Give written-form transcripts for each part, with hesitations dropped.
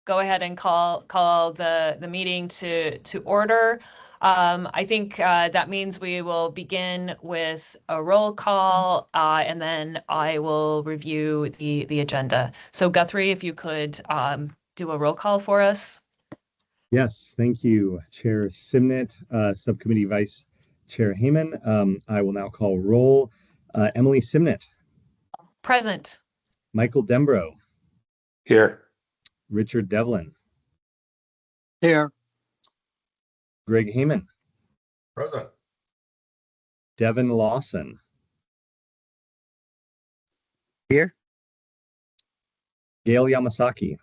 go ahead and call the meeting to order. I think that means we will begin with a roll call, and then I will review the agenda. So Guthrie, if you could do a roll call for us. Yes, thank you, Chair Simnett, Subcommittee Vice Chair Heyman. I will now call roll. Emily Simnett, Present. Michael Dembro, Here. Richard Devlin, Here. Greg Heyman, Present. Devin Lawson, Here. Gail Yamasaki.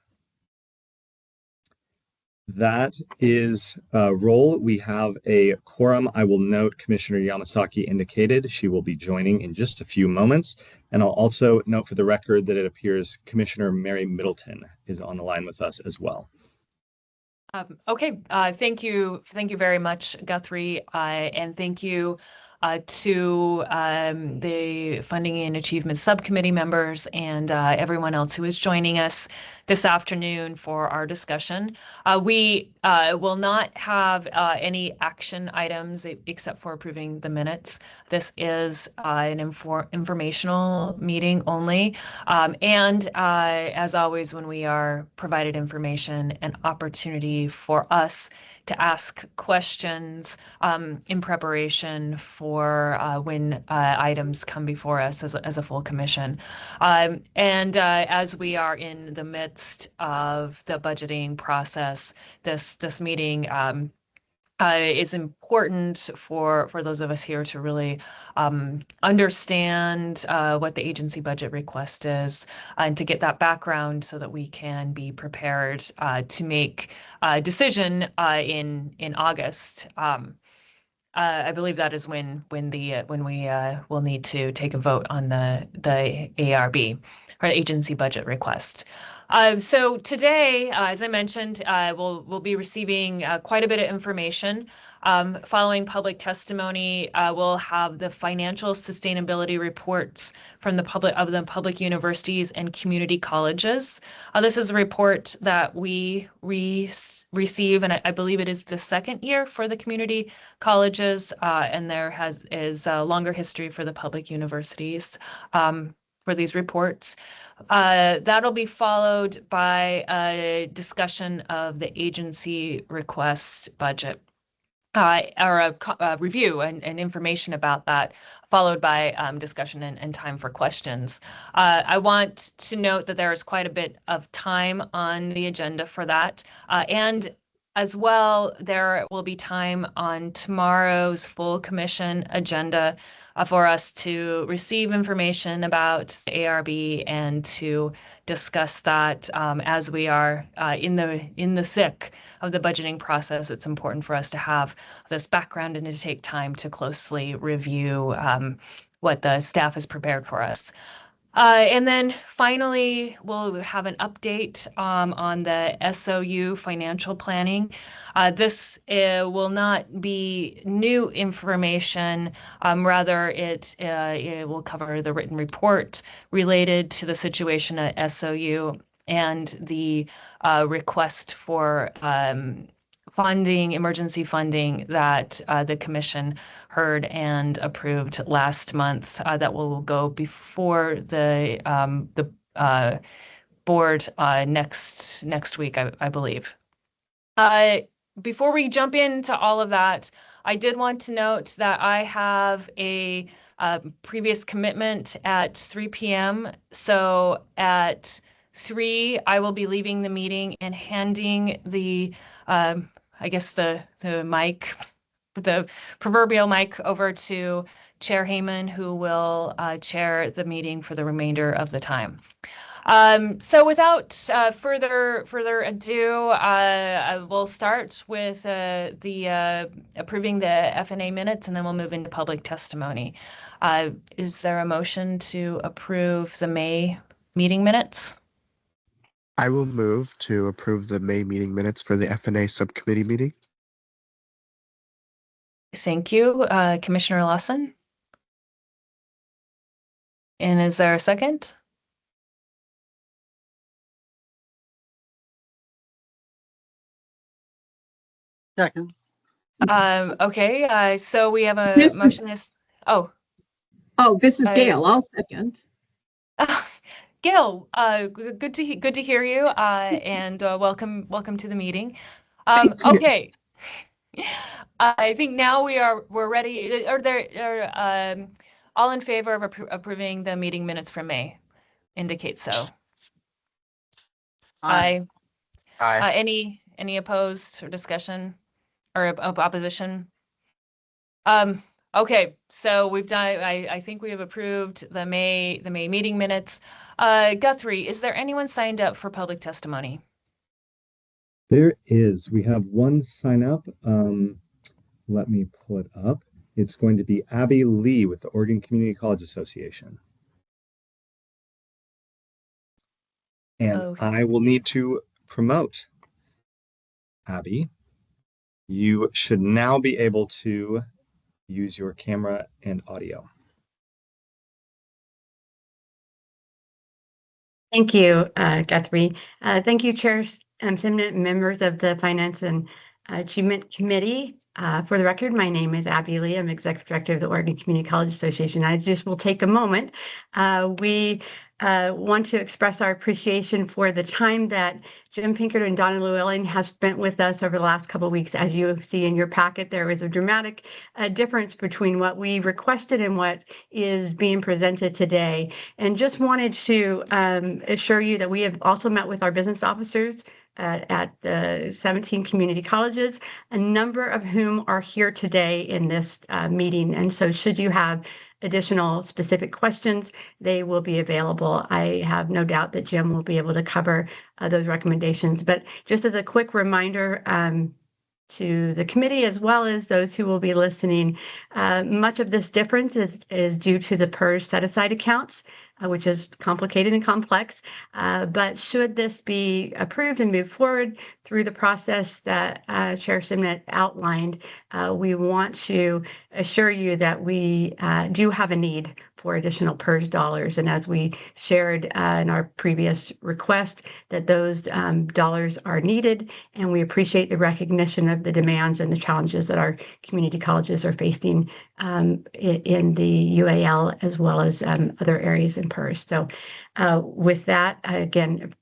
That is roll. We have a quorum. I will note Commissioner Yamasaki indicated she will be joining in just a few moments. And I'll also note for the record that it appears Commissioner Mary Middleton is on the line with us as well. Okay, thank you very much, Guthrie, and thank you to the Funding and Achievement Subcommittee members and everyone else who is joining us this afternoon for our discussion. We will not have any action items except for approving the minutes. This is an informational meeting only. And as always, when we are provided information, an opportunity for us to ask questions in preparation for when items come before us as a full commission. And as we are in the midst of the budgeting process, this meeting is important for those of us here to really understand what the agency budget request is and to get that background so that we can be prepared to make a decision in August. I believe that is when we will need to take a vote on the ARB or agency budget request. So today, as I mentioned, we'll be receiving quite a bit of information. Following public testimony, we'll have the financial sustainability reports from the public universities and community colleges. This is a report that we receive, and I believe it is the second year for the community colleges, and there is a longer history for the public universities for these reports. That'll be followed by a discussion of the agency request budget. Or a review and information about that, followed by discussion and time for questions. I want to note that there is quite a bit of time on the agenda for that. And as well, there will be time on tomorrow's full commission agenda for us to receive information about the ARB and to discuss that as we are in the thick of the budgeting process. It's important for us to have this background and to take time to closely review what the staff has prepared for us. And then finally, we'll have an update on the SOU financial planning. This will not be new information. Rather, it will cover the written report related to the situation at SOU and the request for emergency funding that the commission heard and approved last month that will go before the board next week, I believe. Before we jump into all of that, I did want to note that I have a previous commitment at 3 p.m. So at 3, I will be leaving the meeting and handing the I guess the mic, the proverbial mic over to Chair Heyman, who will chair the meeting for the remainder of the time. So without further ado, we'll start with the approving the FNA minutes, and then we'll move into public testimony. Is there a motion to approve the May meeting minutes? I will move to approve the May meeting minutes for the FNA subcommittee meeting. Thank you, Commissioner Lawson. And is there a second? Second. Okay, so we have a This is- motion is, oh, Oh, this is I- Gail. I'll second. Gail, good to hear you, and welcome to the meeting. Thank you. Okay. I think now we're ready. Are there all in favor of approving the meeting minutes from May? Indicate so. Aye. Aye. Any opposed or discussion or opposition? Okay, so we've done. I think we have approved the May meeting minutes. Guthrie, is there anyone signed up for public testimony? There is. We have one sign up. Let me pull it up. It's going to be Abby Lee with the Oregon Community College Association. And Okay. I will need to promote Abby. You should now be able to use your camera and audio. Thank you, Guthrie. Thank you, Chair Simnett, members of the Finance and Achievement Committee. For the record, my name is Abby Lee. I'm Executive Director of the Oregon Community College Association. I just will take a moment. We want to express our appreciation for the time that Jim Pinkert and Donna Llewellyn have spent with us over the last couple of weeks. As you see in your packet, there is a dramatic difference between what we requested and what is being presented today. And just wanted to assure you that we have also met with our business officers at the 17 community colleges, a number of whom are here today in this meeting. And so should you have additional specific questions, they will be available. I have no doubt that Jim will be able to cover those recommendations. But just as a quick reminder, to the committee as well as those who will be listening. Much of this difference is due to the PERS set-aside accounts, which is complicated and complex. But should this be approved and move forward through the process that Chair Simnett outlined, we want to assure you that we do have a need for additional PERS dollars. And as we shared in our previous request, that those dollars are needed, and we appreciate the recognition of the demands and the challenges that our community colleges are facing in the UAL as well as other areas in PERS. So with that, again,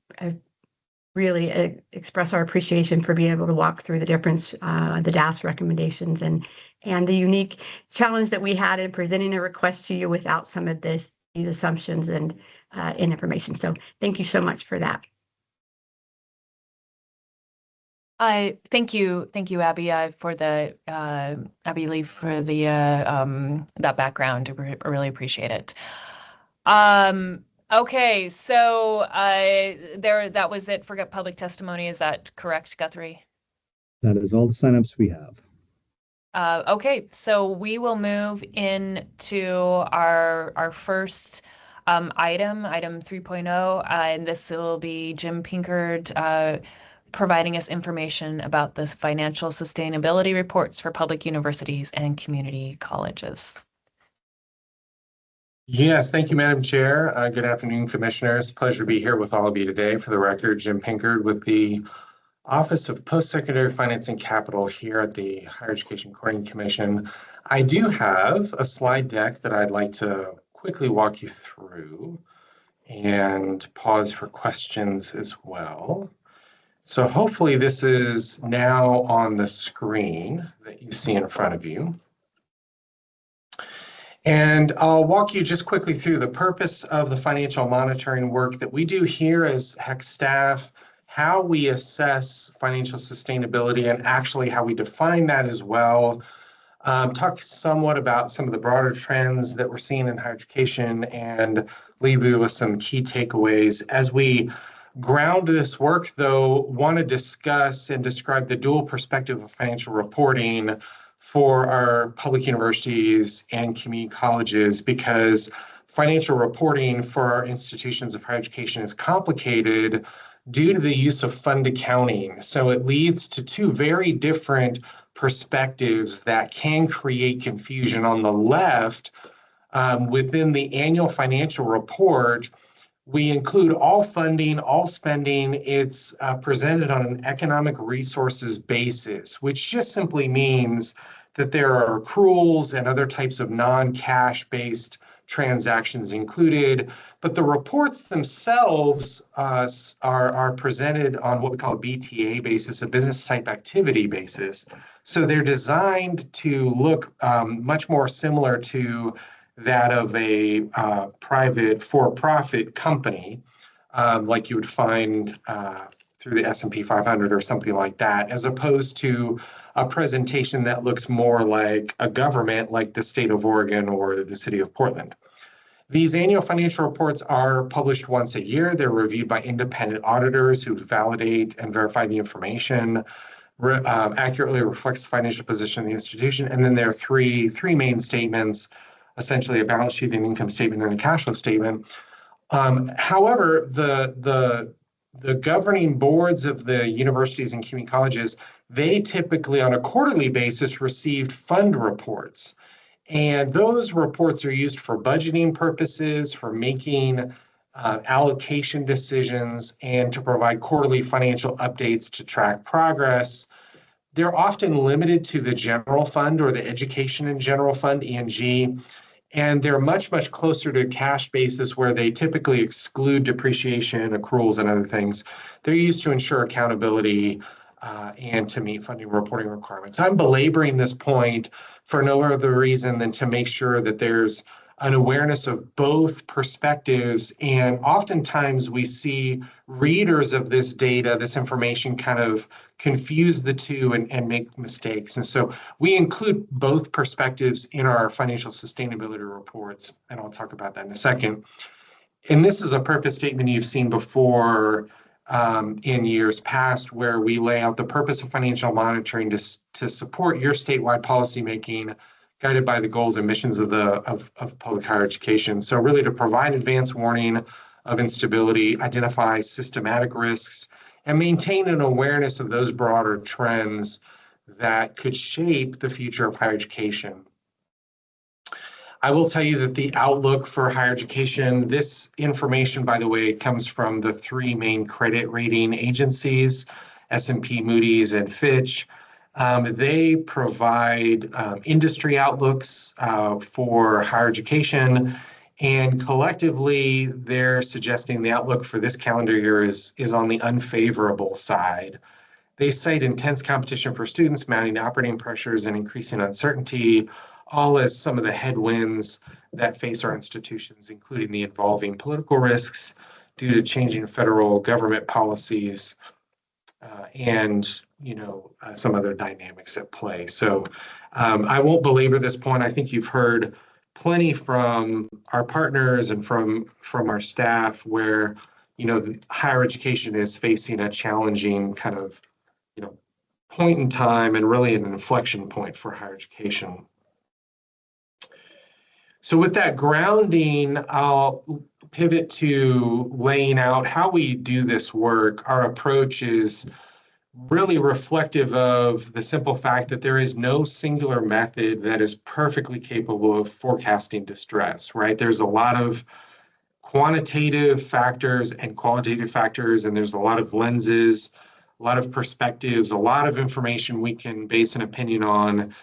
really express our appreciation for being able to walk through the difference, the DAS recommendations and the unique challenge that we had in presenting a request to you without some of these assumptions and information. So thank you so much for that. Thank you, Abby, for the Abby Lee for the that background. I really appreciate it. Okay, so that was it for public testimony. Is that correct, Guthrie? That is all the signups we have. Okay, so we will move into our first item 3.0, and this will be Jim Pinkert providing us information about the financial sustainability reports for public universities and community colleges. Yes, thank you, Madam Chair. Good afternoon, Commissioners. Pleasure to be here with all of you today. For the record, Jim Pinkert with the Office of Post-Secondary Finance and Capital here at the Higher Education Coordinating Commission. I do have a slide deck that I'd like to quickly walk you through and pause for questions as well. So hopefully this is now on the screen that you see in front of you. And I'll walk you just quickly through the purpose of the financial monitoring work that we do here as HECC staff, how we assess financial sustainability, and actually how we define that as well. Talk somewhat about some of the broader trends that we're seeing in higher education and leave you with some key takeaways. As we ground this work, though, want to discuss and describe the dual perspective of financial reporting for our public universities and community colleges, because financial reporting for our institutions of higher education is complicated due to the use of fund accounting. So it leads to two very different perspectives that can create confusion. On the left, within the annual financial report, We include all funding, all spending. It's presented on an economic resources basis, which just simply means that there are accruals and other types of non-cash based transactions included, but the reports themselves are presented on what we call a BTA basis, a business type activity basis. So they're designed to look much more similar to that of a private for-profit company, like you would find through the S&P 500 or something like that, as opposed to a presentation that looks more like a government, like the state of Oregon or the city of Portland. These annual financial reports are published once a year. They're reviewed by independent auditors who validate and verify the information, accurately reflects the financial position of the institution. And then there are three main statements, essentially a balance sheet, an income statement, and a cash flow statement. However, the governing boards of the universities and community colleges, they typically on a quarterly basis received fund reports. And those reports are used for budgeting purposes, for making allocation decisions, and to provide quarterly financial updates to track progress. They're often limited to the general fund or the education and general fund, E&G, and they're much, much closer to a cash basis where they typically exclude depreciation, accruals, and other things. They're used to ensure accountability and to meet funding reporting requirements. I'm belaboring this point for no other reason than to make sure that there's an awareness of both perspectives. And oftentimes we see readers of this data, this information, kind of confuse the two and make mistakes. And so we include both perspectives in our financial sustainability reports, and I'll talk about that in a second. And this is a purpose statement you've seen before in years past, where we lay out the purpose of financial monitoring to support your statewide policymaking, guided by the goals and missions of public higher education. So really to provide advance warning of instability, identify systematic risks, and maintain an awareness of those broader trends that could shape the future of higher education. I will tell you that the outlook for higher education, this information, by the way, comes from the three main credit rating agencies, S&P, Moody's, and Fitch. They provide industry outlooks for higher education, and collectively, they're suggesting the outlook for this calendar year is on the unfavorable side. They cite intense competition for students, mounting operating pressures, and increasing uncertainty, all as some of the headwinds that face our institutions, including the evolving political risks due to changing federal government policies and some other dynamics at play. So I won't belabor this point. I think you've heard plenty from our partners and from our staff where higher education is facing a challenging kind of point in time and really an inflection point for higher education. So with that grounding, I'll pivot to laying out how we do this work. Our approach is really reflective of the simple fact that there is no singular method that is perfectly capable of forecasting distress, right? There's a lot of quantitative factors and qualitative factors, and there's a lot of lenses, a lot of perspectives, a lot of information we can base an opinion on.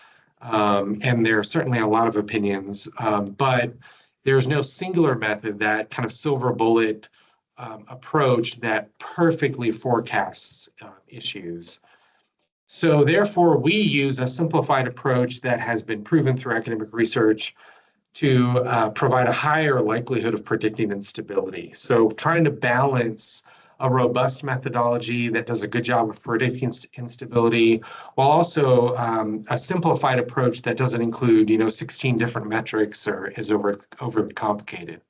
And there are certainly a lot of opinions, but there's no singular method, that kind of silver bullet approach that perfectly forecasts issues. So therefore, we use a simplified approach that has been proven through academic research to provide a higher likelihood of predicting instability. So trying to balance a robust methodology that does a good job of predicting instability, while also a simplified approach that doesn't include 16 different metrics or is overly complicated.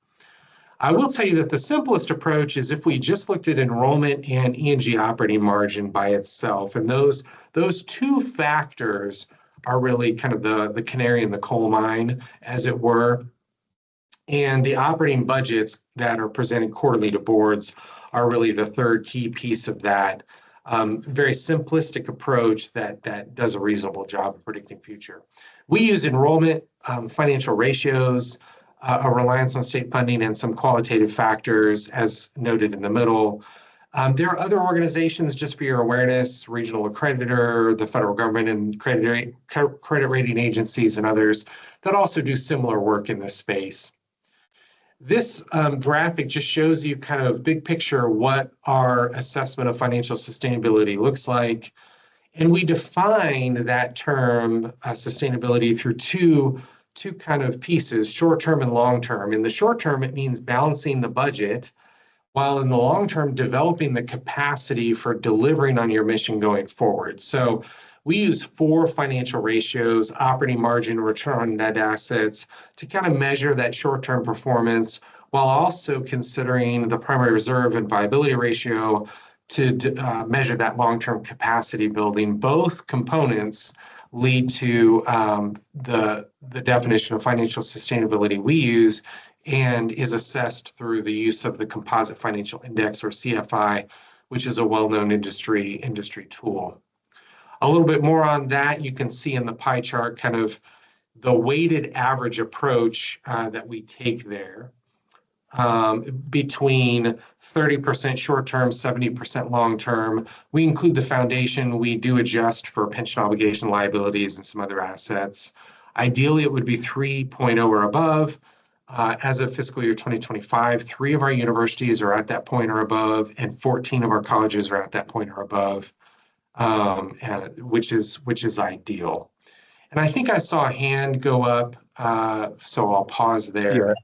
I will tell you that the simplest approach is if we just looked at enrollment and E&G operating margin by itself, and those two factors are really kind of the canary in the coal mine, as it were. And the operating budgets that are presented quarterly to boards are really the third key piece of that. Very simplistic approach that does a reasonable job of predicting future. We use enrollment financial ratios a reliance on state funding and some qualitative factors as noted in the middle. There are other organizations, just for your awareness, regional accreditor, the federal government and credit rating agencies and others that also do similar work in this space. This graphic just shows you kind of big picture what our assessment of financial sustainability looks like. And we define that term sustainability through two kind of pieces, short-term and long-term. In the short term, it means balancing the budget, while in the long term, developing the capacity for delivering on your mission going forward. So we use 4 financial ratios: operating margin, return on net assets, to kind of measure that short-term performance, while also considering the primary reserve and viability ratio to measure that long-term capacity building. Both components lead to the definition of financial sustainability we use, and is assessed through the use of the Composite Financial Index, or CFI, which is a well-known industry tool. A little bit more on that, you can see in the pie chart kind of the weighted average approach that we take there, between 30% short-term, 70% long-term. We include the foundation. We do adjust for pension obligation liabilities and some other assets. Ideally, it would be 3.0 or above. As of fiscal year 2025, 3 of our universities are at that point or above, and 14 of our colleges are at that point or above, which is ideal. And I think I saw a hand go up, so I'll pause there. Yeah.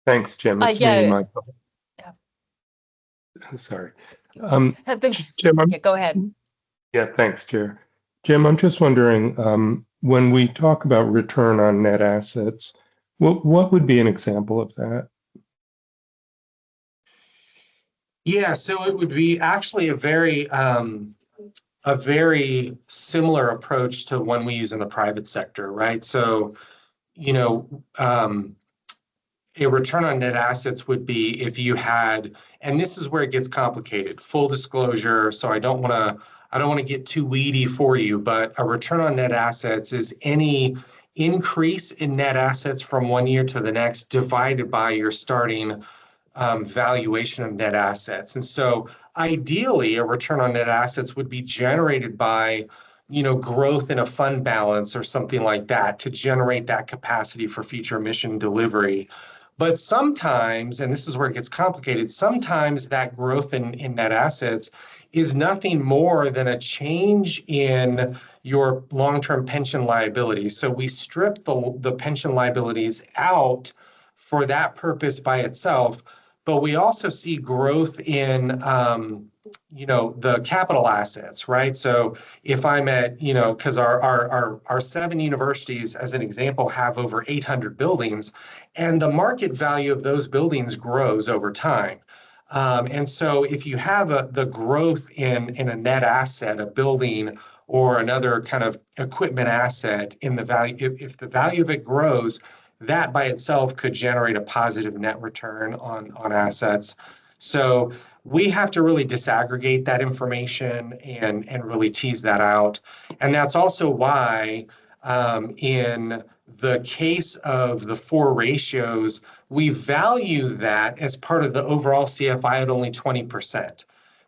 Thanks, Jim. It's Yeah. me, Michael. Yeah. Sorry. Jim, go ahead. Yeah, thanks, Chair. Jim, I'm just wondering, when we talk about return on net assets, what would be an example of that? Yeah, so it would be actually a very similar approach to one we use in the private sector, right? So, a return on net assets would be if you had, and this is where it gets complicated, full disclosure, so I don't want to get too weedy for you, but a return on net assets is any increase in net assets from one year to the next divided by your starting valuation of net assets. And so ideally, a return on net assets would be generated by growth in a fund balance or something like that to generate that capacity for future mission delivery. But sometimes, and this is where it gets complicated, sometimes that growth in net assets is nothing more than a change in your long-term pension liabilities. So we strip the pension liabilities out for that purpose by itself, but we also see growth in the capital assets, right? So if I'm at, because our 7 universities, as an example, have over 800 buildings, and the market value of those buildings grows over time. And so if you have the growth in a net asset, a building or another kind of equipment asset in the value, if the value of it grows, that by itself could generate a positive net return on assets. So we have to really disaggregate that information and really tease that out. And that's also why in the case of the 4 ratios, we value that as part of the overall CFI at only 20%.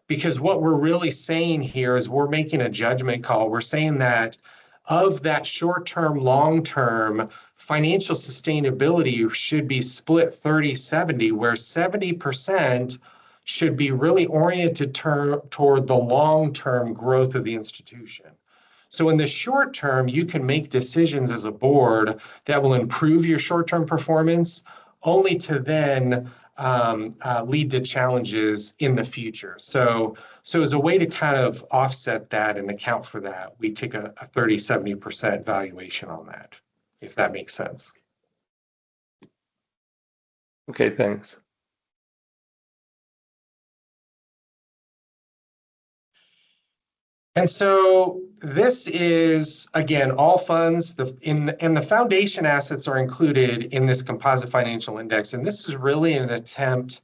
Because what we're really saying here is we're making a judgment call. We're saying that of that short-term, long-term, financial sustainability should be split 30-70, where 70% should be really oriented toward the long-term growth of the institution. So in the short term, you can make decisions as a board that will improve your short-term performance, only to then lead to challenges in the future. So as a way to kind of offset that and account for that, we take a 30-70% valuation on that, if that makes sense. Okay, thanks. And so this is, again, all funds, and the foundation assets are included in this composite financial index. And this is really an attempt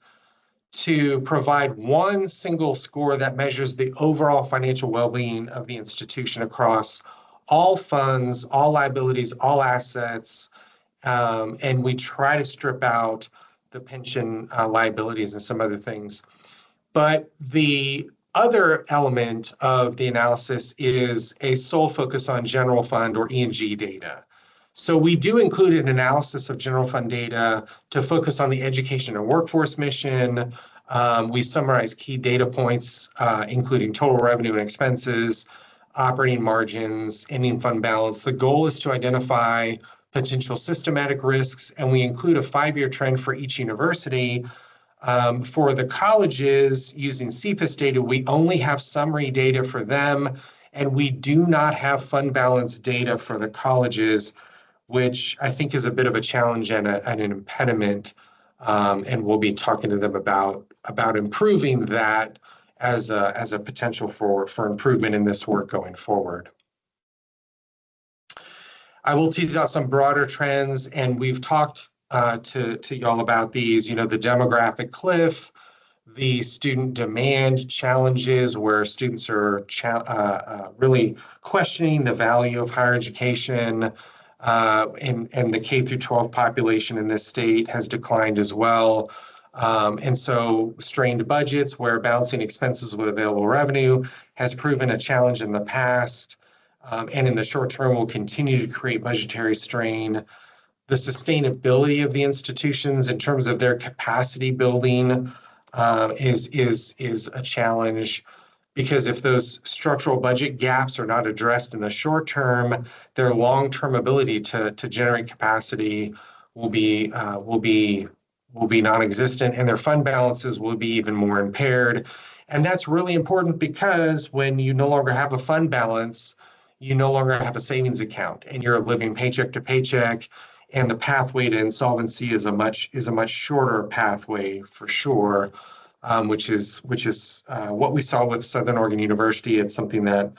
to provide one single score that measures the overall financial well-being of the institution across all funds, all liabilities, all assets, and we try to strip out the pension liabilities and some other things. But the other element of the analysis is a sole focus on general fund or E&G data. So we do include an analysis of general fund data to focus on the education and workforce mission. We summarize key data points, including total revenue and expenses, operating margins, ending fund balance. The goal is to identify potential systematic risks, and we include a 5-year trend for each university. For the colleges using CPAS data, we only have summary data for them, and we do not have fund balance data for the colleges, which I think is a bit of a challenge and an impediment. And we'll be talking to them about improving that as a potential for improvement in this work going forward. I will tease out some broader trends, and we've talked to y'all about these, the demographic cliff, the student demand challenges where students are really questioning the value of higher education, and the K through 12 population in this state has declined as well. And so strained budgets where balancing expenses with available revenue has proven a challenge in the past, and in the short term will continue to create budgetary strain. The sustainability of the institutions in terms of their capacity building is a challenge, because if those structural budget gaps are not addressed in the short term, their long-term ability to generate capacity will be non-existent, and their fund balances will be even more impaired. And that's really important, because when you no longer have a fund balance, you no longer have a savings account, and you're living paycheck to paycheck. And the pathway to insolvency is a much shorter pathway for sure, which is what we saw with Southern Oregon University. It's something that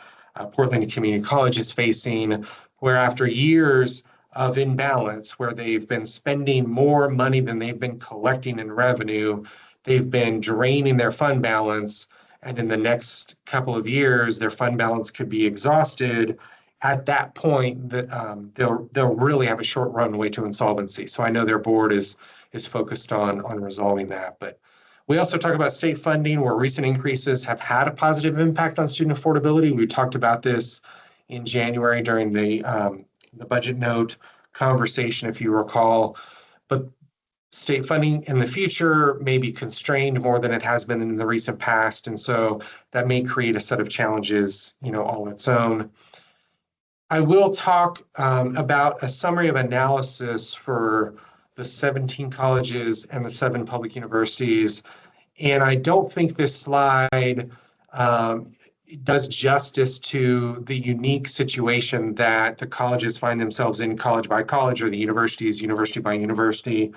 Portland Community College is facing, where after years of imbalance, where they've been spending more money than they've been collecting in revenue, they've been draining their fund balance, and in the next couple of years, their fund balance could be exhausted. At that point, they'll really have a short runway to insolvency. So I know their board is focused on resolving that. But we also talk about state funding, where recent increases have had a positive impact on student affordability. We talked about this in January during the budget note conversation, if you recall. But state funding in the future may be constrained more than it has been in the recent past. And so that may create a set of challenges, all its own. I will talk about a summary of analysis for the 17 colleges and the 7 public universities. And I don't think this slide does justice to the unique situation that the colleges find themselves in, college by college, or the universities, university by university.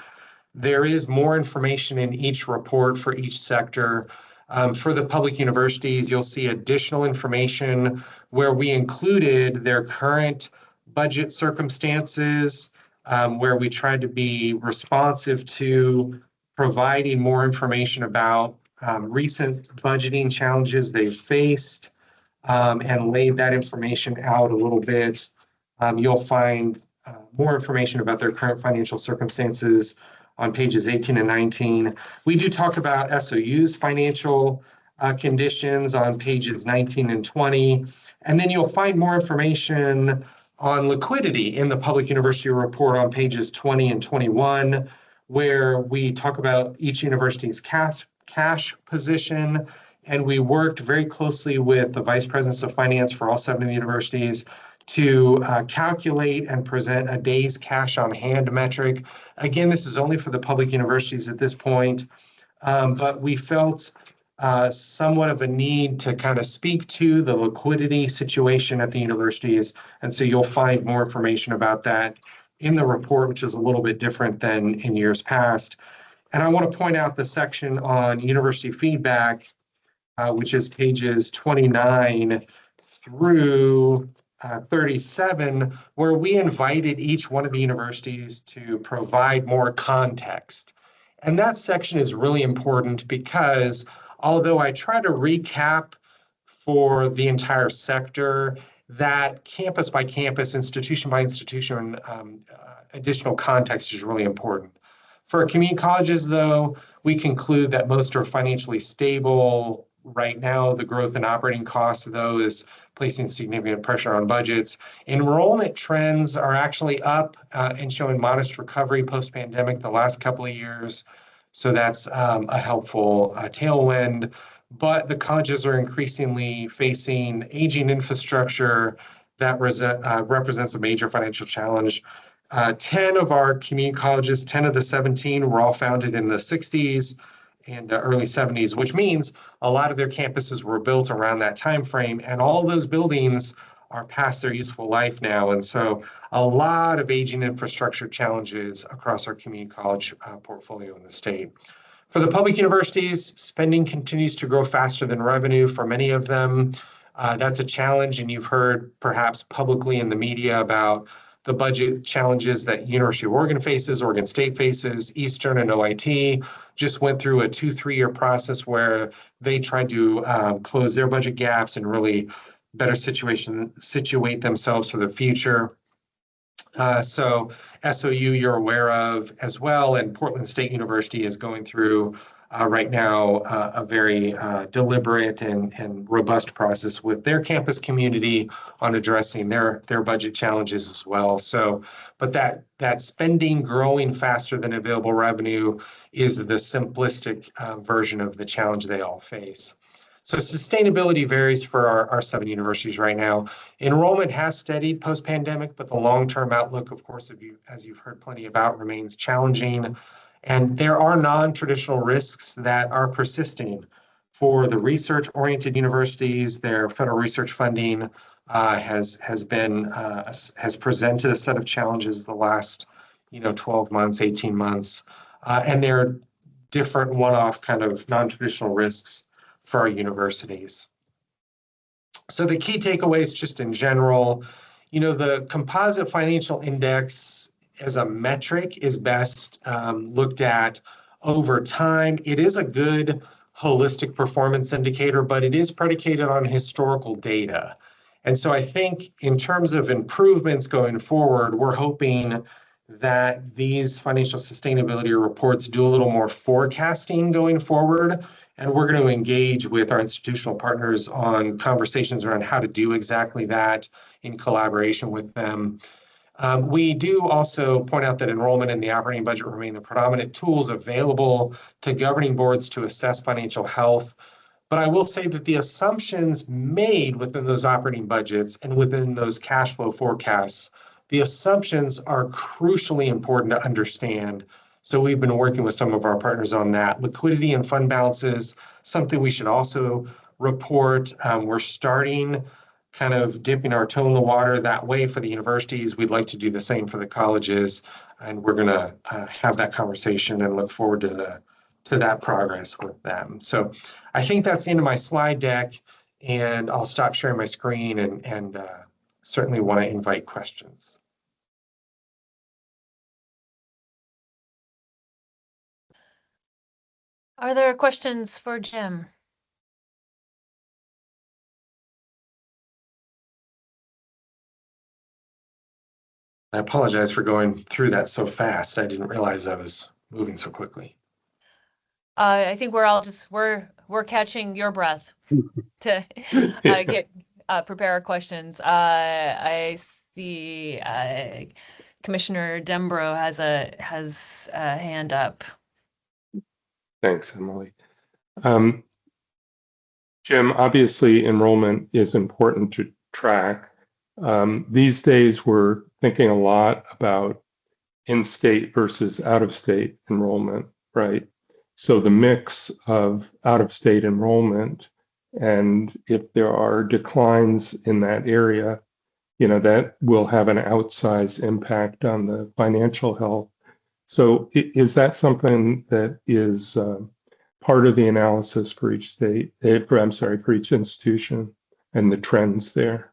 There is more information in each report for each sector. For the public universities, you'll see additional information where we included their current budget circumstances, where we tried to be responsive to providing more information about recent budgeting challenges they've faced, and laid that information out a little bit. You'll find more information about their current financial circumstances on pages 18 and 19. We do talk about SOU's financial conditions on pages 19 and 20. And then you'll find more information on liquidity in the public university report on pages 20 and 21, where we talk about each university's cash position. And we worked very closely with the vice presidents of finance for all 7 universities to calculate and present a day's cash on hand metric. Again, this is only for the public universities at this point, but we felt somewhat of a need to kind of speak to the liquidity situation at the universities. And so you'll find more information about that in the report, which is a little bit different than in years past. And I want to point out the section on university feedback, which is pages 29 through 37, where we invited each one of the universities to provide more context. And that section is really important, because although I try to recap for the entire sector that campus by campus, institution by institution, additional context is really important. For community colleges, though, we conclude that most are financially stable. Right now, the growth in operating costs, though, is placing significant pressure on budgets. Enrollment trends are actually up and showing modest recovery post-pandemic the last couple of years. So that's a helpful tailwind. But the colleges are increasingly facing aging infrastructure that represents a major financial challenge. 10 of our community colleges, 10 of the 17 were all founded in the 60s and early 70s, which means a lot of their campuses were built around that time frame, and all those buildings are past their useful life now. And so a lot of aging infrastructure challenges across our community college portfolio in the state. For the public universities, spending continues to grow faster than revenue for many of them. That's a challenge, and you've heard perhaps publicly in the media about the budget challenges that University of Oregon faces, Oregon State faces, Eastern and OIT just went through a 2-3 year process where they tried to close their budget gaps and really better situate themselves for the future. So SOU you're aware of as well, and Portland State University is going through right now a very deliberate and robust process with their campus community on addressing their budget challenges as well. So, but that spending growing faster than available revenue is the simplistic version of the challenge they all face. So sustainability varies for our 7 universities right now. Enrollment has steadied post-pandemic, but the long-term outlook, of course, as you've heard plenty about, remains challenging. And there are non-traditional risks that are persisting. For the research-oriented universities, their federal research funding has presented a set of challenges the last 12 months, 18 months. And there are different one-off kind of non-traditional risks for our universities. So the key takeaways just in general, the composite financial index as a metric is best looked at over time. It is a good holistic performance indicator, but it is predicated on historical data. And so I think in terms of improvements going forward, we're hoping that these financial sustainability reports do a little more forecasting going forward. And we're going to engage with our institutional partners on conversations around how to do exactly that in collaboration with them. We do also point out that enrollment and the operating budget remain the predominant tools available to governing boards to assess financial health. But I will say that the assumptions made within those operating budgets and within those cash flow forecasts, the assumptions are crucially important to understand. So we've been working with some of our partners on that. Liquidity and fund balances, something we should also report. We're starting kind of dipping our toe in the water that way for the universities. We'd like to do the same for the colleges, and we're going to have that conversation and look forward to that progress with them. So I think that's the end of my slide deck, and I'll stop sharing my screen and certainly want to invite questions. Are there questions for Jim? I apologize for going through that so fast. I didn't realize I was moving so quickly. I think we're all just we're catching your breath to prepare our questions. I see Commissioner Dembro has a hand up. Thanks, Emily. Jim, obviously enrollment is important to track. These days, we're thinking a lot about in-state versus out-of-state enrollment, right? So the mix of out-of-state enrollment, and if there are declines in that area, that will have an outsized impact on the financial health. So is that something that is part of the analysis for each state, for each institution and the trends there?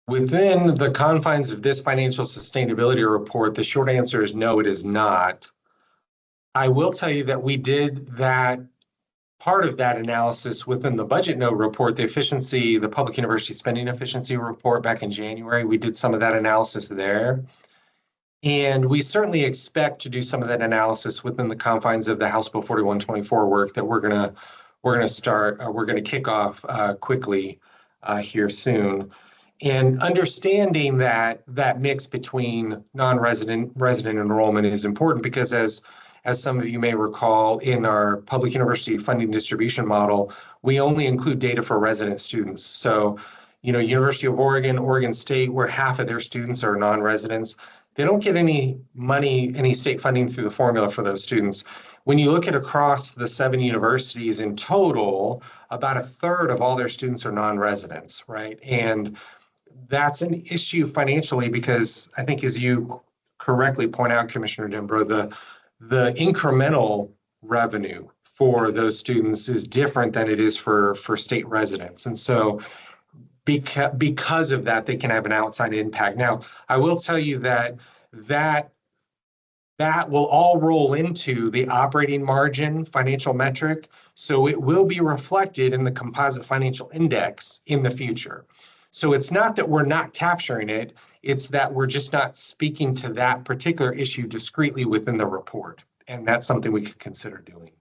Within the confines of this financial sustainability report, the short answer is no, it is not. I will tell you that we did that part of that analysis within the budget note report, the public university spending efficiency report back in January. We did some of that analysis there. And we certainly expect to do some of that analysis within the confines of the House Bill 4124 work that we're gonna kick off quickly here soon. And understanding that mix between non-resident resident enrollment is important because as some of you may recall, in our public university funding distribution model, we only include data for resident students. So, University of Oregon, Oregon State, where half of their students are non-residents, they don't get any money, any state funding through the formula for those students. When you look at across the 7 universities in total, about a third of all their students are non-residents, right? And that's an issue financially because I think, as you correctly point out, Commissioner Dembro, the incremental revenue for those students is different than it is for state residents. And so because of that, they can have an outside impact. Now, I will tell you that will all roll into the operating margin financial metric. So it will be reflected in the composite financial index in the future. So it's not that we're not capturing it, it's that we're just not speaking to that particular issue discreetly within the report. And that's something we could consider doing.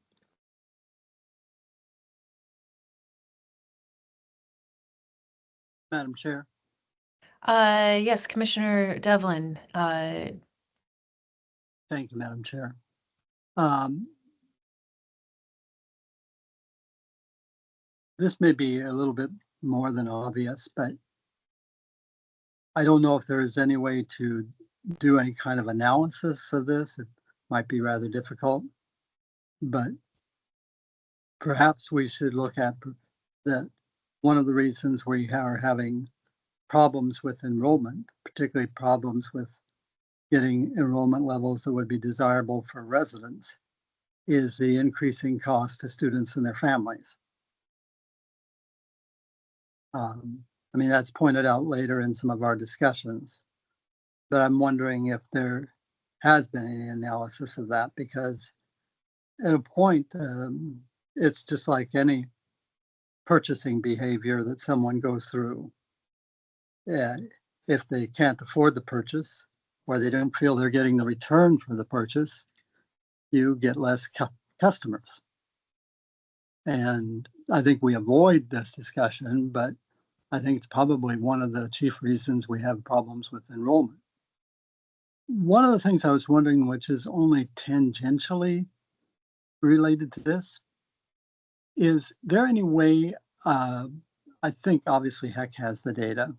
Madam Chair. Yes, Commissioner Devlin. Thank you, Madam Chair. This may be a little bit more than obvious, but I don't know if there is any way to do any kind of analysis of this. It might be rather difficult, but perhaps we should look at that. One of the reasons we are having problems with enrollment, particularly problems with getting enrollment levels that would be desirable for residents, is the increasing cost to students and their families. I mean, that's pointed out later in some of our discussions, but I'm wondering if there has been any analysis of that, because at a point, it's just like any purchasing behavior that someone goes through. If they can't afford the purchase, or they don't feel they're getting the return for the purchase, you get less customers. And I think we avoid this discussion, but I think it's probably one of the chief reasons we have problems with enrollment. One of the things I was wondering, which is only tangentially related to this, is there any way, I think obviously HECC has the data.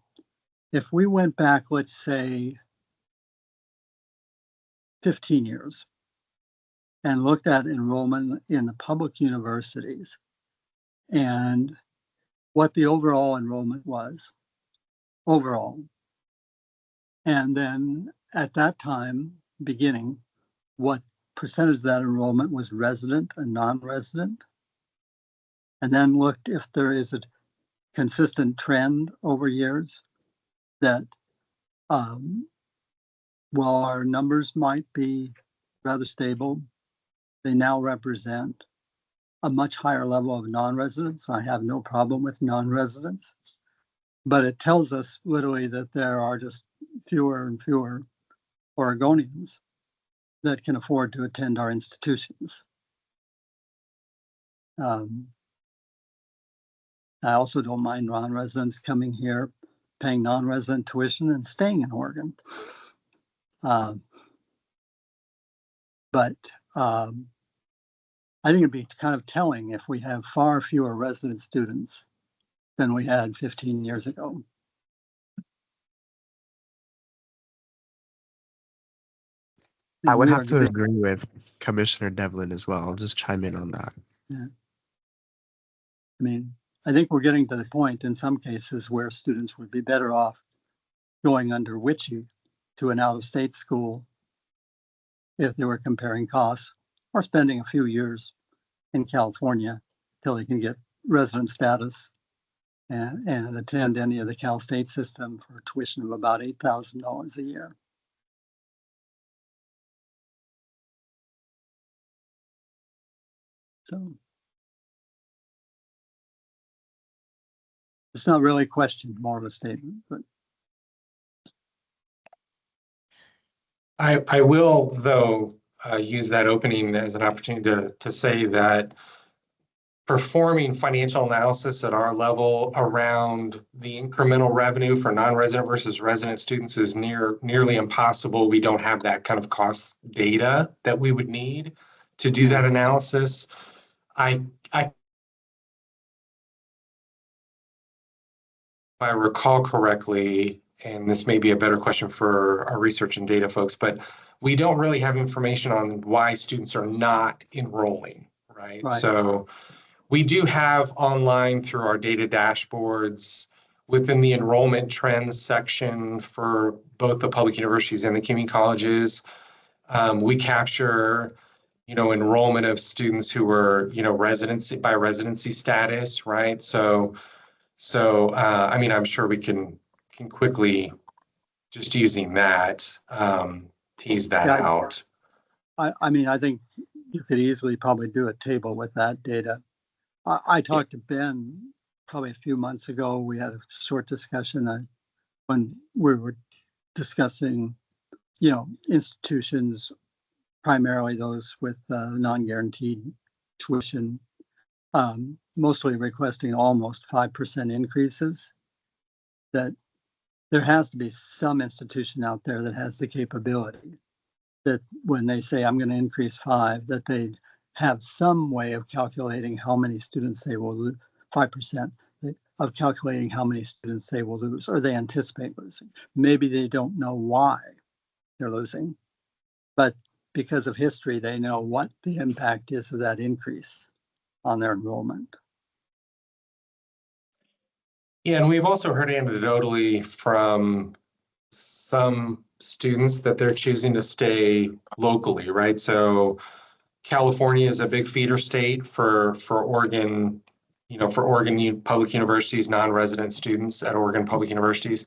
If we went back, let's say 15 years and looked at enrollment in the public universities and what the overall enrollment was overall, and then at that time beginning, what percentage of that enrollment was resident and non-resident, and then looked if there is a consistent trend over years that while our numbers might be rather stable, they now represent a much higher level of non-residents. I have no problem with non-residents, but it tells us literally that there are just fewer and fewer Oregonians that can afford to attend our institutions. I also don't mind non-residents coming here, paying non-resident tuition and staying in Oregon. But I think it'd be kind of telling if we have far fewer resident students than we had 15 years ago. I would have to agree with Commissioner Devlin as well. I'll just chime in on that. Yeah. I mean, I think we're getting to the point in some cases where students would be better off going under WICHE to an out-of-state school if they were comparing costs, or spending a few years in California till they can get resident status and attend any of the Cal State system for a tuition of about $8,000 a year. So It's not really a question, more of a statement, but I will, though, use that opening as an opportunity to say that performing financial analysis at our level around the incremental revenue for non-resident versus resident students is nearly impossible. We don't have that kind of cost data that we would need to do that analysis. If I recall correctly, and this may be a better question for our research and data folks, but we don't really have information on why students are not enrolling, right? So we do have online through our data dashboards within the enrollment trends section for both the public universities and the community colleges. We capture, enrollment of students who were, residency by residency status, right? So I mean, I'm sure we can quickly, just using that, tease that out. I mean, I think you could easily probably do a table with that data. I talked to Ben probably a few months ago. We had a short discussion when we were discussing, institutions, primarily those with non-guaranteed tuition, mostly requesting almost 5% increases. That there has to be some institution out there that has the capability that when they say, I'm going to increase 5, that they have some way of calculating how many students they will lose, 5% of calculating how many students they will lose, or they anticipate losing. Maybe they don't know why they're losing, but because of history, they know what the impact is of that increase on their enrollment. Yeah, and we've also heard anecdotally from some students that they're choosing to stay locally, right? So California is a big feeder state for Oregon, for Oregon public universities, non-resident students at Oregon public universities.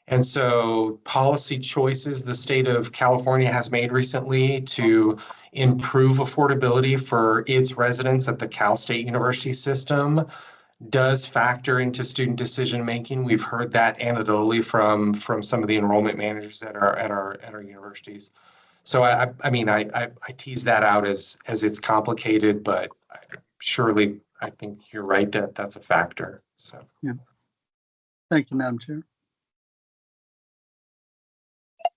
And so policy choices the state of California has made recently to improve affordability for its residents at the Cal State University system does factor into student decision making. We've heard that anecdotally from some of the enrollment managers at our universities. So I mean, I tease that out as it's complicated, but surely I think you're right that that's a factor. So yeah. Thank you, Madam Chair.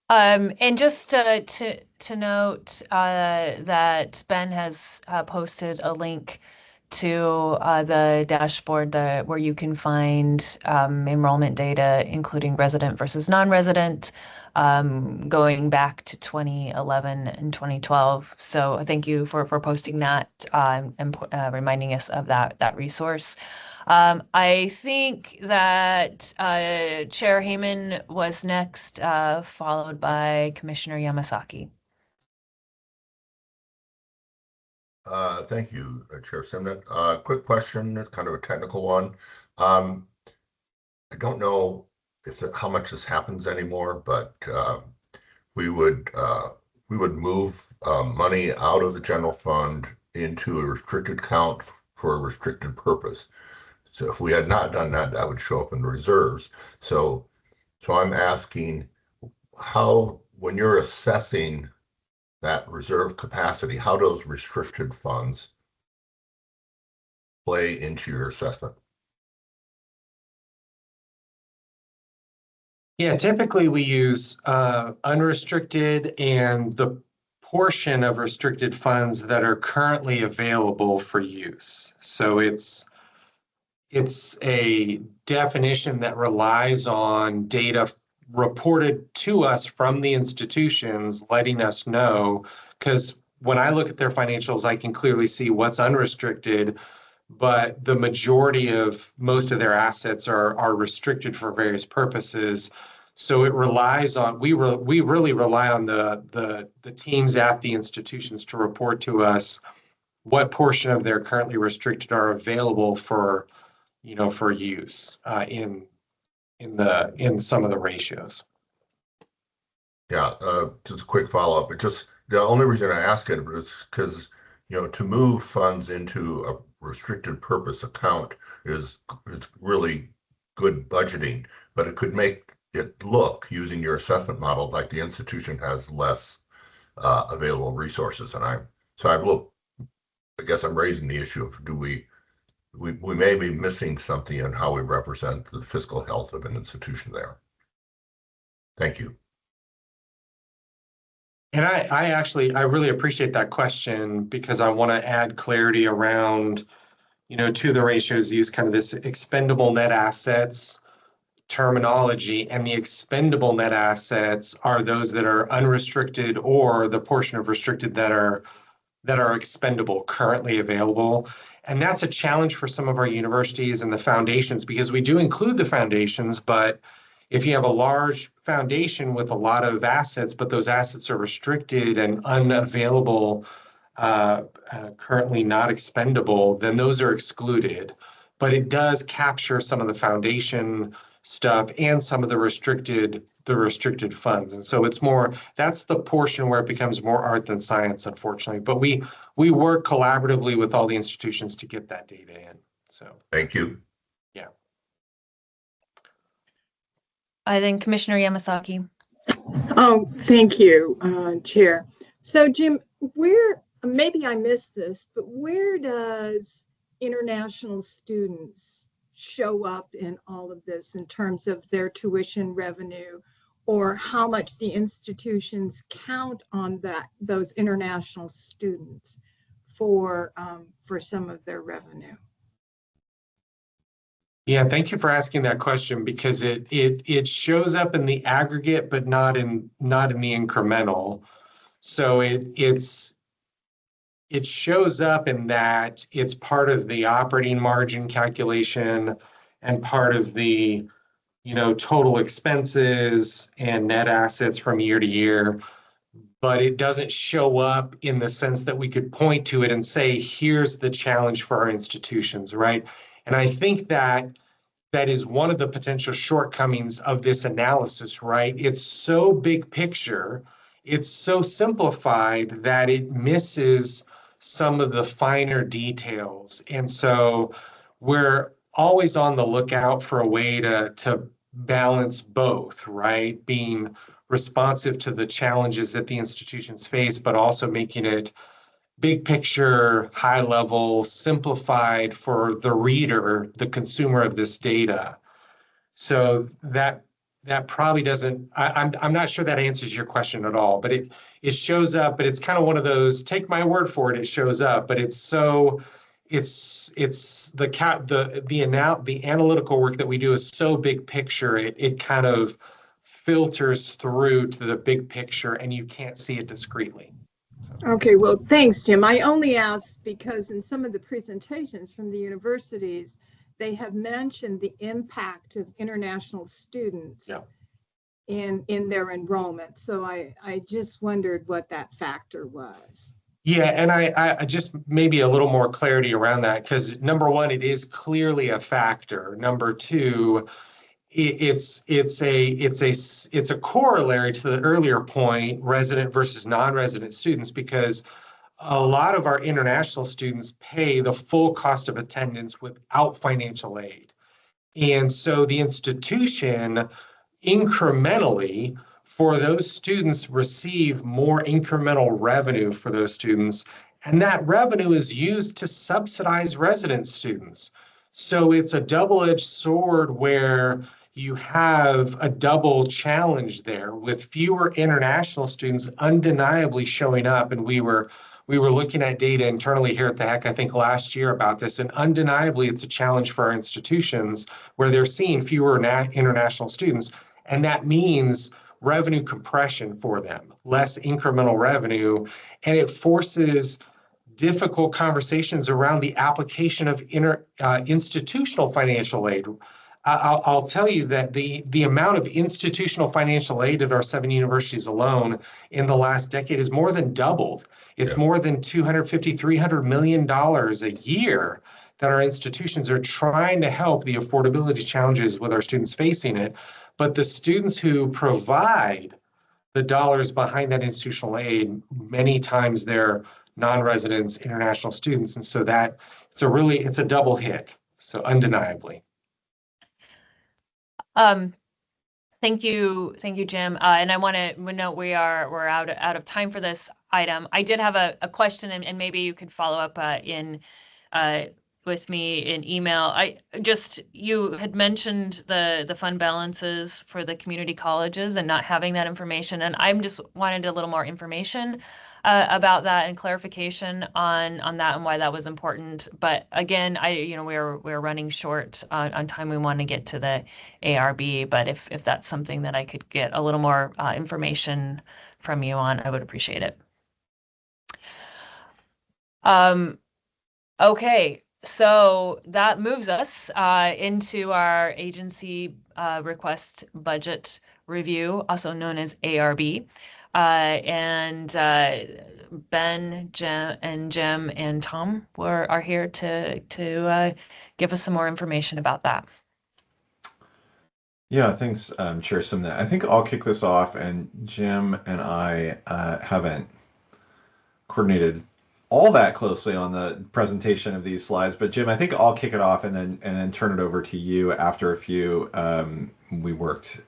And just to note that Ben has posted a link to the dashboard where you can find enrollment data, including resident versus non-resident, going back to 2011 and 2012. So thank you for posting that and reminding us of that resource. I think that Chair Heyman was next, followed by Commissioner Yamasaki. Thank you, Chair Simnett. Quick question, it's kind of a technical one. I don't know how much this happens anymore, but we would move money out of the general fund into a restricted account for a restricted purpose. So if we had not done that, that would show up in the reserves. So I'm asking how, when you're assessing that reserve capacity, how those restricted funds play into your assessment? yeah, typically we use unrestricted and the portion of restricted funds that are currently available for use. So it's a definition that relies on data reported to us from the institutions, letting us know, because when I look at their financials, I can clearly see what's unrestricted, but the majority of most of their assets are restricted for various purposes. So it relies on, we really rely on the teams at the institutions to report to us what portion of their currently restricted are available for for use in some of the ratios. Yeah, just a quick follow-up. It just, the only reason I ask it is because, to move funds into a restricted purpose account is really good budgeting, but it could make it look, using your assessment model, like the institution has less available resources. And I guess I'm raising the issue of we may be missing something in how we represent the fiscal health of an institution there. Thank you. And I really appreciate that question, because I want to add clarity around, to the ratios used, kind of this expendable net assets terminology, and the expendable net assets are those that are unrestricted, or the portion of restricted that are expendable currently available. And that's a challenge for some of our universities and the foundations, because we do include the foundations, but if you have a large foundation with a lot of assets, but those assets are restricted and unavailable, currently not expendable, then those are excluded. But it does capture some of the foundation stuff and some of the restricted funds. And so that's the portion where it becomes more art than science, unfortunately. But we work collaboratively with all the institutions to get that data in. So thank you. Yeah. I think Commissioner Yamasaki. Oh, thank you, Chair. So Jim, maybe I missed this, but where does international students show up in all of this in terms of their tuition revenue, or how much the institutions count on those international students for some of their revenue? Yeah, thank you for asking that question, because it shows up in the aggregate, but not in the incremental. So it shows up in that it's part of the operating margin calculation and part of the total expenses and net assets from year to year, but it doesn't show up in the sense that we could point to it and say, here's the challenge for our institutions, right? And I think that is one of the potential shortcomings of this analysis, right? It's so big picture, it's so simplified that it misses some of the finer details. And so we're always on the lookout for a way to balance both, right? Being responsive to the challenges that the institutions face, but also making it big picture, high level, simplified for the reader, the consumer of this data. So that probably doesn't, I'm not sure that answers your question at all, but it shows up, but it's kind of one of those, take my word for it, it shows up, but it's the analytical work that we do is so big picture, it kind of filters through to the big picture and you can't see it discreetly. Okay, well, thanks, Jim. I only asked because in some of the presentations from the universities, they have mentioned the impact of international students in their enrollment. So I just wondered what that factor was. Yeah, and I just maybe a little more clarity around that, because number one, it is clearly a factor. Number two, it's a corollary to the earlier point, resident versus non-resident students, because a lot of our international students pay the full cost of attendance without financial aid. And so the institution incrementally for those students receive more incremental revenue for those students. And that revenue is used to subsidize resident students. So it's a double-edged sword where you have a double challenge there with fewer international students undeniably showing up. And we were looking at data internally here at the HECC, I think last year about this, and undeniably it's a challenge for our institutions where they're seeing fewer international students. And that means revenue compression for them, less incremental revenue, and it forces difficult conversations around the application of institutional financial aid. I'll tell you that the amount of institutional financial aid at our 7 universities alone in the last decade is more than doubled. It's more than $250, $300 million a year that our institutions are trying to help the affordability challenges with our students facing it. But the students who provide the dollars behind that institutional aid, many times they're non-residents, international students. And so it's a double hit, so undeniably. Thank you, Jim. And I want to note we're out of time for this item. I did have a question, and maybe you could follow up with me in email. You had mentioned the fund balances for the community colleges and not having that information, and I'm just wanted a little more information about that and clarification on that and why that was important. But again, we're running short on time. We want to get to the ARB, but if that's something that I could get a little more information from you on, I would appreciate it. Okay, so that moves us into our agency request budget review, also known as ARB. And Ben, Jim, and Tom are here to give us some more information about that. Yeah, thanks, Chair Simnett. I think I'll kick this off, and Jim and I haven't coordinated all that closely on the presentation of these slides, but Jim, I think I'll kick it off and then turn it over to you after a few. We worked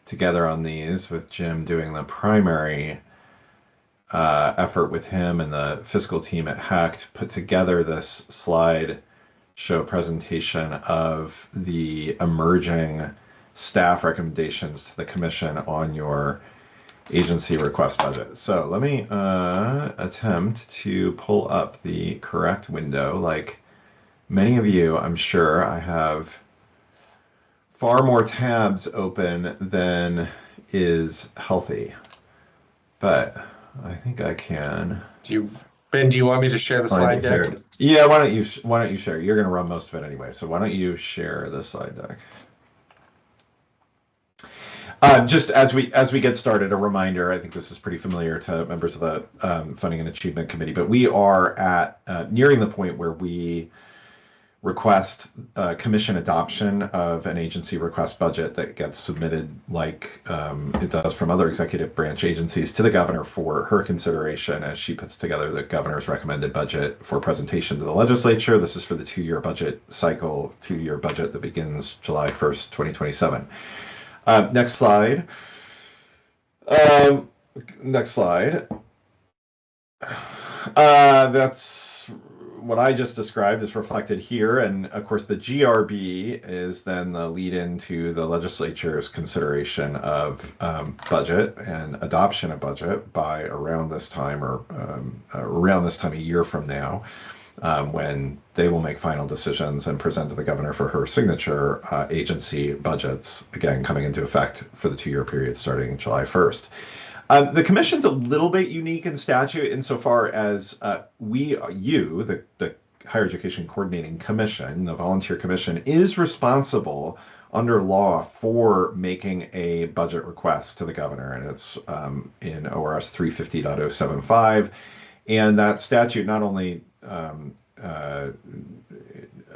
together on these with Jim doing the primary effort with him and the fiscal team at HECC to put together this slide show presentation of the emerging staff recommendations to the commission on your agency request budget. So let me attempt to pull up the correct window. Like many of you, I'm sure I have far more tabs open than is healthy, but I think I can. Ben, do you want me to share the slide deck? Yeah, why don't you share? You're going to run most of it anyway, so why don't you share the slide deck? Just as we get started, a reminder, I think this is pretty familiar to members of the Funding and Achievement Committee, but we are at nearing the point where we request commission adoption of an agency request budget that gets submitted like it does from other executive branch agencies to the governor for her consideration as she puts together the governor's recommended budget for presentation to the legislature. This is for the two-year budget cycle, two-year budget that begins July 1st, 2027. Next slide. Next slide. That's what I just described is reflected here. And of course, the GRB is then the lead into the legislature's consideration of budget and adoption of budget by around this time or around this time a year from now. When they will make final decisions and present to the governor for her signature agency budgets, again, coming into effect for the two-year period starting July 1st. The commission's a little bit unique in statute insofar as the Higher Education Coordinating Commission, the volunteer commission, is responsible under law for making a budget request to the governor, and it's in ORS 350.075. And that statute not only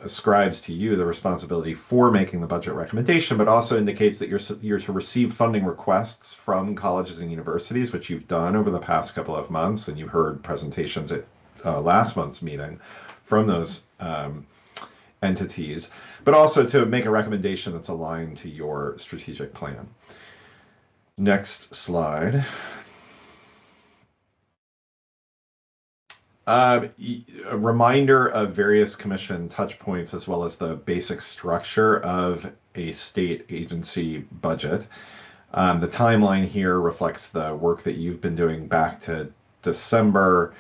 ascribes to you the responsibility for making the budget recommendation, but also indicates that you're to receive funding requests from colleges and universities, which you've done over the past couple of months, and you heard presentations at last month's meeting from those entities, but also to make a recommendation that's aligned to your strategic plan. Next slide. A reminder of various commission touch points as well as the basic structure of a state agency budget. The timeline here reflects the work that you've been doing back to December,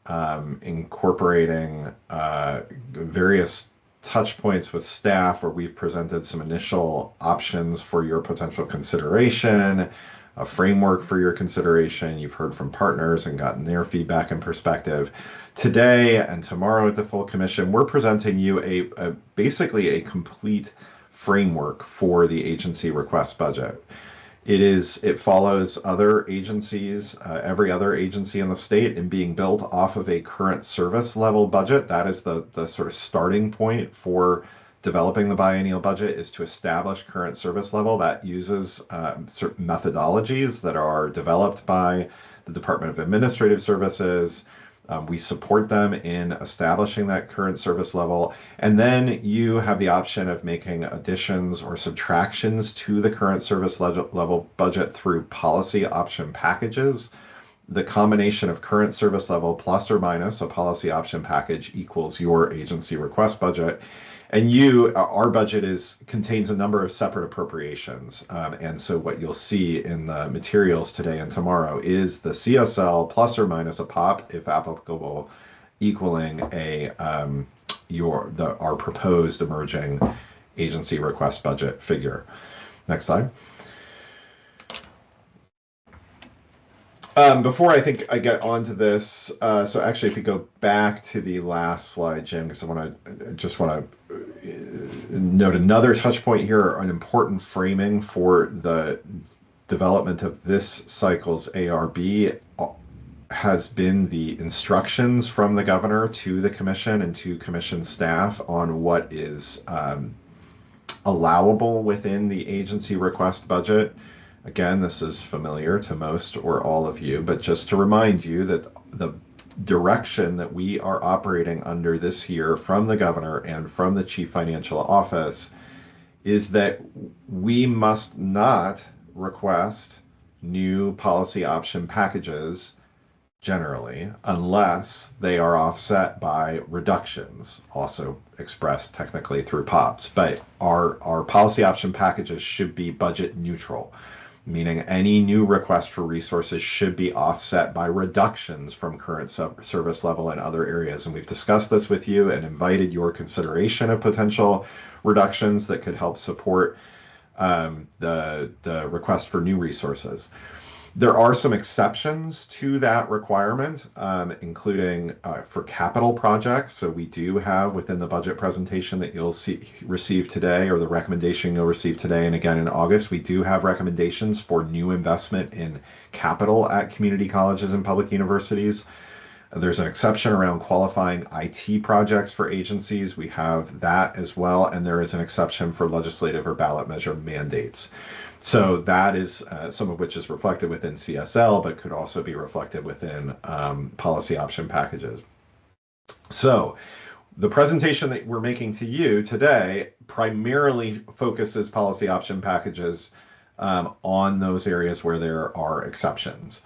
incorporating various touch points with staff where we've presented some initial options for your potential consideration, a framework for your consideration. You've heard from partners and gotten their feedback and perspective. Today and tomorrow at the full commission, we're presenting you basically a complete framework for the agency request budget. It follows other agencies, every other agency in the state, in being built off of a current service level budget. That is the sort of starting point for developing the biennial budget, is to establish current service level. That uses certain methodologies that are developed by the Department of Administrative Services We support them in establishing that current service level. And then you have the option of making additions or subtractions to the current service level budget through policy option packages. The combination of current service level plus or minus a policy option package equals your agency request budget. And our budget contains a number of separate appropriations. And so what you'll see in the materials today and tomorrow is the CSL plus or minus a POP, if applicable, equaling our proposed emerging agency request budget figure. Next slide. Before I think I get onto this, so actually, if you go back to the last slide, Jim, because I just want to note another touch point here, an important framing for the development of this cycle's ARB has been the instructions from the governor to the commission and to commission staff on what is allowable within the agency request budget. Again, this is familiar to most or all of you, but just to remind you that the direction that we are operating under this year from the governor and from the chief financial office is that we must not request new policy option packages generally unless they are offset by reductions, also expressed technically through POPs. But our policy option packages should be budget neutral, meaning any new request for resources should be offset by reductions from current service level in other areas. And we've discussed this with you and invited your consideration of potential reductions that could help support the request for new resources. There are some exceptions to that requirement, including for capital projects. So we do have within the budget presentation that you'll receive today, or the recommendation you'll receive today, and again in August, we do have recommendations for new investment in capital at community colleges and public universities. There's an exception around qualifying IT projects for agencies. We have that as well, and there is an exception for legislative or ballot measure mandates. So that is some of which is reflected within CSL, but could also be reflected within policy option packages. So the presentation that we're making to you today primarily focuses policy option packages on those areas where there are exceptions,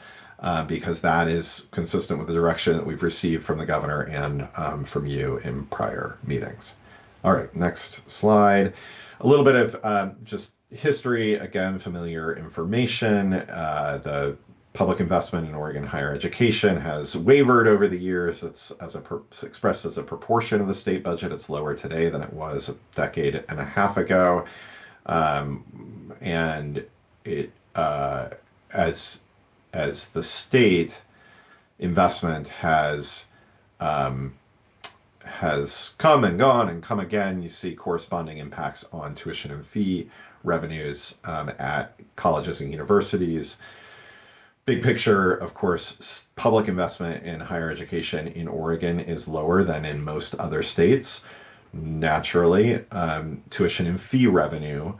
because that is consistent with the direction that we've received from the governor and from you in prior meetings. All right, next slide. A little bit of just history, again, familiar information. The public investment in Oregon higher education has wavered over the years. It's expressed as a proportion of the state budget. It's lower today than it was a decade and a half ago. And it as the state investment has come and gone and come again, you see corresponding impacts on tuition and fee revenues at colleges and universities. Big picture, of course, public investment in higher education in Oregon is lower than in most other states. Naturally, tuition and fee revenue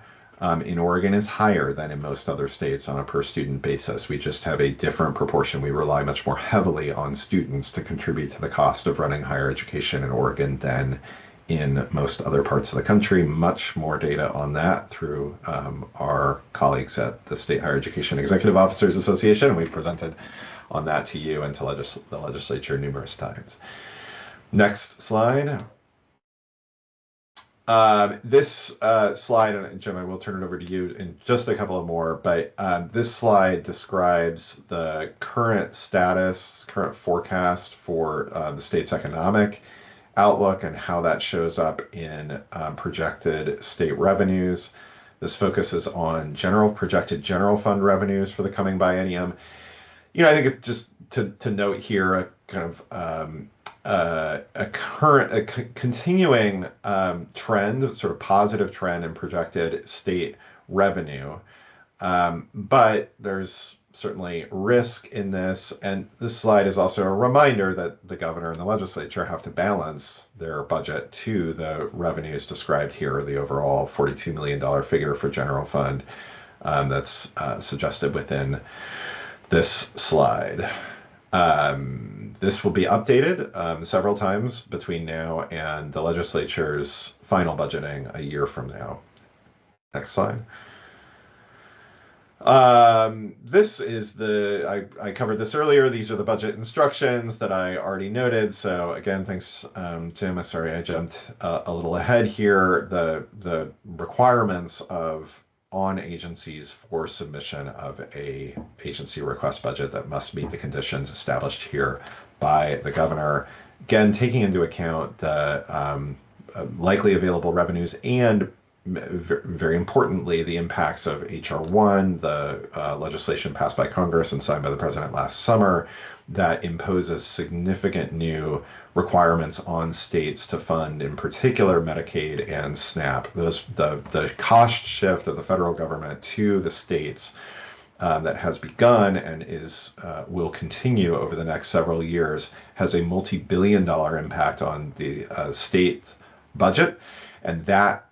in Oregon is higher than in most other states on a per student basis. We just have a different proportion. We rely much more heavily on students to contribute to the cost of running higher education in Oregon than in most other parts of the country. Much more data on that through our colleagues at the State Higher Education Executive Officers Association, and we've presented on that to you and to the legislature numerous times. Next slide. This slide, and Jim, I will turn it over to you in just a couple of more, but this slide describes the current status, current forecast for the state's economic outlook and how that shows up in projected state revenues. This focuses on projected general fund revenues for the coming biennium. You know, I think just to note here a kind of a continuing trend, sort of positive trend in projected state revenue, but there's certainly risk in this, and this slide is also a reminder that the governor and the legislature have to balance their budget to the revenues described here, the overall $42 million figure for general fund that's suggested within this slide. this will be updated several times between now and the legislature's final budgeting a year from now. Next slide. This is I covered this earlier. These are the budget instructions that I already noted. So again, thanks, Jim. Sorry, I jumped a little ahead here. The requirements on agencies for submission of a agency request budget that must meet the conditions established here by the governor. Again, taking into account the likely available revenues and very importantly, the impacts of H.R. 1, the legislation passed by Congress and signed by the president last summer that imposes significant new requirements on states to fund, in particular, Medicaid and SNAP. The cost shift of the federal government to the states that has begun and will continue over the next several years has a multi-billion-dollar impact on the state budget, and that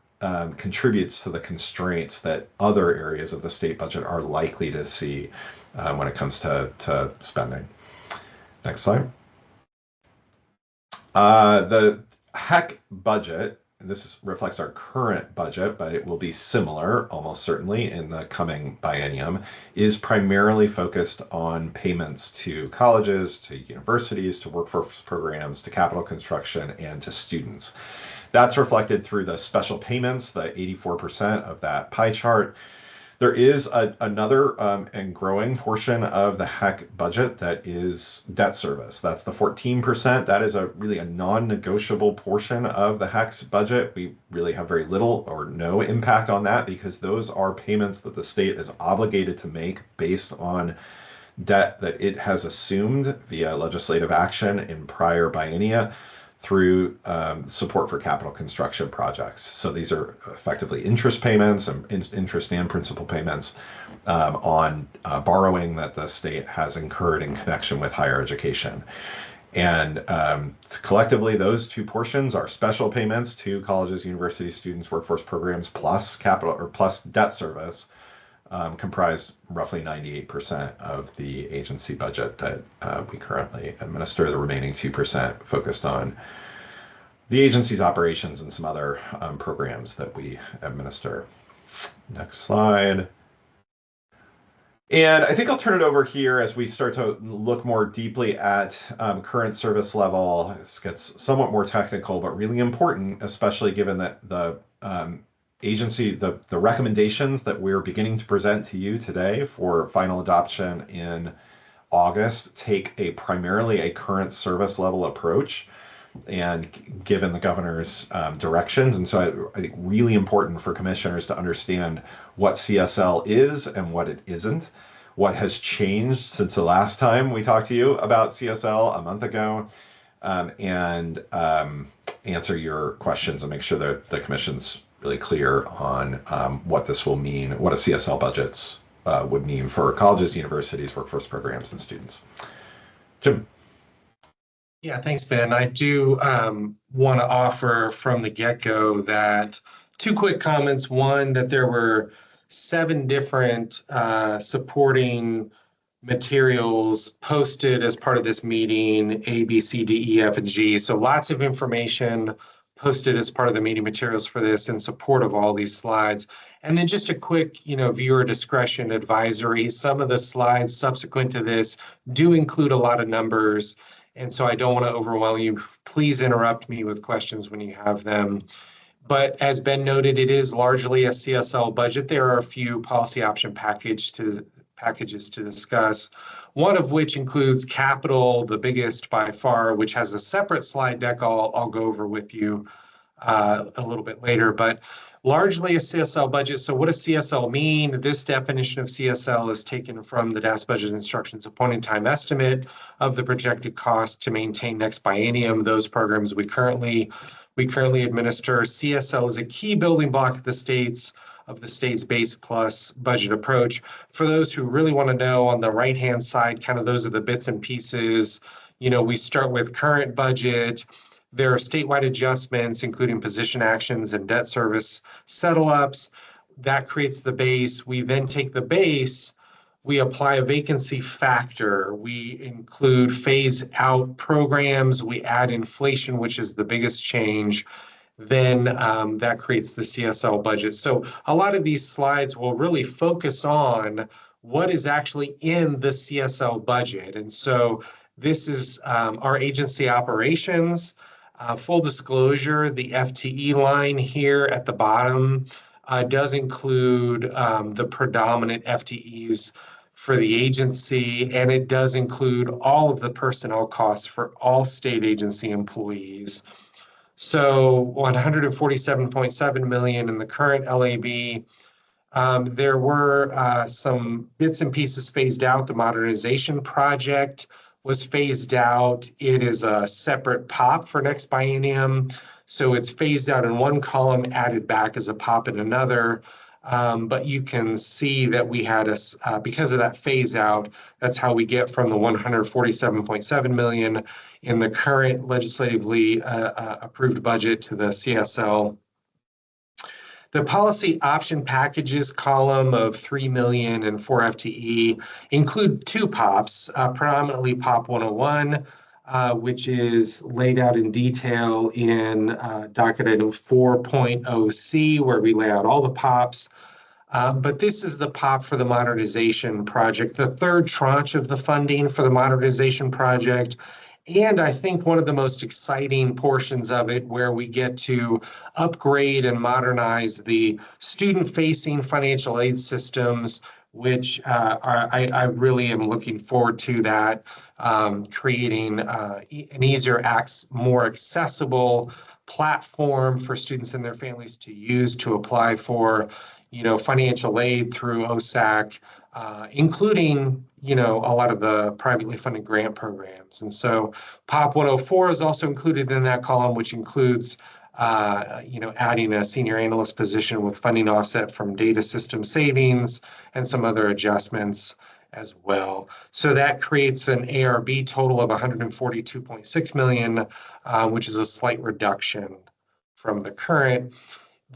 contributes to the constraints that other areas of the state budget are likely to see when it comes to spending. Next slide. The HECC budget, this reflects our current budget, but it will be similar almost certainly in the coming biennium, is primarily focused on payments to colleges, to universities, to workforce programs, to capital construction, and to students. That's reflected through the special payments, the 84% of that pie chart. There is another and growing portion of the HECC budget that is debt service. That's the 14%. That is really a non-negotiable portion of the HECC's budget. We really have very little or no impact on that because those are payments that the state is obligated to make based on debt that it has assumed via legislative action in prior biennia through support for capital construction projects. So these are effectively interest payments and interest and principal payments on borrowing that the state has incurred in connection with higher education. And collectively, those two portions are special payments to colleges, universities, students, workforce programs, plus capital or plus debt service, comprise roughly 98% of the agency budget that we currently administer. The remaining 2% focused on the agency's operations and some other programs that we administer. Next slide. And I think I'll turn it over here as we start to look more deeply at current service level. This gets somewhat more technical, but really important, especially given that the agency, the recommendations that we're beginning to present to you today for final adoption in August take primarily a current service level approach and given the governor's directions. And so I think really important for commissioners to understand what CSL is and what it isn't, what has changed since the last time we talked to you about CSL a month ago, and answer your questions and make sure that the commission's really clear on what this will mean, what a CSL budgets would mean for colleges, universities, workforce programs, and students. Jim. Yeah, thanks, Ben. I do want to offer from the get-go that two quick comments. One, that there were 7 different supporting materials posted as part of this meeting, A, B, C, D, E, F, and G. So lots of information posted as part of the meeting materials for this in support of all these slides. And then just a quick, viewer discretion advisory. Some of the slides subsequent to this do include a lot of numbers. And so I don't want to overwhelm you. Please interrupt me with questions when you have them. But as Ben noted, it is largely a CSL budget. There are a few policy option packages to discuss, one of which includes capital, the biggest by far, which has a separate slide deck I'll go over with you a little bit later, but largely a CSL budget. So what does CSL mean? This definition of CSL is taken from the DAS budget instructions, a point-in-time estimate of the projected cost to maintain next biennium those programs we currently administer. CSL is a key building block of the state's base plus budget approach. For those who really want to know, on the right-hand side, kind of those are the bits and pieces. We start with current budget. There are statewide adjustments, including position actions and debt service settle-ups. That creates the base. We then take the base, we apply a vacancy factor. We include phase out programs. We add inflation, which is the biggest change. Then that creates the CSL budget. So a lot of these slides will really focus on what is actually in the CSL budget. And so this is our agency operations. Full disclosure, the FTE line here at the bottom does include the predominant FTEs for the agency, and it does include all of the personnel costs for all state agency employees. So 147.7 million in the current LAB. There were some bits and pieces phased out. The modernization project was phased out. It is a separate POP for next biennium. So it's phased out in one column, added back as a POP in another. But you can see that we had because of that phase out, that's how we get from the 147.7 million in the current legislatively approved budget to the CSL. The policy option packages column of 3 million and 4 FTE include two POPs, predominantly POP 101, which is laid out in detail in docket item 4.0C, where we lay out all the POPs. But this is the POP for the modernization project, the third tranche of the funding for the modernization project. And I think one of the most exciting portions of it, where we get to upgrade and modernize the student-facing financial aid systems, which I really am looking forward to that, creating an easier, more accessible platform for students and their families to use to apply for, financial aid through HECC, including, a lot of the privately funded grant programs. And so POP 104 is also included in that column, which includes, adding a senior analyst position with funding offset from data system savings and some other adjustments as well. So that creates an ARB total of 142.6 million, which is a slight reduction from the current.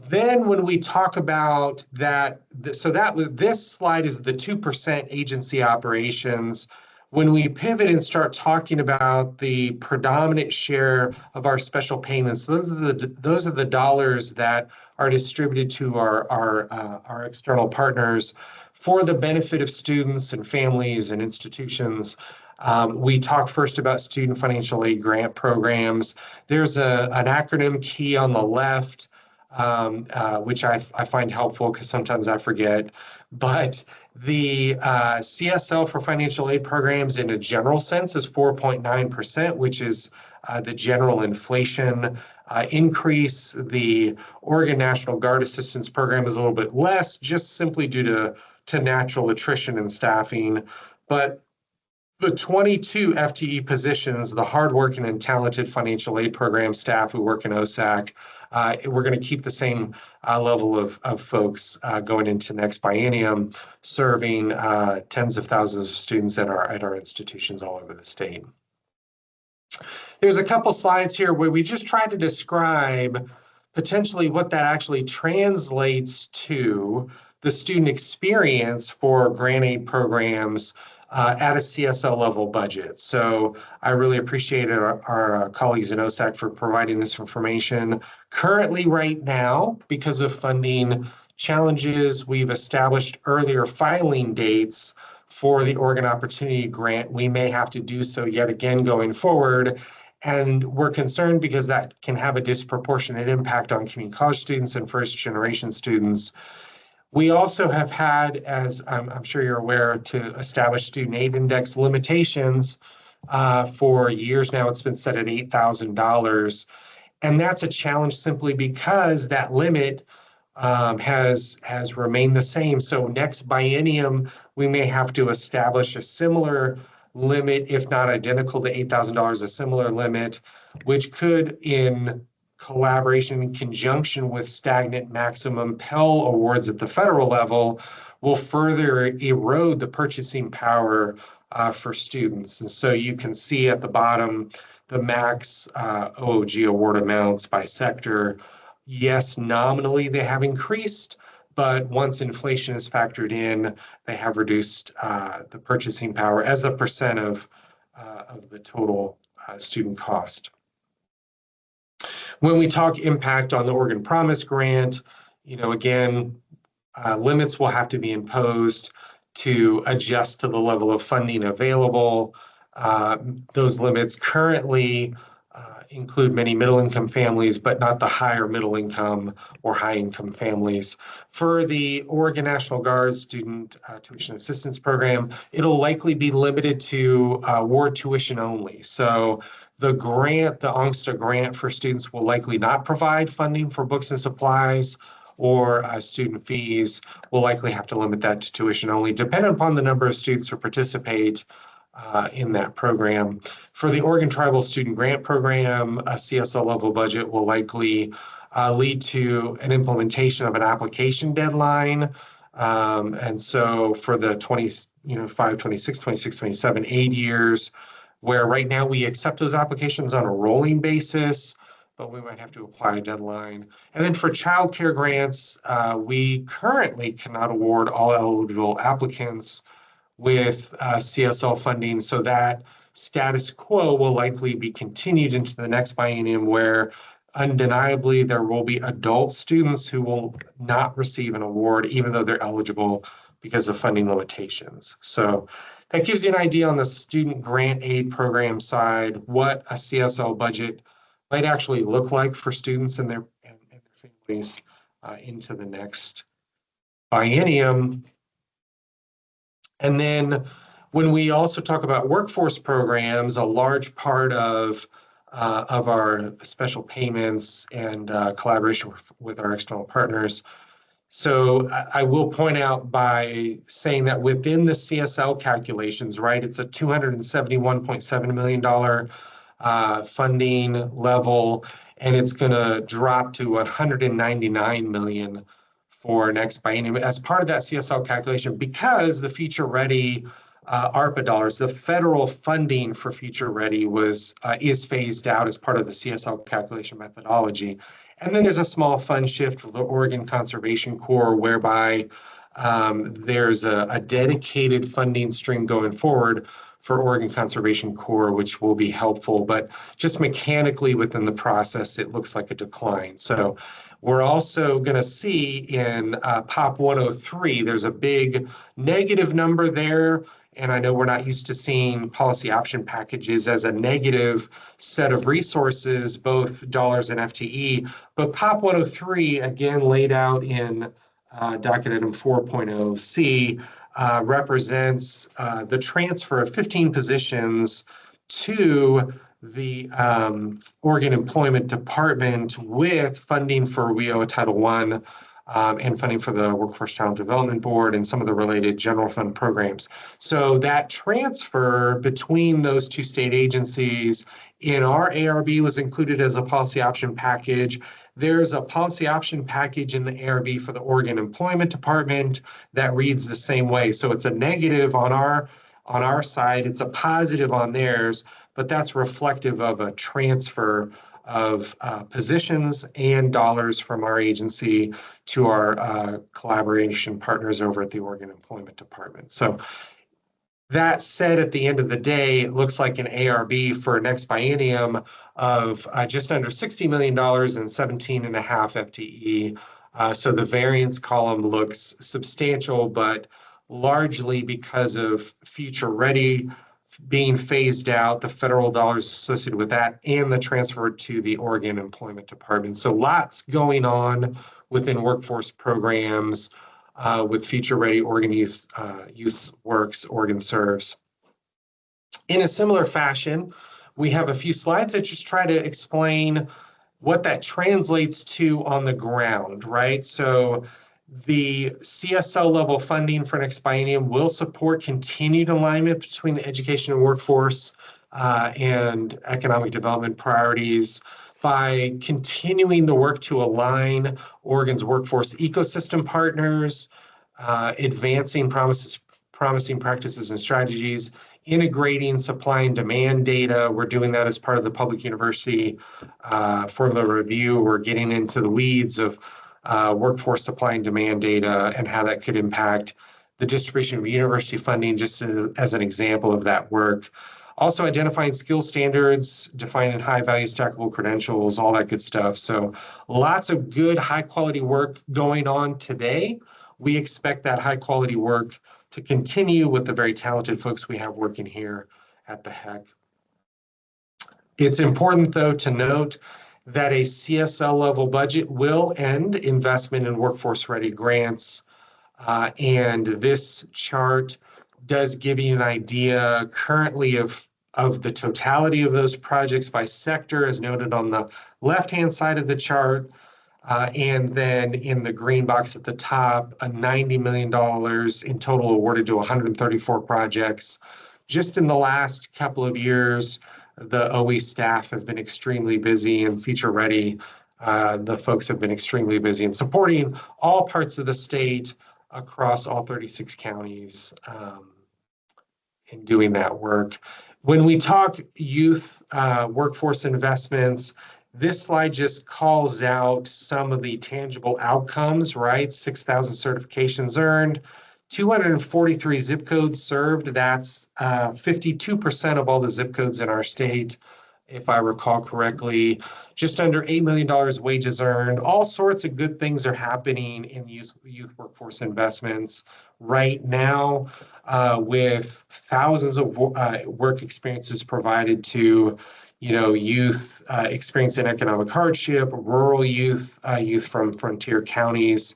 Then when we talk about that, this slide is the 2% agency operations. When we pivot and start talking about the predominant share of our special payments, those are the dollars that are distributed to our external partners for the benefit of students and families and institutions. We talk first about student financial aid grant programs. There's an acronym key on the left, which I find helpful because sometimes I forget. But the CSL for financial aid programs in a general sense is 4.9%, which is the general inflation increase. The Oregon National Guard Assistance Program is a little bit less, just simply due to natural attrition and staffing. But the 22 FTE positions, the hardworking and talented financial aid program staff who work in HECC, we're going to keep the same level of folks going into next biennium, serving tens of thousands of students at our institutions all over the state. There's a couple slides here where we just try to describe potentially what that actually translates to the student experience for grant aid programs at a CSL level budget. So I really appreciate our colleagues in HECC for providing this information. Currently, right now, because of funding challenges, we've established earlier filing dates for the Oregon Opportunity Grant. We may have to do so yet again going forward. And we're concerned because that can have a disproportionate impact on community college students and first generation students. We also have had, as I'm sure you're aware, to establish student aid index limitations for years now. It's been set at $8,000. And that's a challenge simply because that limit has remained the same. So next biennium, we may have to establish a similar limit, if not identical to $8,000, a similar limit, which could, in collaboration in conjunction with stagnant maximum Pell awards at the federal level, will further erode the purchasing power for students. And so you can see at the bottom the max OOG award amounts by sector. Yes, nominally they have increased, but once inflation is factored in, they have reduced the purchasing power as a percent of the total student cost. When we talk impact on the Oregon Promise Grant, again, limits will have to be imposed to adjust to the level of funding available. Those limits currently include many middle-income families, but not the higher middle-income or high-income families. For the Oregon National Guard Student Tuition Assistance Program, it'll likely be limited to ward tuition only. So the grant, the ONGSTA grant for students, will likely not provide funding for books and supplies or student fees. We'll likely have to limit that to tuition only, depending upon the number of students who participate in that program. For the Oregon Tribal Student Grant Program, a CSL level budget will likely lead to an implementation of an application deadline. And so for the 25, 26, 26, 27 aid years, where right now we accept those applications on a rolling basis, but we might have to apply a deadline. And then for childcare grants, we currently cannot award all eligible applicants with CSL funding, so that status quo will likely be continued into the next biennium, where undeniably there will be adult students who will not receive an award even though they're eligible because of funding limitations. So that gives you an idea on the student grant aid program side, what a CSL budget might actually look like for students and their families into the next biennium. And then when we also talk about workforce programs, a large part of our special payments and collaboration with our external partners. So I will point out by saying that within the CSL calculations, right, it's a $271.7 million funding level, and it's going to drop to $199 million for next biennium as part of that CSL calculation, because the Future Ready ARPA dollars, the federal funding for Future Ready is phased out as part of the CSL calculation methodology. And then there's a small fund shift for the Oregon Conservation Corps, whereby there's a dedicated funding stream going forward for Oregon Conservation Corps, which will be helpful, but just mechanically within the process, it looks like a decline. So we're also going to see in POP 103, there's a big negative number there. And I know we're not used to seeing policy option packages as a negative set of resources, both dollars and FTE. But POP 103, again, laid out in docket item 4.0C, represents the transfer of 15 positions to the Oregon Employment Department with funding for WIO Title I and funding for the Workforce Talent Development Board and some of the related general fund programs. So that transfer between those two state agencies in our ARB was included as a policy option package. There's a policy option package in the ARB for the Oregon Employment Department that reads the same way. So it's a negative on our side, it's a positive on theirs, but that's reflective of a transfer of positions and dollars from our agency to our collaboration partners over at the Oregon Employment Department. So that said, at the end of the day, it looks like an ARB for next biennium of just under $60 million and 17.5 FTE. So the variance column looks substantial, but largely because of Future Ready being phased out, the federal dollars associated with that, and the transfer to the Oregon Employment Department. So lots going on within workforce programs with Future Ready, Oregon Youth Works, Oregon Serves. In a similar fashion, we have a few slides that just try to explain what that translates to on the ground, right? So the CSL level funding for next biennium will support continued alignment between the education and workforce and economic development priorities by continuing the work to align Oregon's workforce ecosystem partners, advancing promising practices and strategies, integrating supply and demand data. We're doing that as part of the public university formula review. We're getting into the weeds of workforce supply and demand data and how that could impact the distribution of university funding, just as an example of that work. Also identifying skill standards, defining high value stackable credentials, all that good stuff. So lots of good high quality work going on today. We expect that high quality work to continue with the very talented folks we have working here at the HECC. It's important though to note that a CSL level budget will end investment in workforce ready grants. And this chart does give you an idea currently of the totality of those projects by sector, as noted on the left-hand side of the chart. And then in the green box at the top, $90 million in total awarded to 134 projects. Just in the last couple of years, the OE staff have been extremely busy and future ready. The folks have been extremely busy in supporting all parts of the state across all 36 counties in doing that work. When we talk youth workforce investments, this slide just calls out some of the tangible outcomes, right? 6,000 certifications earned, 243 zip codes served. That's 52% of all the zip codes in our state, if I recall correctly. Just under $8 million wages earned. All sorts of good things are happening in youth workforce investments right now, with thousands of work experiences provided to, youth experiencing economic hardship, rural youth, youth from frontier counties,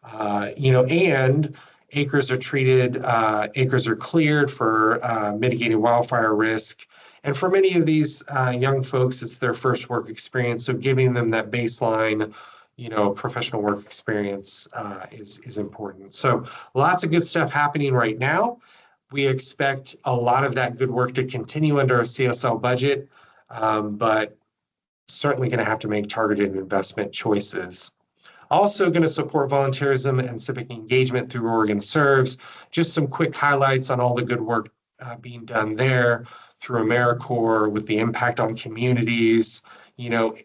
and acres are cleared for mitigating wildfire risk. And for many of these young folks, it's their first work experience. So giving them that baseline, professional work experience is important. So lots of good stuff happening right now. We expect a lot of that good work to continue under a CSL budget, but certainly going to have to make targeted investment choices. Also going to support volunteerism and civic engagement through Oregon Serves. Just some quick highlights on all the good work being done there through AmeriCorps with the impact on communities,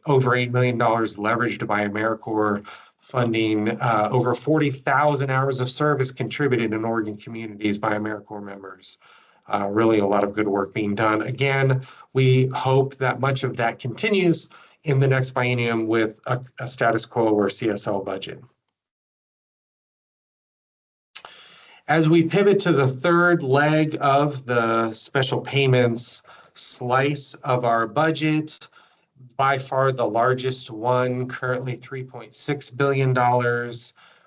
over $8 million leveraged by AmeriCorps funding, over 40,000 hours of service contributed in Oregon communities by AmeriCorps members. Really a lot of good work being done. Again, we hope that much of that continues in the next biennium with a status quo or CSL budget. As we pivot to the third leg of the special payments slice of our budget, by far the largest one, currently $3.6 billion.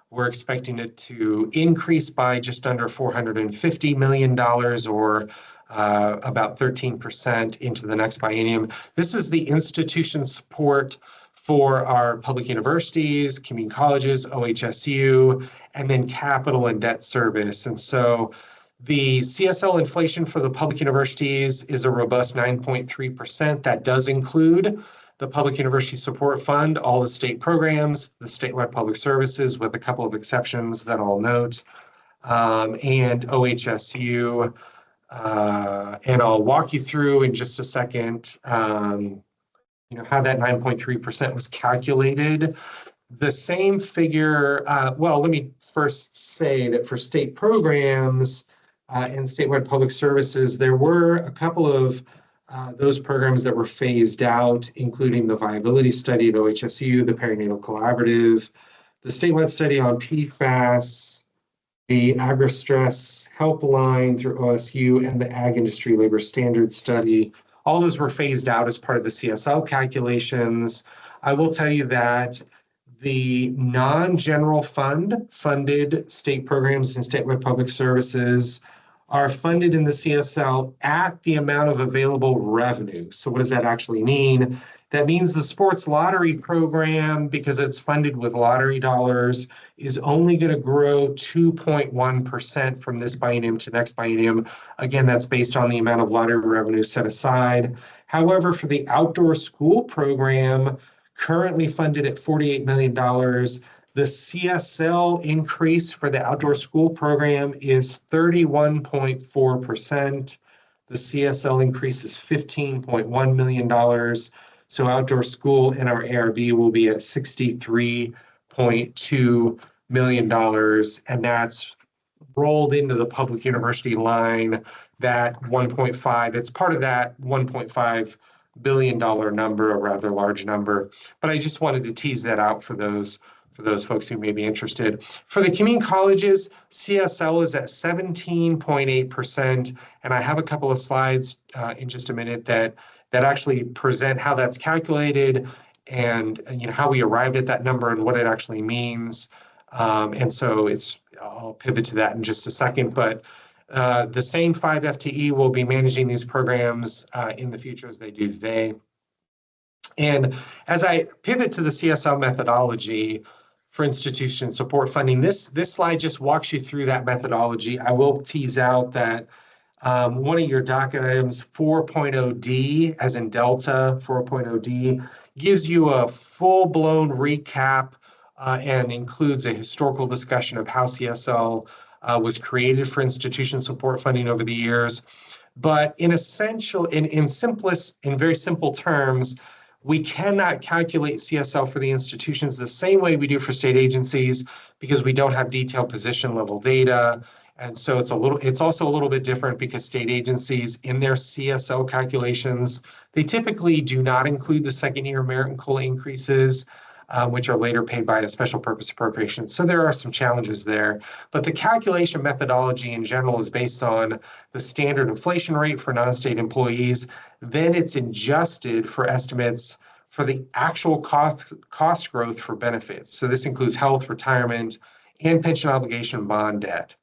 We're expecting it to increase by just under $450 million, or about 13% into the next biennium. This is the institution support for our public universities, community colleges, OHSU, and then capital and debt service. And so the CSL inflation for the public universities is a robust 9.3%. That does include the Public University Support Fund, all the state programs, the statewide public services, with a couple of exceptions that I'll note, and OHSU. And I'll walk you through in just a second, how that 9.3% was calculated. The same figure, well, let me first say that for state programs and statewide public services, there were a couple of those programs that were phased out, including the viability study at OHSU, the perinatal collaborative, the statewide study on PFAS, the agri-stress helpline through OSU, and the ag industry labor standards study. All those were phased out as part of the CSL calculations. I will tell you that the non-general fund funded state programs and statewide public services are funded in the CSL at the amount of available revenue. So what does that actually mean? That means the sports lottery program, because it's funded with lottery dollars, is only going to grow 2.1% from this biennium to next biennium. Again, that's based on the amount of lottery revenue set aside. However, for the outdoor school program, currently funded at $48 million, the CSL increase for the outdoor school program is 31.4%. The CSL increase is $15.1 million. So outdoor school in our ARB will be at 63.2 $1.2 million, and that's rolled into the public university line, that 1.5. It's part of that $1.5 billion number, a rather large number. But I just wanted to tease that out for those folks who may be interested. For the community colleges, CSL is at 17.8%, and I have a couple of slides in just a minute that actually present how that's calculated and how we arrived at that number and what it actually means. And so I'll pivot to that in just a second, but the same 5 FTE will be managing these programs in the future as they do today. And as I pivot to the CSL methodology for institution support funding, this slide just walks you through that methodology. I will tease out that one of your docket items, 4.0D, as in Delta 4.0D, gives you a full-blown recap and includes a historical discussion of how CSL was created for institution support funding over the years. But in very simple terms, we cannot calculate CSL for the institutions the same way we do for state agencies because we don't have detailed position level data. And so it's also a little bit different because state agencies in their CSL calculations, they typically do not include the second year merit and COLA increases, which are later paid by a special purpose appropriation. So there are some challenges there, but the calculation methodology in general is based on the standard inflation rate for non-state employees. Then it's adjusted for estimates for the actual cost growth for benefits. So this includes health, retirement, and pension obligation bond debt.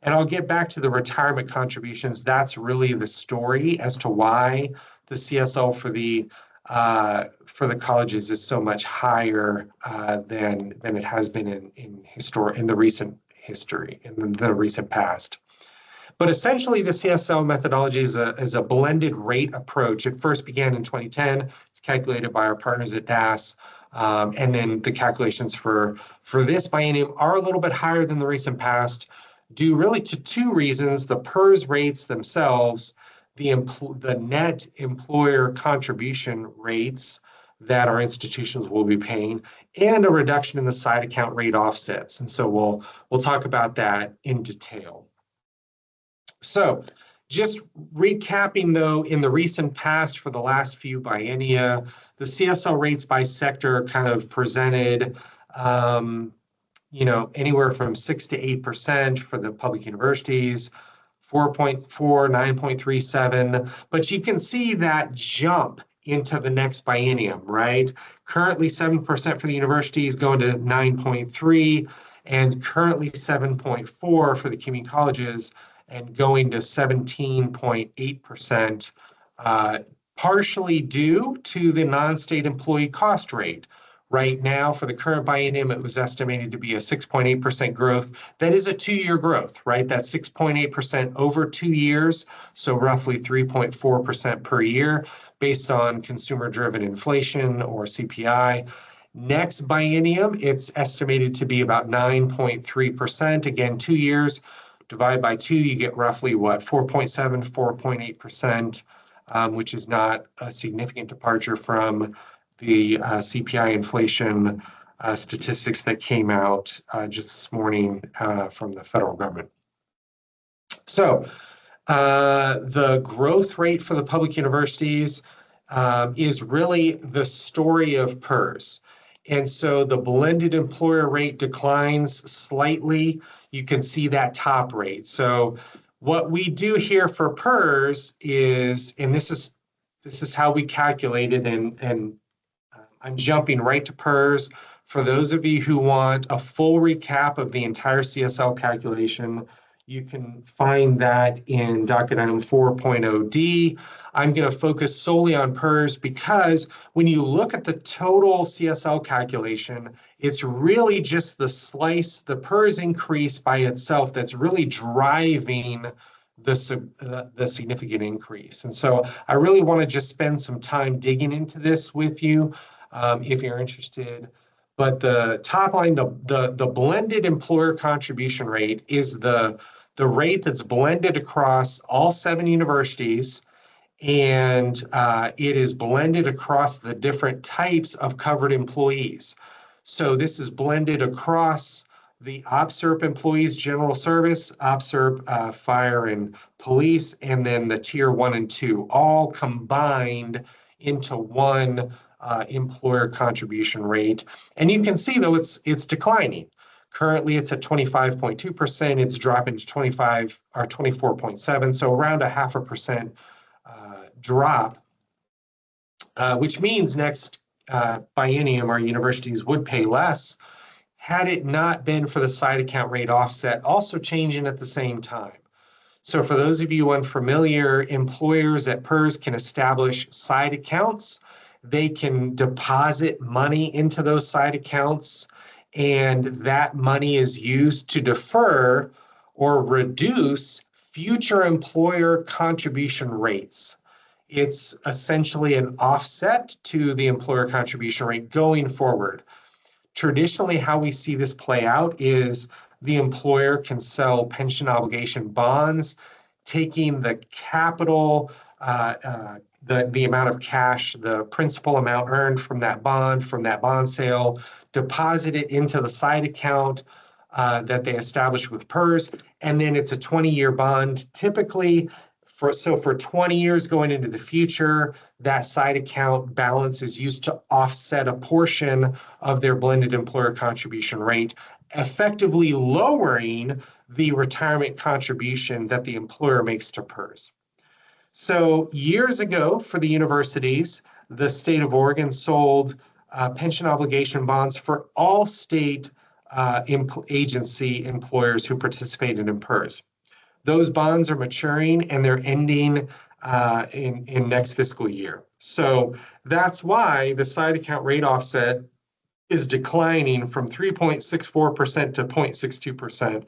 And I'll get back to the retirement contributions. That's really the story as to why the CSL for the colleges is so much higher than it has been in the recent history, in the recent past. But essentially, the CSL methodology is a blended rate approach. It first began in 2010. It's calculated by our partners at DAS. And then the calculations for this biennium are a little bit higher than the recent past, due really to two reasons: the PERS rates themselves, the net employer contribution rates that our institutions will be paying, and a reduction in the side account rate offsets. And so we'll talk about that in detail. So just recapping though, in the recent past for the last few biennia, the CSL rates by sector kind of presented anywhere from 6 to 8% for the public universities, 4.4, 9.37, but you can see that jump into the next biennium, right? Currently 7% for the universities, going to 9.3, and currently 7.4 for the community colleges, and going to 17.8%, partially due to the non-state employee cost rate. Right now, for the current biennium, it was estimated to be a 6.8% growth. That is a 2-year growth, right? That's 6.8% over 2 years, so roughly 3.4% per year based on consumer-driven inflation or CPI. Next biennium, it's estimated to be about 9.3%. Again, 2 years, divide by 2, you get roughly what, 4.7, 4.8%, which is not a significant departure from the CPI inflation statistics that came out just this morning from the federal government. So the growth rate for the public universities is really the story of PERS. And so the blended employer rate declines slightly. You can see that top rate. So what we do here for PERS is, and this is how we calculate it, and I'm jumping right to PERS. For those of you who want a full recap of the entire CSL calculation, you can find that in docket item 4.0D. I'm going to focus solely on PERS because when you look at the total CSL calculation, it's really just the slice, the PERS increase by itself that's really driving the significant increase. And so I really want to just spend some time digging into this with you if you're interested. But the top line, the blended employer contribution rate is the rate that's blended across all 7 universities, and it is blended across the different types of covered employees. So this is blended across the OPSERP employees, general service, OPSERP, fire and police, and then the tier 1 and 2, all combined into one employer contribution rate. And you can see, though, it's declining. Currently, it's at 25.2%. It's dropping to 25 or 24.7, so around a 0.5% drop, which means next biennium our universities would pay less had it not been for the side account rate offset also changing at the same time. So for those of you unfamiliar, employers at PERS can establish side accounts. They can deposit money into those side accounts, and that money is used to defer or reduce future employer contribution rates. It's essentially an offset to the employer contribution rate going forward. Traditionally, how we see this play out is the employer can sell pension obligation bonds, taking the capital, the amount of cash, the principal amount earned from that bond sale, deposit it into the side account that they establish with PERS, and then it's a 20-year bond. Typically, for 20 years going into the future, that side account balance is used to offset a portion of their blended employer contribution rate, effectively lowering the retirement contribution that the employer makes to PERS. So years ago for the universities, the state of Oregon sold pension obligation bonds for all state agency employers who participated in PERS. Those bonds are maturing and they're ending in next fiscal year. So that's why the side account rate offset is declining from 3.64% to 0.62%.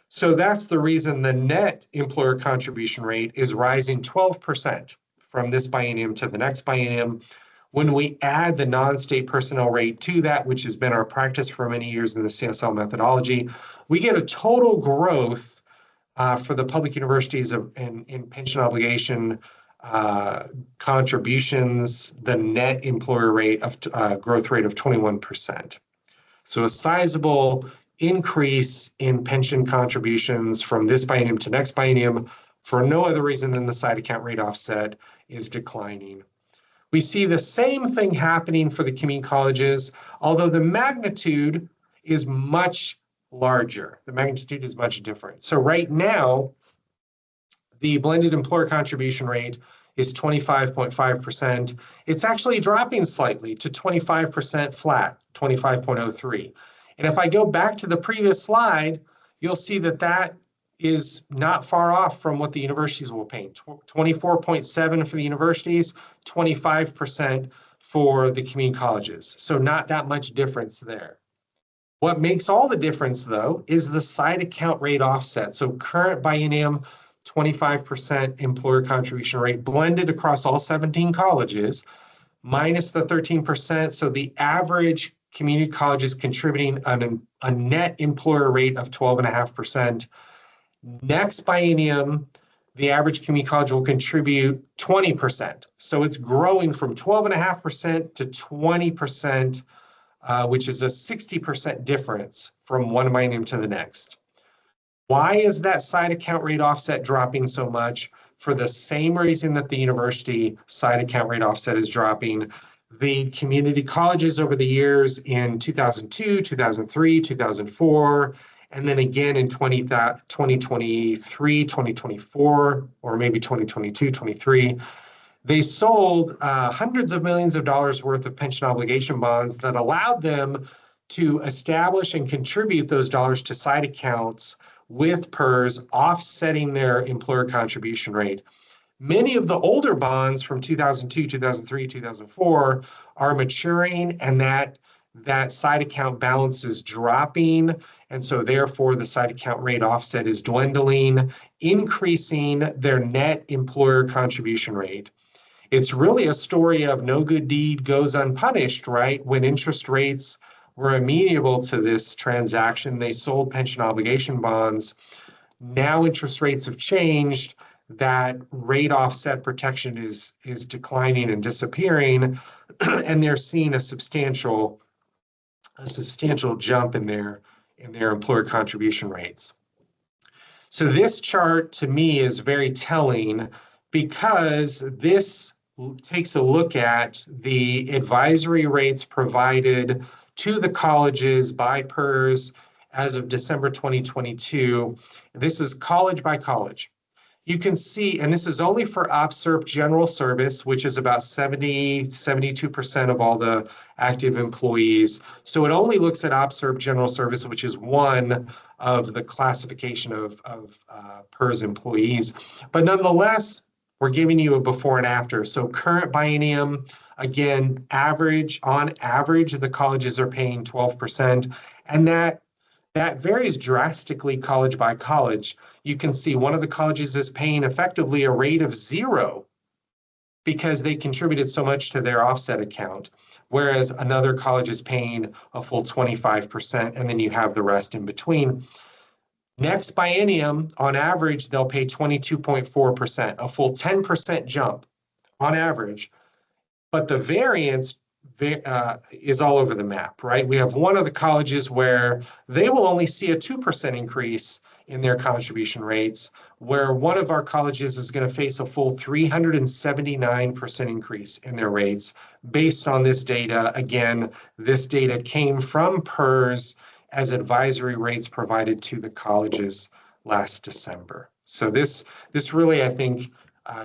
So that's the reason the net employer contribution rate is rising 12% from this biennium to the next biennium. When we add the non-state personnel rate to that, which has been our practice for many years in the CSL methodology, we get a total growth for the public universities in pension obligation contributions, the net employer rate of growth rate of 21%. So a sizable increase in pension contributions from this biennium to next biennium for no other reason than the side account rate offset is declining. We see the same thing happening for the community colleges, although the magnitude is much larger. The magnitude is much different. So right now, the blended employer contribution rate is 25.5%. It's actually dropping slightly to 25% flat, 25.03. And if I go back to the previous slide, you'll see that that is not far off from what the universities will pay. 24.7 for the universities, 25% for the community colleges. So not that much difference there. What makes all the difference, though, is the side account rate offset. So current biennium, 25% employer contribution rate blended across all 17 colleges, minus the 13%. So the average community college is contributing a net employer rate of 12.5%. Next biennium, the average community college will contribute 20%. So it's growing from 12.5% to 20%. Which is a 60% difference from one biennium to the next. Why is that side account rate offset dropping so much? For the same reason that the university side account rate offset is dropping. The community colleges over the years in 2002, 2003, 2004, and then again in 2023, 2024, or maybe 2022, 23, they sold hundreds of millions of dollars worth of pension obligation bonds that allowed them to establish and contribute those dollars to side accounts with PERS, offsetting their employer contribution rate. Many of the older bonds from 2002, 2003, 2004 are maturing, and that side account balance is dropping. And so therefore the side account rate offset is dwindling, increasing their net employer contribution rate. It's really a story of no good deed goes unpunished, right? When interest rates were amenable to this transaction, they sold pension obligation bonds. Now interest rates have changed. That rate offset protection is declining and disappearing, and they're seeing a substantial a substantial jump in their employer contribution rates. So this chart to me is very telling because this takes a look at the advisory rates provided to the colleges by PERS as of December 2022. This is college by college. You can see, and this is only for OpSERP general service, which is about 72% of all the active employees. So it only looks at OpSERP general service, which is one of the classification of PERS employees. But nonetheless, we're giving you a before and after. So current biennium, again, on average, the colleges are paying 12%, and that varies drastically college by college. You can see one of the colleges is paying effectively a rate of 0 because they contributed so much to their offset account, whereas another college is paying a full 25%, and then you have the rest in between. Next biennium, on average, they'll pay 22.4%, a full 10% jump on average, but the variance is all over the map, right? We have one of the colleges where they will only see a 2% increase in their contribution rates, where one of our colleges is going to face a full 379% increase in their rates based on this data. Again, this data came from PERS as advisory rates provided to the colleges last December. So this really, I think,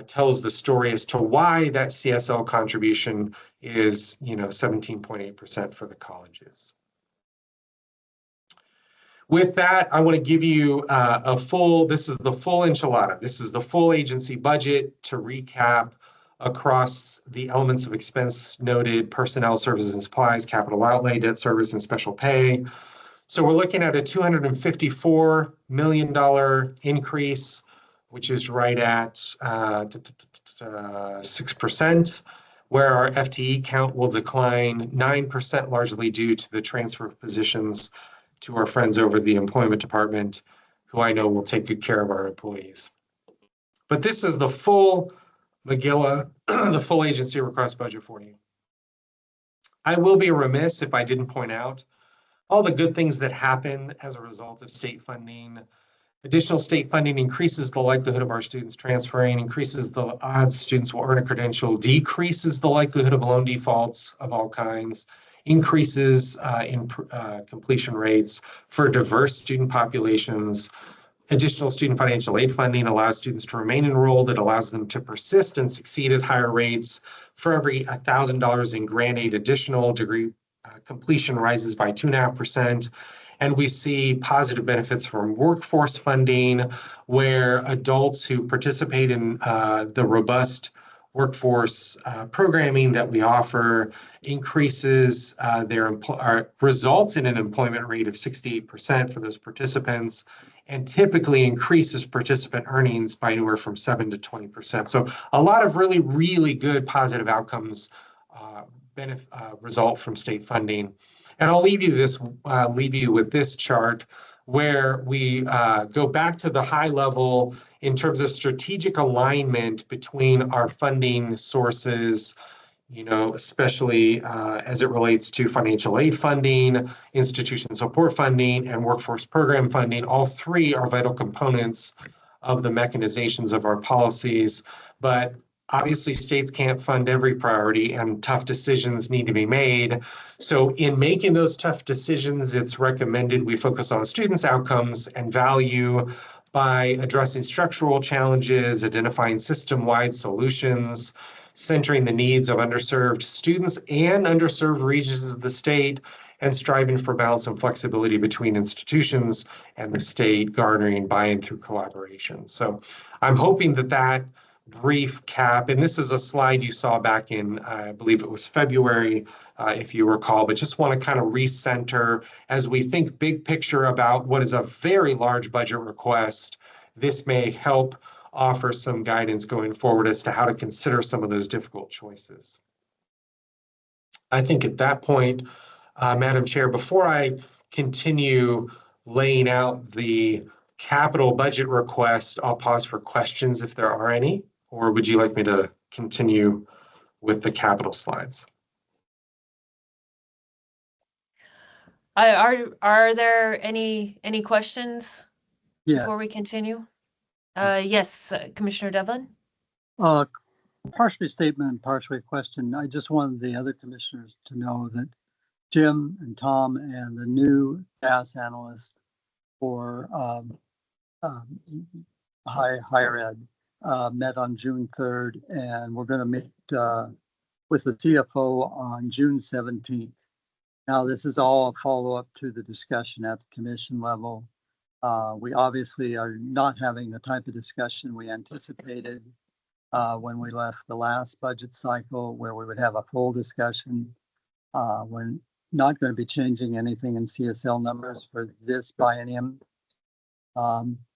tells the story as to why that CSL contribution is, 17.8% for the colleges. With that, I want to give you this is the full enchilada. This is the full agency budget to recap across the elements of expense noted: personnel, services and supplies, capital outlay, debt service, and special pay. So we're looking at a $254 million increase, which is right at 6%, where our FTE count will decline 9%, largely due to the transfer of positions to our friends over the employment department, who I know will take good care of our employees. But this is the full Magilla, the full agency request budget for you. I will be remiss if I didn't point out all the good things that happen as a result of state funding. Additional state funding increases the likelihood of our students transferring, increases the odds students will earn a credential, decreases the likelihood of loan defaults of all kinds, increases in completion rates for diverse student populations. Additional student financial aid funding allows students to remain enrolled. It allows them to persist and succeed at higher rates. For every $1,000 in grant aid, additional degree completion rises by 2.5%. And we see positive benefits from workforce funding, where adults who participate in the robust workforce programming that we offer increases results in an employment rate of 68% for those participants, and typically increases participant earnings by anywhere from 7 to 20%. So a lot of really, really good positive outcomes result from state funding. And I'll leave you with this chart, where we go back to the high level in terms of strategic alignment between our funding sources, especially as it relates to financial aid funding, institution support funding, and workforce program funding. All three are vital components of the mechanizations of our policies, but obviously states can't fund every priority, and tough decisions need to be made. So in making those tough decisions, it's recommended we focus on students' outcomes and value by addressing structural challenges, identifying system-wide solutions, centering the needs of underserved students and underserved regions of the state, and striving for balance and flexibility between institutions and the state, garnering buy-in through collaboration. So I'm hoping that brief cap, and this is a slide you saw back in, I believe it was February, if you recall, but just want to kind of recenter as we think big picture about what is a very large budget request. This may help offer some guidance going forward as to how to consider some of those difficult choices. I think at that point, Madam Chair, before I continue laying out the capital budget request, I'll pause for questions if there are any, or would you like me to continue with the capital slides? Are there any questions Yeah, before we continue? Yes, Commissioner Devlin? partially statement and partially question. I just wanted the other commissioners to know that Jim and Tom and the new gas analyst for higher ed met on June 3rd, and we're going to meet with the CFO on June 17th. Now, this is all a follow-up to the discussion at the commission level. We obviously are not having the type of discussion we anticipated when we left the last budget cycle, where we would have a full discussion. We're not going to be changing anything in CSL numbers for this biennium.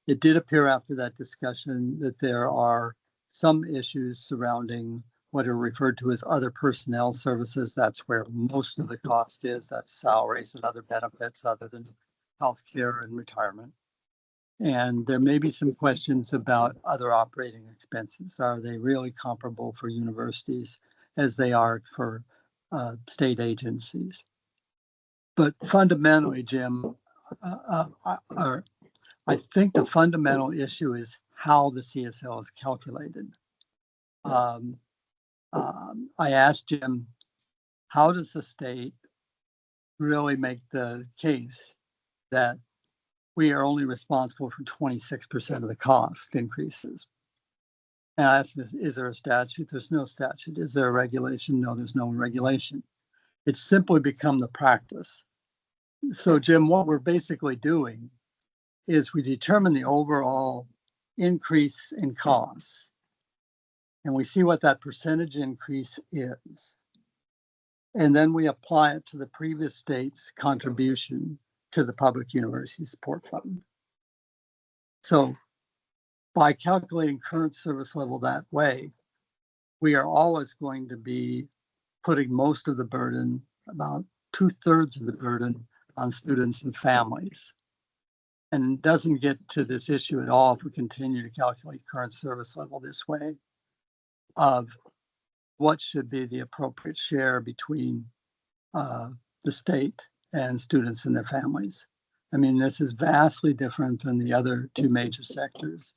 It did appear after that discussion that there are some issues surrounding what are referred to as other personnel services. That's where most of the cost is. That's salaries and other benefits other than healthcare and retirement. And there may be some questions about other operating expenses. Are they really comparable for universities as they are for state agencies? But fundamentally, Jim, I think the fundamental issue is how the CSL is calculated. I asked Jim, how does the state really make the case that we are only responsible for 26% of the cost increases? And I asked him, is there a statute? There's no statute. Is there a regulation? No, there's no regulation. It's simply become the practice. So, Jim, what we're basically doing is we determine the overall increase in costs, and we see what that percentage increase is. And then we apply it to the previous state's contribution to the Public University Support Fund. So by calculating current service level that way, we are always going to be putting most of the burden, about 2/3 of the burden, on students and families. And it doesn't get to this issue at all if we continue to calculate current service level this way, of what should be the appropriate share between the state and students and their families. I mean, this is vastly different than the other two major sectors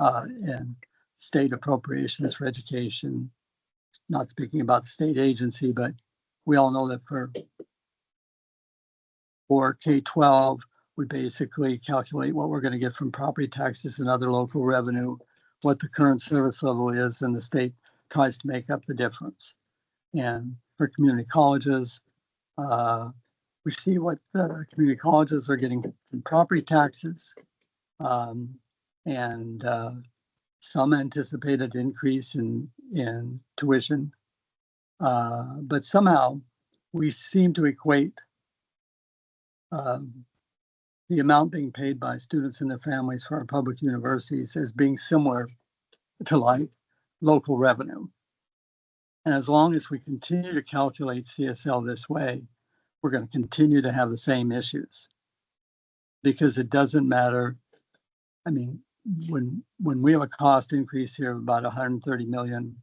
in state appropriations for education. Not speaking about the state agency, but we all know that for K-12, we basically calculate what we're going to get from property taxes and other local revenue, what the current service level is, and the state tries to make up the difference. And for community colleges, we see what the community colleges are getting from property taxes and some anticipated increase in tuition. But somehow we seem to equate the amount being paid by students and their families for our public universities as being similar to like local revenue. And as long as we continue to calculate CSL this way, we're going to continue to have the same issues, because it doesn't matter. I mean, when we have a cost increase here of about 130 million,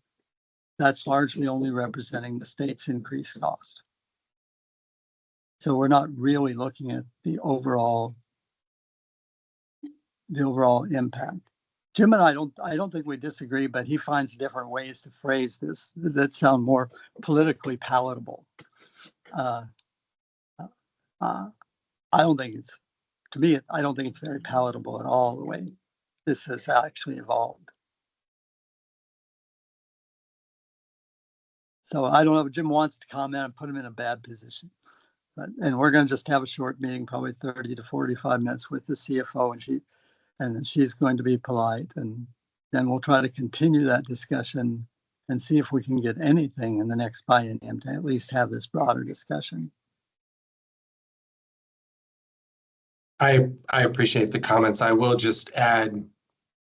that's largely only representing the state's increased cost. So we're not really looking at the overall impact. Jim and I don't think we disagree, but he finds different ways to phrase this that sound more politically palatable. I don't think it's, to me, I don't think it's very palatable at all the way this has actually evolved. So I don't know if Jim wants to comment and put him in a bad position. And we're going to just have a short meeting, probably 30 to 45 minutes with the CFO, and she's going to be polite, and then we'll try to continue that discussion and see if we can get anything in the next biennium to at least have this broader discussion. I appreciate the comments. I will just add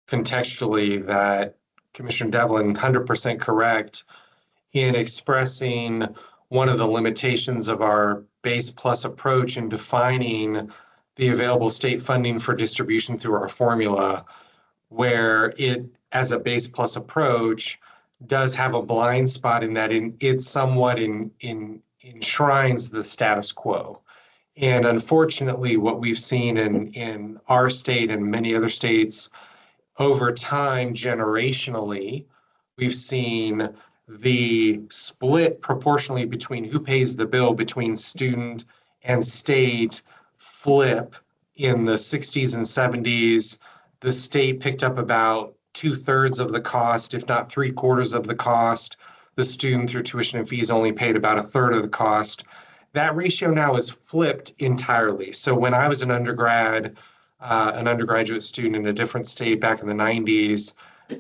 contextually that Commissioner Devlin, 100% correct in expressing one of the limitations of our base plus approach in defining the available state funding for distribution through our formula, where it, as a base plus approach, does have a blind spot in that it somewhat enshrines the status quo. And unfortunately, what we've seen in our state and many other states over time, generationally, we've seen the split proportionally between who pays the bill between student and state flip in the 60s and 70s. The state picked up about 2/3 of the cost, if not 3/4 of the cost. The student through tuition and fees only paid about 1/3 of the cost. That ratio now is flipped entirely. So when I was an undergraduate student in a different state back in the 90s,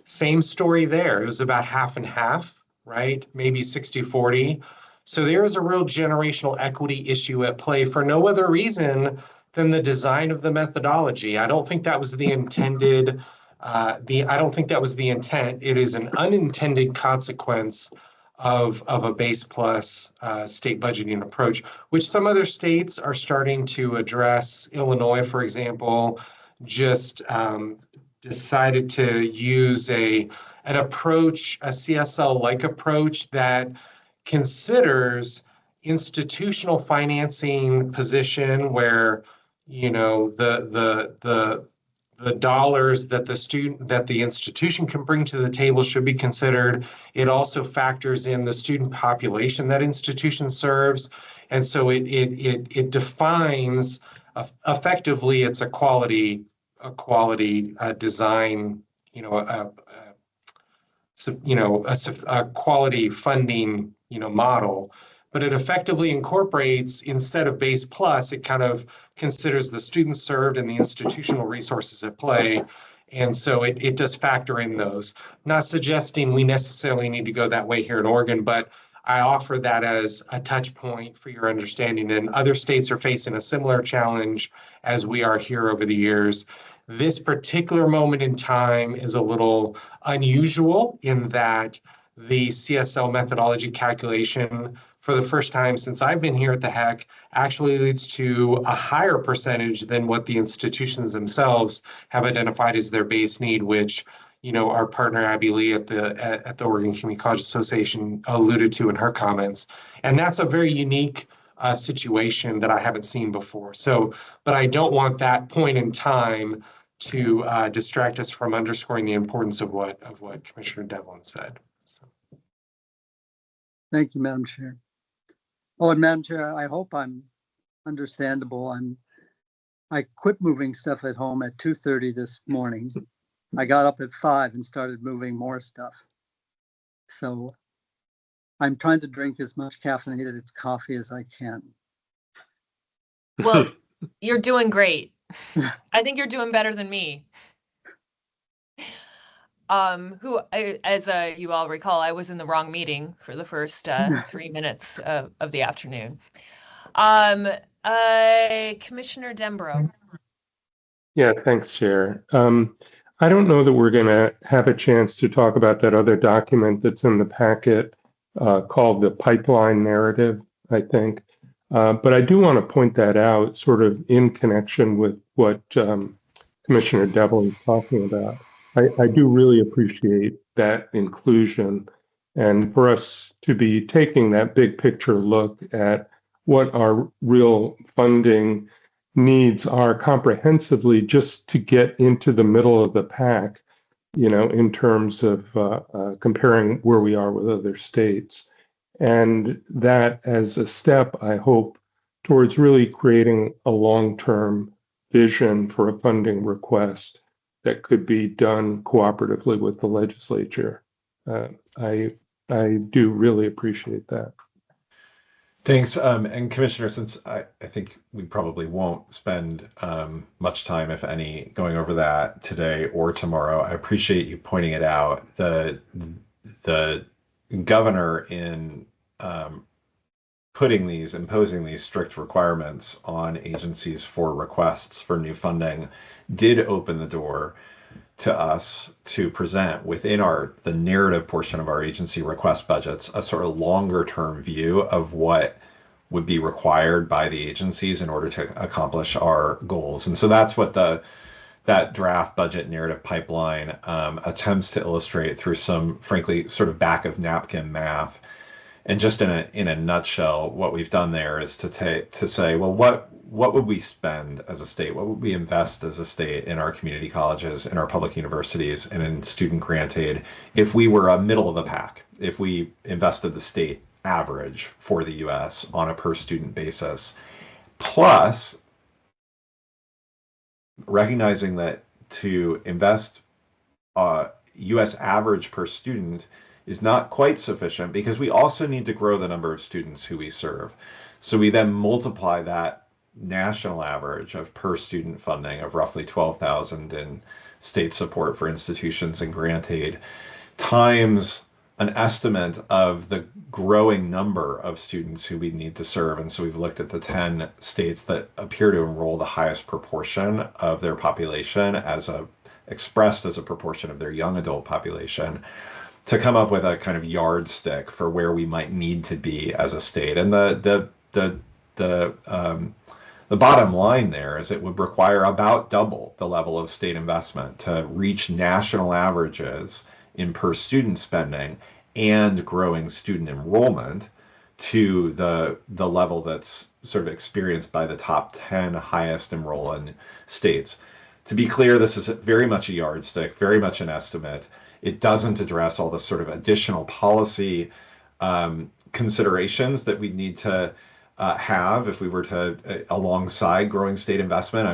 same story there. It was about half and half, right? Maybe 60-40. So there is a real generational equity issue at play for no other reason than the design of the methodology. I don't think that was the intended, I don't think that was the intent. It is an unintended consequence of a base plus state budgeting approach, which some other states are starting to address. Illinois, for example, just decided to use an approach, a CSL-like approach that considers institutional financing position where, you know, the dollars that the institution can bring to the table should be considered. It also factors in the student population that institution serves. And so it defines effectively it's a quality design, a quality funding, model. But it effectively incorporates, instead of base plus, it kind of considers the students served and the institutional resources at play. And so it does factor in those. Not suggesting we necessarily need to go that way here in Oregon, but I offer that as a touch point for your understanding. And other states are facing a similar challenge as we are here over the years. This particular moment in time is a little unusual in that the CSL methodology calculation, for the first time since I've been here at the HECC, actually leads to a higher percentage than what the institutions themselves have identified as their base need, which, our partner Abby Lee at the Oregon Community College Association alluded to in her comments. And that's a very unique situation that I haven't seen before. So, but I don't want that point in time to distract us from underscoring the importance of what Commissioner Devlin said. So. Thank you, Madam Chair. Oh, and Madam Chair, I hope I'm understandable. I quit moving stuff at home at 2:30 this morning. I got up at 5 and started moving more stuff. So I'm trying to drink as much caffeinated coffee as I can. Well, you're doing great. I think you're doing better than me. As you all recall, I was in the wrong meeting for the first 3 minutes of the afternoon. Commissioner Dembro. Yeah, thanks, Chair. I don't know that we're going to have a chance to talk about that other document that's in the packet called the pipeline narrative, I think. But I do want to point that out sort of in connection with what Commissioner Devlin is talking about. I do really appreciate that inclusion, and for us to be taking that big picture look at what our real funding needs are comprehensively, just to get into the middle of the pack, in terms of comparing where we are with other states. And that as a step, I hope, towards really creating a long-term vision for a funding request that could be done cooperatively with the legislature. I do really appreciate that. Thanks. And Commissioner, since I think we probably won't spend much time, if any, going over that today or tomorrow, I appreciate you pointing it out. The governor in imposing these strict requirements on agencies for requests for new funding did open the door to us to present within the narrative portion of our agency request budgets a sort of longer term view of what would be required by the agencies in order to accomplish our goals. And so that's what that draft budget narrative pipeline attempts to illustrate through some, frankly, sort of back of napkin math. And just in a nutshell, what we've done there is to say, well, what would we spend as a state? What would we invest as a state in our community colleges, in our public universities, and in student grant aid if we were a middle of the pack, if we invested the state average for the US on a per student basis, plus recognizing that to invest US average per student is not quite sufficient because we also need to grow the number of students who we serve. So we then multiply that national average of per student funding of roughly 12,000 in state support for institutions and grant aid times an estimate of the growing number of students who we need to serve. And so we've looked at the 10 states that appear to enroll the highest proportion of their population expressed as a proportion of their young adult population to come up with a kind of yardstick for where we might need to be as a state. And the bottom line there is it would require about double the level of state investment to reach national averages in per student spending and growing student enrollment to the level that's sort of experienced by the top 10 highest enrolling states. To be clear, this is very much a yardstick, very much an estimate. It doesn't address all the sort of additional policy considerations that we need to have if we were to, alongside growing state investment.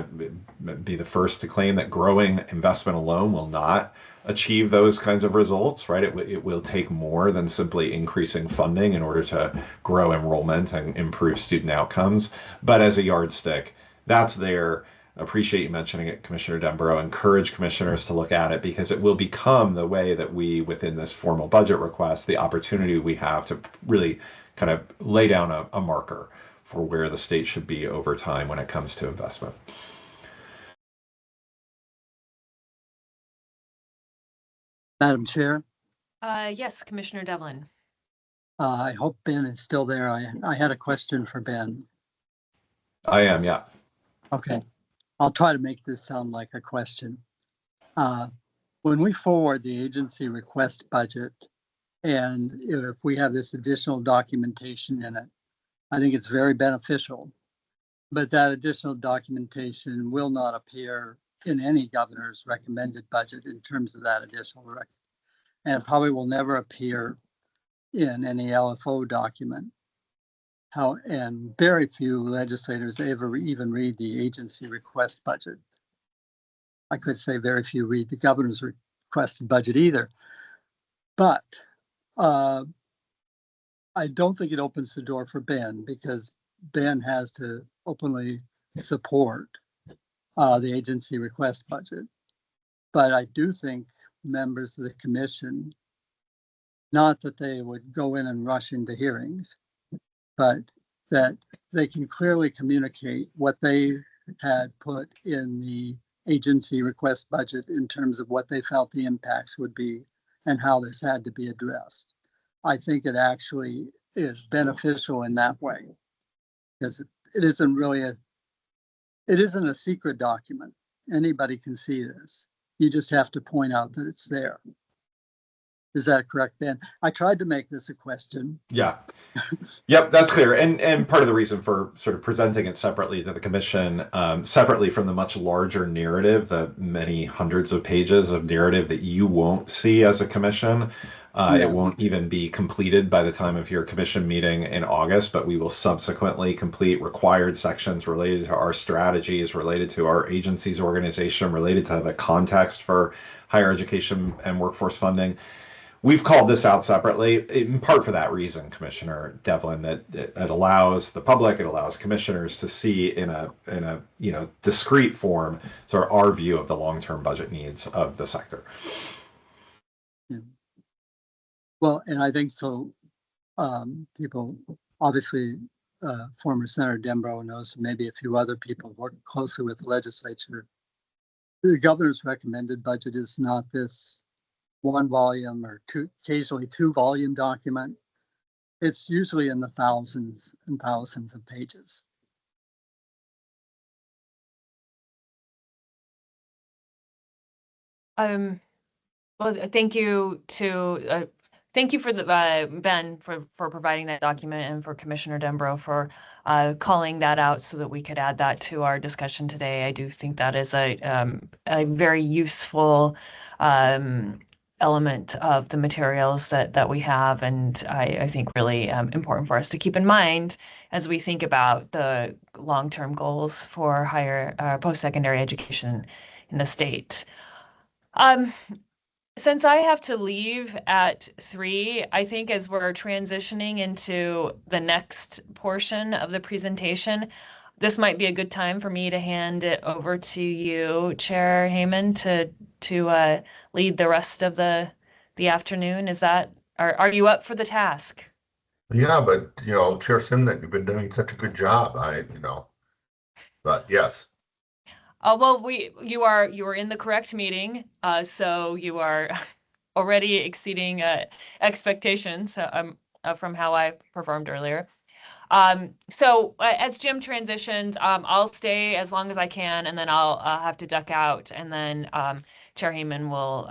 I'd be the first to claim that growing investment alone will not achieve those kinds of results, right? It will take more than simply increasing funding in order to grow enrollment and improve student outcomes. But as a yardstick, that's there. Appreciate you mentioning it, Commissioner Denbrough. Encourage commissioners to look at it because it will become the way that we, within this formal budget request, the opportunity we have to really kind of lay down a marker for where the state should be over time when it comes to investment. Madam Chair, Yes, Commissioner Devlin. I hope Ben is still there. I had a question for Ben. I am, yeah. Okay, I'll try to make this sound like a question. When we forward the agency request budget, and if we have this additional documentation in it, I think it's very beneficial. But that additional documentation will not appear in any governor's recommended budget in terms of that additional record. And it probably will never appear in any LFO document. And very few legislators ever even read the agency request budget. I could say very few read the governor's requested budget either. But I don't think it opens the door for Ben because Ben has to openly support the agency request budget. But I do think members of the commission, not that they would go in and rush into hearings, but that they can clearly communicate what they had put in the agency request budget in terms of what they felt the impacts would be and how this had to be addressed. I think it actually is beneficial in that way because it isn't really it isn't a secret document. Anybody can see this. You just have to point out that it's there. Is that correct, Ben? I tried to make this a question. Yeah. Yep, that's clear. And part of the reason for sort of presenting it separately to the commission, separately from the much larger narrative, the many hundreds of pages of narrative that you won't see as a commission. It won't even be completed by the time of your commission meeting in August, but we will subsequently complete required sections related to our strategies, related to our agency's organization, related to the context for higher education and workforce funding. We've called this out separately, in part for that reason, Commissioner Devlin, that it allows the public, it allows commissioners to see in a discrete form sort of our view of the long-term budget needs of the sector. Yeah. Well, and I think so. People, obviously, former Senator Denbrough knows, maybe a few other people work closely with the legislature. The governor's recommended budget is not this one volume or occasionally two volume document. It's usually in the thousands and thousands of pages. Well, thank you to thank you for the Ben for providing that document, and for Commissioner Dembro for calling that out so that we could add that to our discussion today. I do think that is a very useful element of the materials that we have, and I think really important for us to keep in mind as we think about the long-term goals for higher post-secondary education in the state. Since I have to leave at 3, I think as we're transitioning into the next portion of the presentation, this might be a good time for me to hand it over to you, Chair Heyman, to lead the rest of the afternoon. Are you up for the task? Yeah, but Chair Simnett, you've been doing such a good job. But yes. Well, you are in the correct meeting, so you are already exceeding expectations from how I performed earlier. So as Jim transitions, I'll stay as long as I can, and then I'll have to duck out, and then Chair Heyman will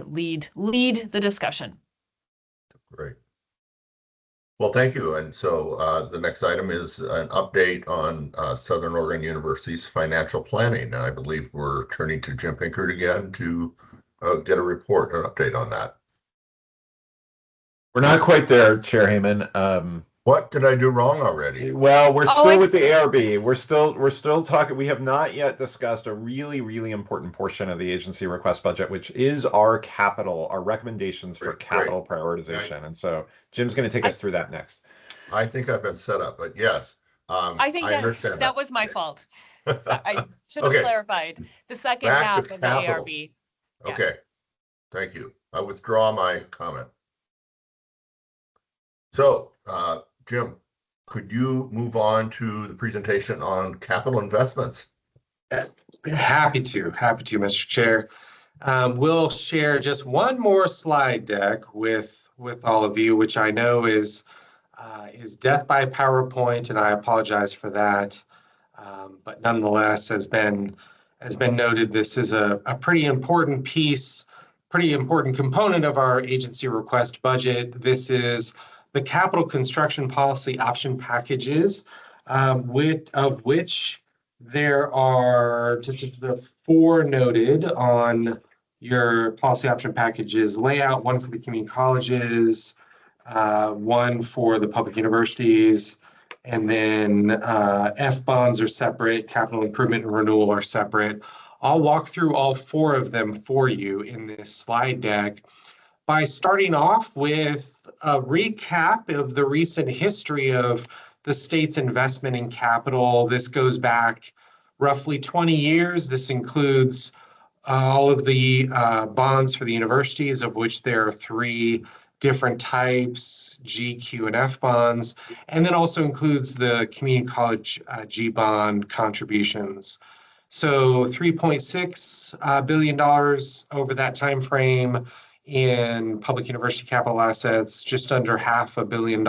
lead the discussion. Great. Well, thank you. And so the next item is an update on Southern Oregon University's financial planning. And I believe we're turning to Jim Pinkert again to get a report, an update on that. We're not quite there, Chair Heyman. What did I do wrong already? Well, we're still with the ARB. We're still talking. We have not yet discussed a really, really important portion of the agency request budget, which is our recommendations for capital prioritization. And so Jim's going to take us through that next. I think I've been set up, but yes, I think understand that was my fault. So I should have clarified the second half of the ARB. Yeah. Okay, thank you. I withdraw my comment. So, Jim, could you move on to the presentation on capital investments? Happy to, Mr. Chair. We'll share just one more slide deck with all of you, which I know is death by PowerPoint, and I apologize for that. But nonetheless, has been noted, this is a pretty important piece, pretty important component of our agency request budget. This is the capital construction policy option packages, of which there are just 4 noted on your policy option packages layout, 1 for the community colleges, 1 for the public universities, and then F bonds are separate, capital improvement and renewal are separate. I'll walk through all 4 of them for you in this slide deck by starting off with a recap of the recent history of the state's investment in capital. This goes back roughly 20 years. This includes all of the bonds for the universities, of which there are 3 different types, G, Q, and F bonds, and then also includes the community college G bond contributions. So $3.6 billion over that time frame in public university capital assets, just under $500 million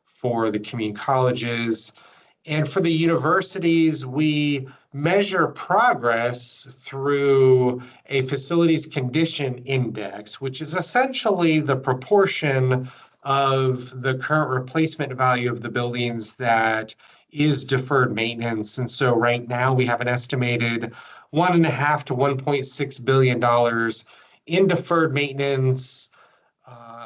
for the community colleges. And for the universities, we measure progress through a facilities condition index, which is essentially the proportion of the current replacement value of the buildings that is deferred maintenance. And so right now we have an estimated $1.5 to $1.6 billion in deferred maintenance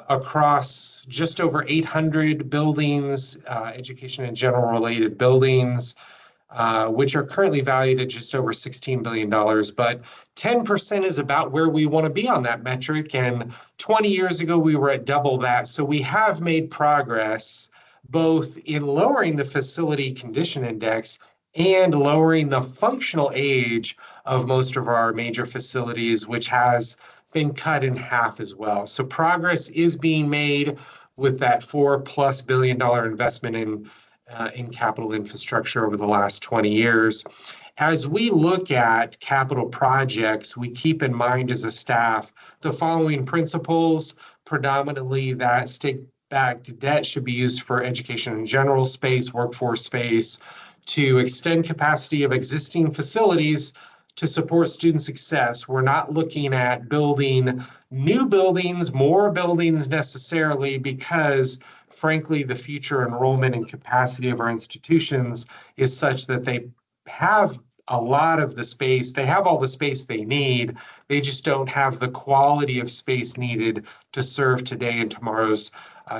across just over 800 buildings, education and general related buildings, which are currently valued at just over $16 billion. But 10% is about where we want to be on that metric. And 20 years ago, we were at double that. So we have made progress both in lowering the facility condition index and lowering the functional age of most of our major facilities, which has been cut in half as well. So progress is being made with that $4+ billion investment in capital infrastructure over the last 20 years. As we look at capital projects, we keep in mind as a staff the following principles. Predominantly, that state-backed debt should be used for education and general space, workforce space, to extend capacity of existing facilities to support student success. We're not looking at building new buildings, more buildings necessarily, because frankly, the future enrollment and capacity of our institutions is such that they have a lot of the space. They have all the space they need. They just don't have the quality of space needed to serve today and tomorrow's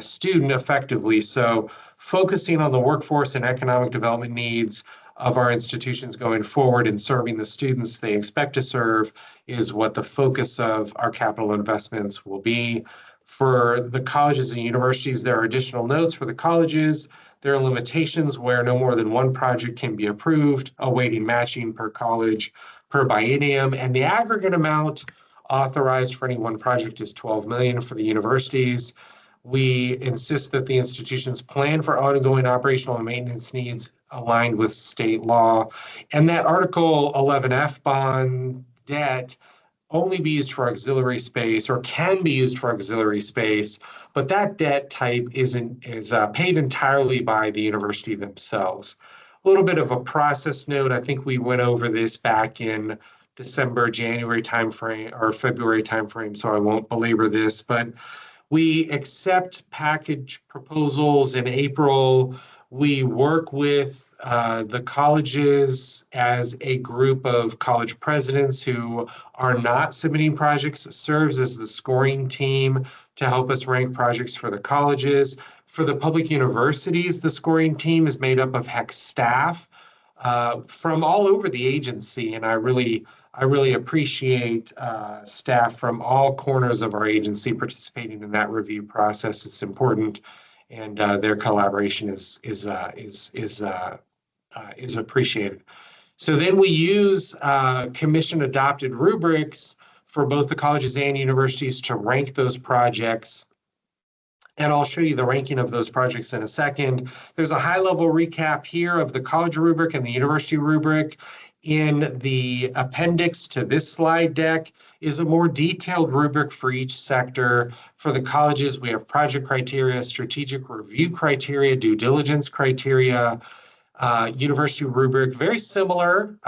student effectively. So focusing on the workforce and economic development needs of our institutions going forward and serving the students they expect to serve is what the focus of our capital investments will be. For the colleges and universities, there are additional notes for the colleges. There are limitations where no more than one project can be approved, awaiting matching per college per biennium, and the aggregate amount authorized for any one project is $12 million for the universities. We insist that the institutions plan for ongoing operational and maintenance needs aligned with state law, and that Article 11F bond debt only be used for auxiliary space or can be used for auxiliary space, but that debt type is paid entirely by the university themselves. A little bit of a process note. I think we went over this back in December, January timeframe or February timeframe, so I won't belabor this, but we accept package proposals in April. We work with the colleges as a group of college presidents who are not submitting projects, serves as the scoring team to help us rank projects for the colleges. For the public universities, the scoring team is made up of HECC staff from all over the agency, and I really appreciate staff from all corners of our agency participating in that review process. It's important, and their collaboration is appreciated. So then we use commission-adopted rubrics for both the colleges and universities to rank those projects. And I'll show you the ranking of those projects in a second. There's a high-level recap here of the college rubric and the university rubric. In the appendix to this slide deck is a more detailed rubric for each sector. For the colleges, we have project criteria, strategic review criteria, due diligence criteria, university rubric, very similar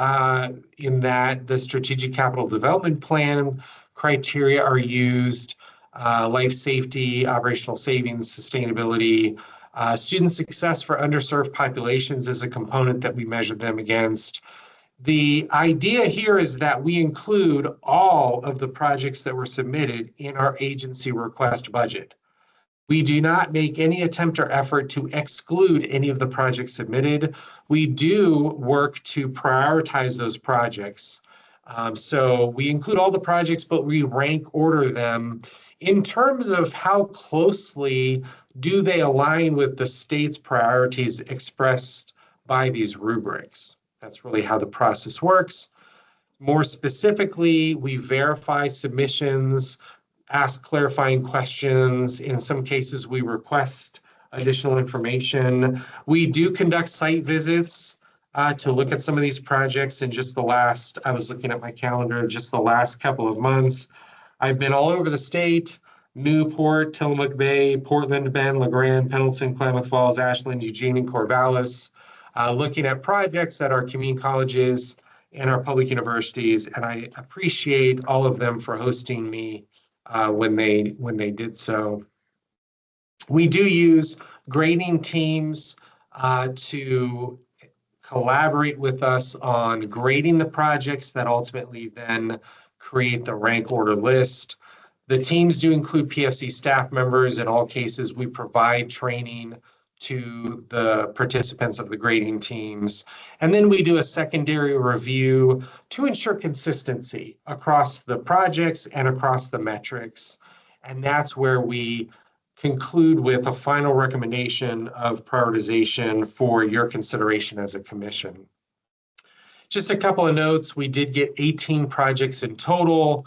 in that the strategic capital development plan criteria are used, life safety, operational savings, sustainability, student success for underserved populations is a component that we measure them against. The idea here is that we include all of the projects that were submitted in our agency request budget. We do not make any attempt or effort to exclude any of the projects submitted. We do work to prioritize those projects. So we include all the projects, but we rank order them in terms of how closely do they align with the state's priorities expressed by these rubrics. That's really how the process works. More specifically, we verify submissions, ask clarifying questions. In some cases, we request additional information. We do conduct site visits to look at some of these projects. In just the last, I was looking at my calendar, just the last couple of months, I've been all over the state: Newport, Tillamook Bay, Portland, Bend, LeGrand, Pendleton, Klamath Falls, Ashland, Eugene, and Corvallis, looking at projects at our community colleges and our public universities. And I appreciate all of them for hosting me when they did so. We do use grading teams to collaborate with us on grading the projects that ultimately then create the rank order list. The teams do include PFC staff members. In all cases, we provide training to the participants of the grading teams. And then we do a secondary review to ensure consistency across the projects and across the metrics. And that's where we conclude with a final recommendation of prioritization for your consideration as a commission. Just a couple of notes. We did get 18 projects in total.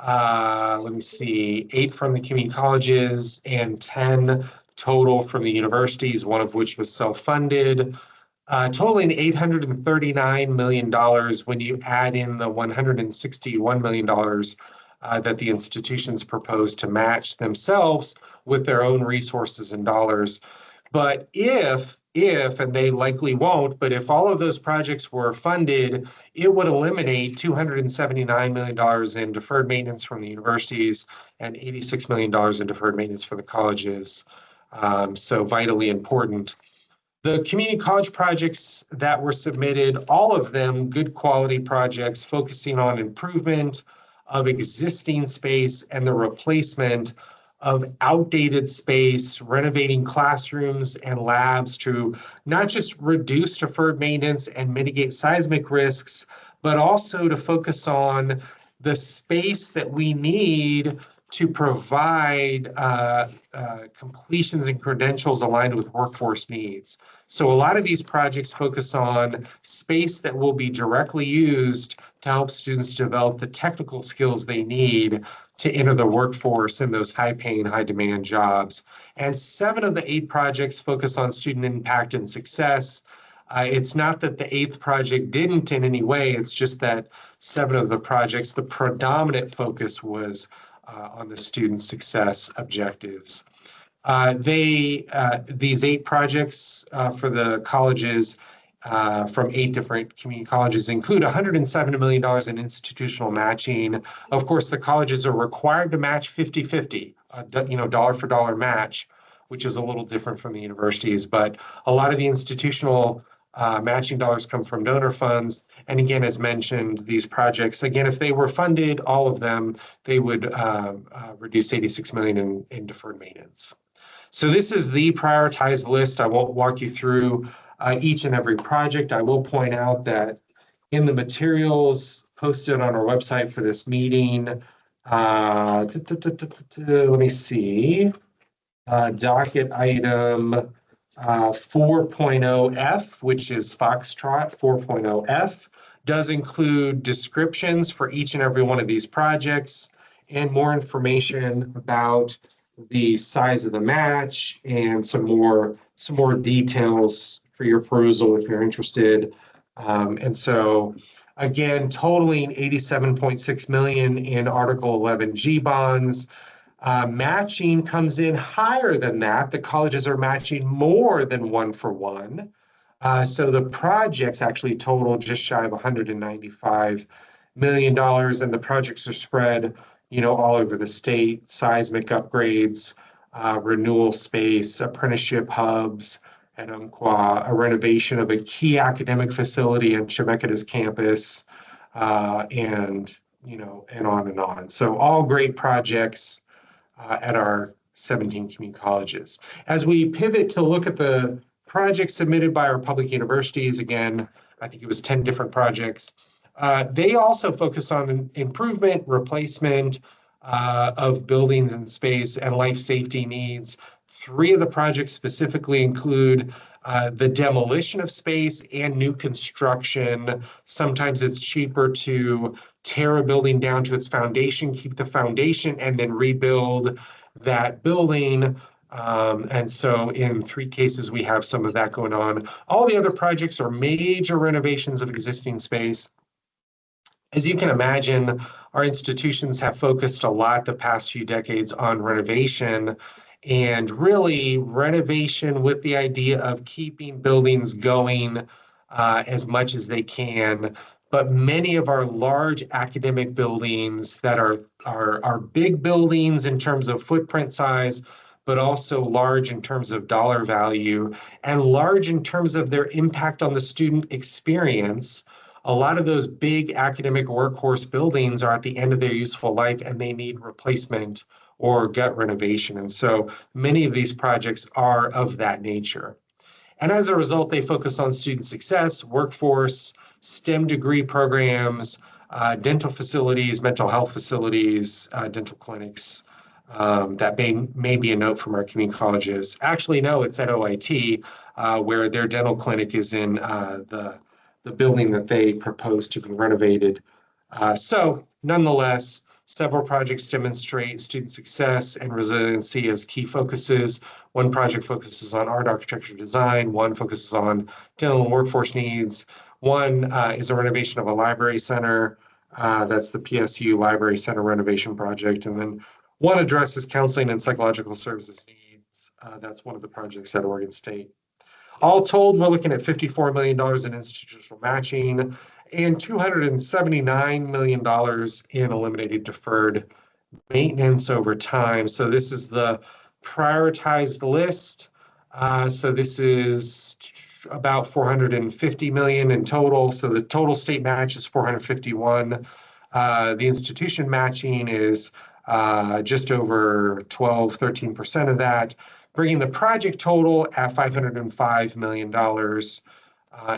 Let me see, 8 from the community colleges and 10 total from the universities, one of which was self-funded, totaling $839 million when you add in the $161 million that the institutions proposed to match themselves with their own resources and dollars. But if if, and they likely won't, but if all of those projects were funded, it would eliminate $279 million in deferred maintenance from the universities and $86 million in deferred maintenance for the colleges. So vitally important. The community college projects that were submitted, all of them good quality projects focusing on improvement of existing space and the replacement of outdated space, renovating classrooms and labs to not just reduce deferred maintenance and mitigate seismic risks, but also to focus on the space that we need to provide completions and credentials aligned with workforce needs. So a lot of these projects focus on space that will be directly used to help students develop the technical skills they need to enter the workforce in those high-paying, high-demand jobs. And 7 of the 8 projects focus on student impact and success. It's not that the 8th project didn't in any way, it's just that 7 of the projects, the predominant focus was on the student success objectives. These 8 projects for the colleges from 8 different community colleges include $107 million in institutional matching. Of course, the colleges are required to match 50-50, dollar for dollar match, which is a little different from the universities, but a lot of the institutional matching dollars come from donor funds. And again, as mentioned, these projects, again, if they were funded, all of them, they would reduce $86 million in deferred maintenance. So this is the prioritized list. I won't walk you through each and every project. I will point out that in the materials posted on our website for this meeting, let me see, docket item 4.0F, which is Foxtrot 4.0F, does include descriptions for each and every one of these projects and more information about the size of the match and some more details for your perusal if you're interested. And so again, totaling $87.6 million in Article 11G bonds. Matching comes in higher than that. The colleges are matching more than 1-for-1. So the projects actually total just shy of $195 million, and the projects are spread, all over the state: seismic upgrades, renewal space, apprenticeship hubs at Umpqua, a renovation of a key academic facility in Chemeketa's campus, and on and on. So all great projects at our 17 community colleges. As we pivot to look at the projects submitted by our public universities, again, I think it was 10 different projects. They also focus on improvement, replacement of buildings and space and life safety needs. 3 of the projects specifically include the demolition of space and new construction. Sometimes it's cheaper to tear a building down to its foundation, keep the foundation, and then rebuild that building. And so in 3 cases, we have some of that going on. All the other projects are major renovations of existing space. As you can imagine, our institutions have focused a lot the past few decades on renovation, and really renovation with the idea of keeping buildings going as much as they can. But many of our large academic buildings that are big buildings in terms of footprint size, but also large in terms of dollar value and large in terms of their impact on the student experience. A lot of those big academic workhorse buildings are at the end of their useful life and they need replacement or gut renovation. And so many of these projects are of that nature. And as a result, they focus on student success, workforce, STEM degree programs, dental facilities, mental health facilities, dental clinics. That may be a note from our community colleges. Actually, no, it's at OIT, where their dental clinic is in the building that they propose to be renovated. So nonetheless, several projects demonstrate student success and resiliency as key focuses. One project focuses on art, architecture, design. One focuses on dental and workforce needs. One is a renovation of a library center. That's the PSU Library Center renovation project. And then one addresses counseling and psychological services needs. That's one of the projects at Oregon State. All told, we're looking at $54 million in institutional matching and $279 million in eliminated deferred maintenance over time. So this is the prioritized list. So this is about 450 million in total. So the total state match is 451. The institution matching is just over 13% of that, bringing the project total at $505 million.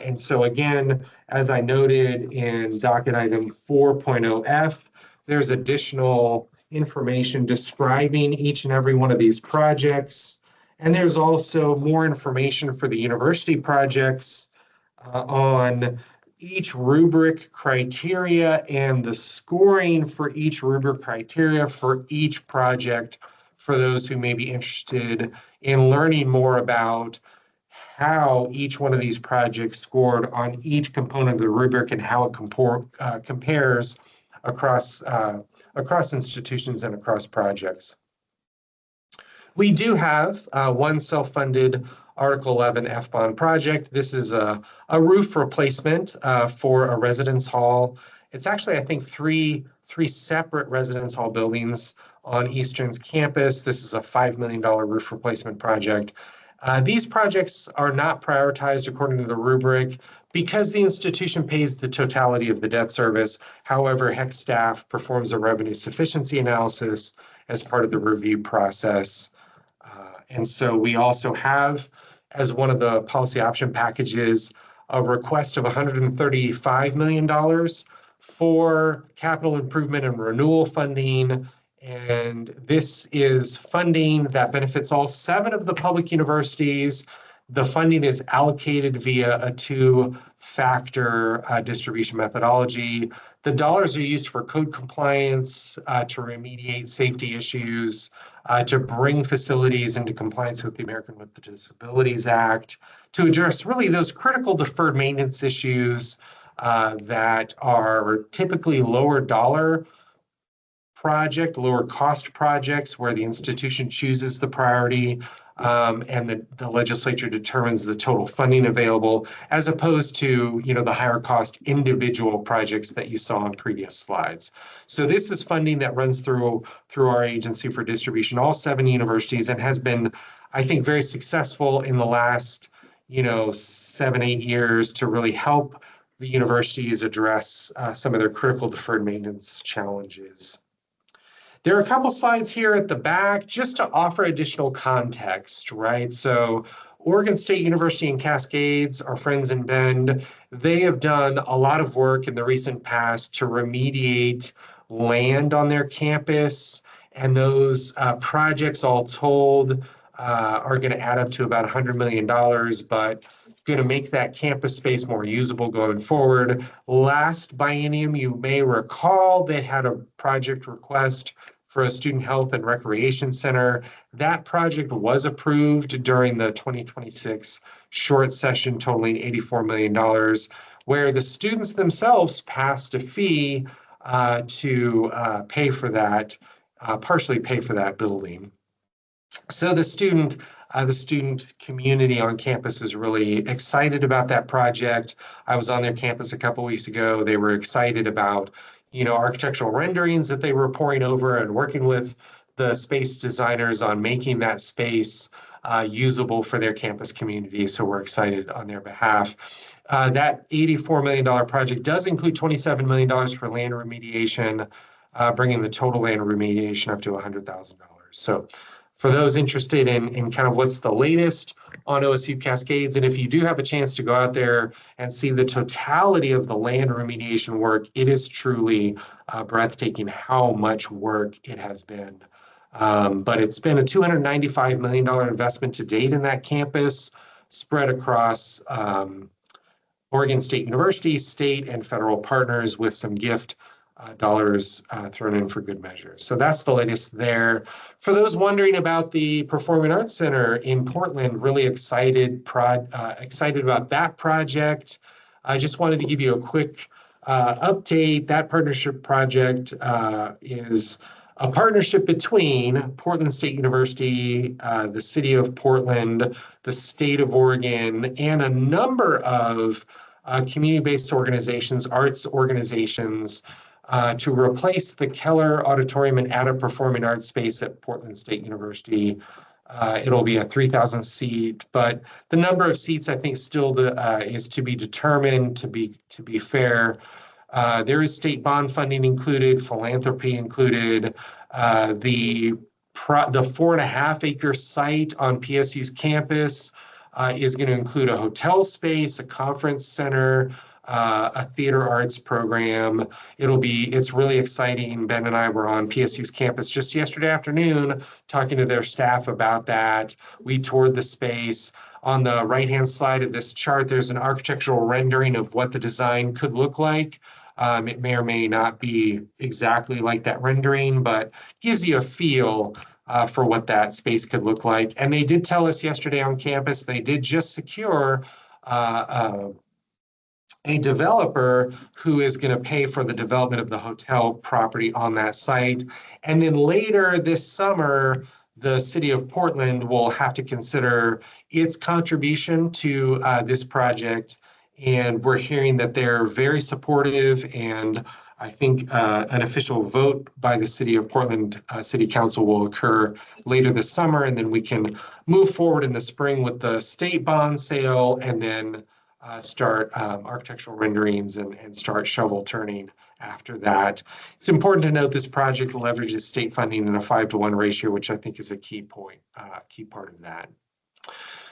And so again, as I noted in docket item 4.0F, there's additional information describing each and every one of these projects. And there's also more information for the university projects on each rubric criteria and the scoring for each rubric criteria for each project for those who may be interested in learning more about how each one of these projects scored on each component of the rubric and how it compares across institutions and across projects. We do have one self-funded Article 11 F-bond project. This is a roof replacement for a residence hall. It's actually, I think, three separate residence hall buildings on Eastern's campus. This is a $5 million roof replacement project. These projects are not prioritized according to the rubric because the institution pays the totality of the debt service. However, HECC staff performs a revenue sufficiency analysis as part of the review process. And so we also have, as one of the policy option packages, a request of $135 million for capital improvement and renewal funding. And this is funding that benefits all 7 of the public universities. The funding is allocated via a 2-factor distribution methodology. The dollars are used for code compliance, to remediate safety issues, to bring facilities into compliance with the American with Disabilities Act, to address really those critical deferred maintenance issues that are typically lower cost projects where the institution chooses the priority and the legislature determines the total funding available, as opposed to, the higher cost individual projects that you saw on previous slides. So this is funding that runs through our agency for distribution, all 7 universities, and has been, I think, very successful in the last, 7-8 years to really help the universities address some of their critical deferred maintenance challenges. There are a couple slides here at the back just to offer additional context, right? So Oregon State University and Cascades, our friends in Bend, they have done a lot of work in the recent past to remediate land on their campus. And those projects all told are going to add up to about $100 million, but going to make that campus space more usable going forward. Last biennium, you may recall, they had a project request for a student health and recreation center. That project was approved during the 2026 short session, totaling $84 million, where the students themselves passed a fee to pay for that, partially pay for that building. So the student community on campus is really excited about that project. I was on their campus a couple weeks ago. They were excited about architectural renderings that they were pouring over and working with the space designers on making that space usable for their campus community. So we're excited on their behalf. That $84 million project does include $27 million for land remediation, bringing the total land remediation up to $100,000. So for those interested in kind of what's the latest on OSU Cascades, and if you do have a chance to go out there and see the totality of the land remediation work, it is truly breathtaking how much work it has been. But it's been a $295 million investment to date in that campus, spread across Oregon State University, state and federal partners, with some gift dollars thrown in for good measure. So that's the latest there. For those wondering about the Performing Arts Center in Portland, really excited about that project. I just wanted to give you a quick update. That partnership project is a partnership between Portland State University, the City of Portland, the State of Oregon, and a number of community-based organizations, arts organizations, to replace the Keller Auditorium and add a performing arts space at Portland State University. It'll be a 3,000 seat, but the number of seats I think still is to be determined. To be fair, there is state bond funding included, philanthropy included. The 4.5 acre site on PSU's campus is going to include a hotel space, a conference center, a theater arts program. It's really exciting. Ben and I were on PSU's campus just yesterday afternoon talking to their staff about that. We toured the space. On the right-hand side of this chart, there's an architectural rendering of what the design could look like. It may or may not be exactly like that rendering, but gives you a feel for what that space could look like. And they did tell us yesterday on campus, they did just secure a developer who is going to pay for the development of the hotel property on that site. And then later this summer, the City of Portland will have to consider its contribution to this project. And we're hearing that they're very supportive, and I think an official vote by the City of Portland City Council will occur later this summer, and then we can move forward in the spring with the state bond sale, and then start architectural renderings and start shovel turning after that. It's important to note this project leverages state funding in a 5-to-1 ratio, which I think is a key point, key part of that.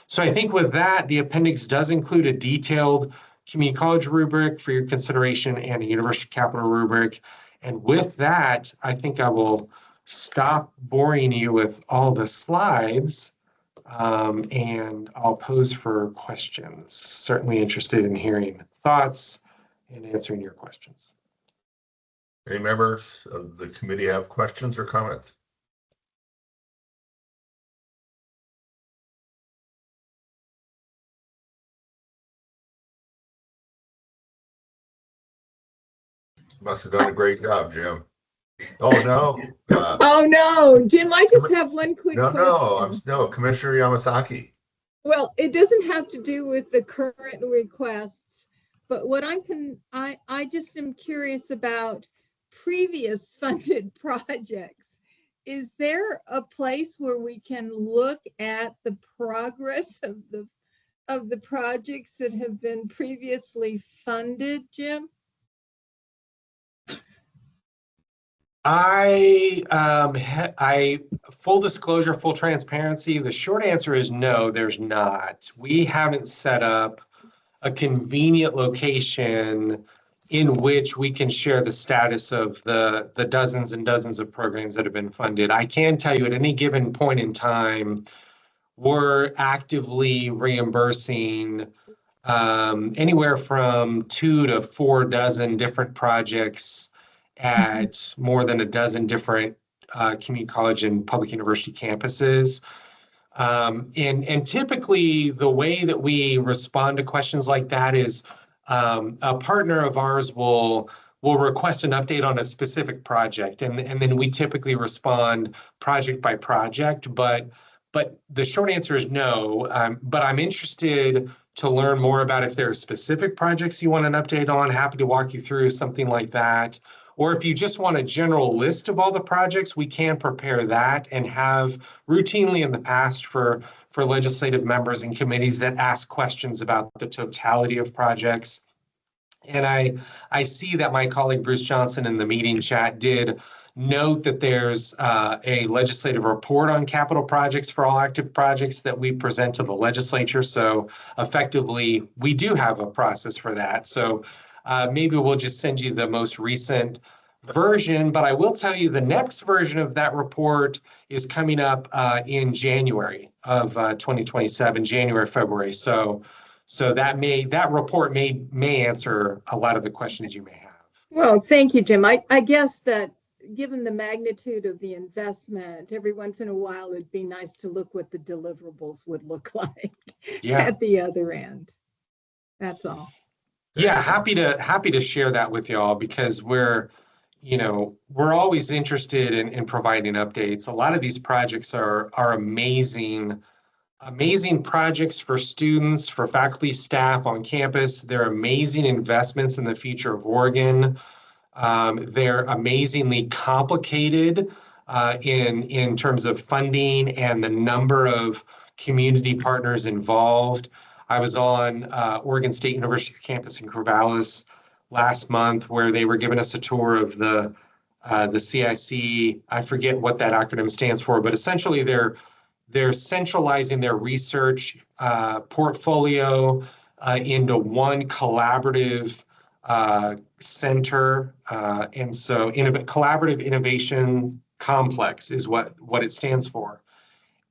So I think with that, the appendix does include a detailed community college rubric for your consideration and a university capital rubric. And with that, I think I will stop boring you with all the slides. And I'll pose for questions. Certainly interested in hearing thoughts and answering your questions. Any members of the committee have questions or comments? Must have done a great job, Jim. Oh, no. Oh, no, Jim, I just have one quick question. No, Commissioner Yamasaki. Well, it doesn't have to do with the current requests, but what I just am curious about previous funded projects. Is there a place where we can look at the progress of the projects that have been previously funded, Jim? Full disclosure, full transparency, the short answer is no, there's not. We haven't set up a convenient location in which we can share the status of the dozens and dozens of programs that have been funded. I can tell you at any given point in time, we're actively reimbursing anywhere from 2 to 4 dozen different projects at more than a dozen different community college and public university campuses. And typically the way that we respond to questions like that is a partner of ours will request an update on a specific project, and then we typically respond project by project. But the short answer is no. But I'm interested to learn more about if there are specific projects you want an update on. Happy to walk you through something like that. Or if you just want a general list of all the projects, we can prepare that and have routinely in the past for legislative members and committees that ask questions about the totality of projects. And I see that my colleague Bruce Johnson in the meeting chat did note that there's a legislative report on capital projects for all active projects that we present to the legislature. So effectively, we do have a process for that. So maybe we'll just send you the most recent version, but I will tell you the next version of that report is coming up in January of 2027, January, February. So that report may answer a lot of the questions you may have. Well, thank you, Jim. I guess that given the magnitude of the investment, every once in a while, it'd be nice to look what the deliverables would look like at the other end. That's all. Yeah, happy to share that with y'all, because we're, we're always interested in providing updates. A lot of these projects are amazing projects for students, for faculty, staff on campus. They're amazing investments in the future of Oregon. They're amazingly complicated in terms of funding and the number of community partners involved. I was on Oregon State University's campus in Corvallis last month, where they were giving us a tour of the CIC. I forget what that acronym stands for, but essentially they're centralizing their research portfolio into one collaborative center. And so collaborative innovation complex is what it stands for.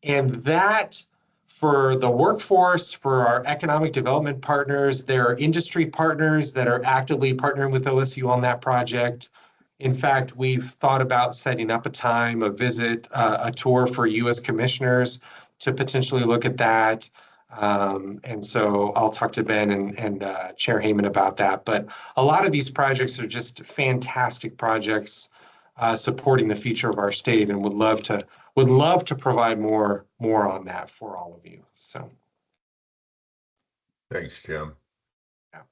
And that, for the workforce, for our economic development partners, there are industry partners that are actively partnering with OSU on that project. In fact, we've thought about setting up a time, a visit, a tour for you as commissioners to potentially look at that. And so I'll talk to Ben and Chair Heyman about that. But a lot of these projects are just fantastic projects supporting the future of our state, and would love to provide more on that for all of you. So thanks, Jim.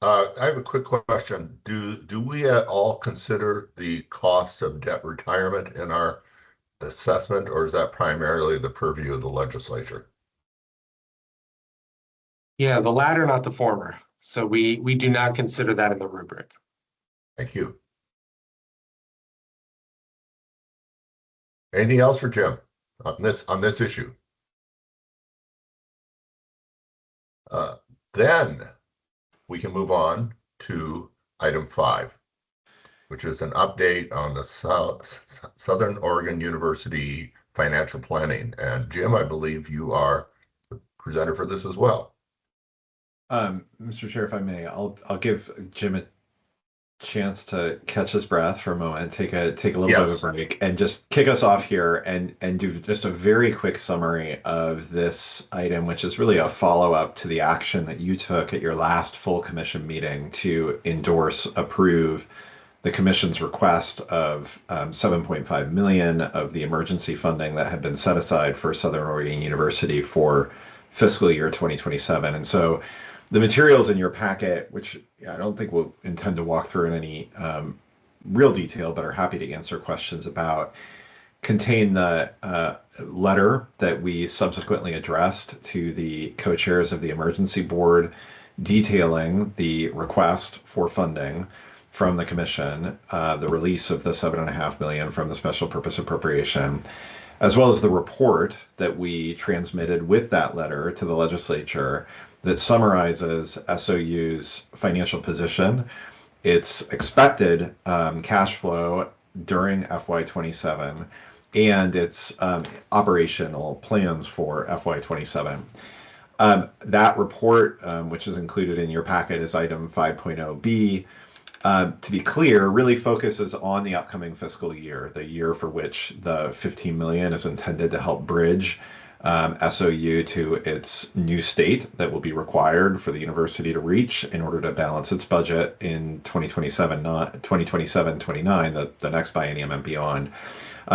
I have a quick question. Do we at all consider the cost of debt retirement in our assessment, or is that primarily the purview of the legislature? Yeah, the latter, not the former. So we do not consider that in the rubric. Thank you. Anything else for Jim on this issue? Then we can move on to item 5, which is an update on the Southern Oregon University financial planning. And Jim, I believe you are the presenter for this as well. Mr. Chair, if I may, I'll give Jim a chance to catch his breath for a moment, take a little bit of a break, and just kick us off here and do just a very quick summary of this item, which is really a follow-up to the action that you took at your last full commission meeting to approve the commission's request of $7.5 million of the emergency funding that had been set aside for Southern Oregon University for fiscal year 2027. And so the materials in your packet, which I don't think we'll intend to walk through in any real detail, but are happy to answer questions about, contain the letter that we subsequently addressed to the co-chairs of the emergency board, detailing the request for funding from the commission, the release of the $7.5 million from the special purpose appropriation, as well as the report that we transmitted with that letter to the legislature that summarizes SOU's financial position, its expected cash flow during FY27, and its operational plans for FY27. That report, which is included in your packet as item 5.0B, to be clear, really focuses on the upcoming fiscal year, the year for which the $15 million is intended to help bridge SOU to its new state that will be required for the university to reach in order to balance its budget in 2027-29, the next biennium and beyond.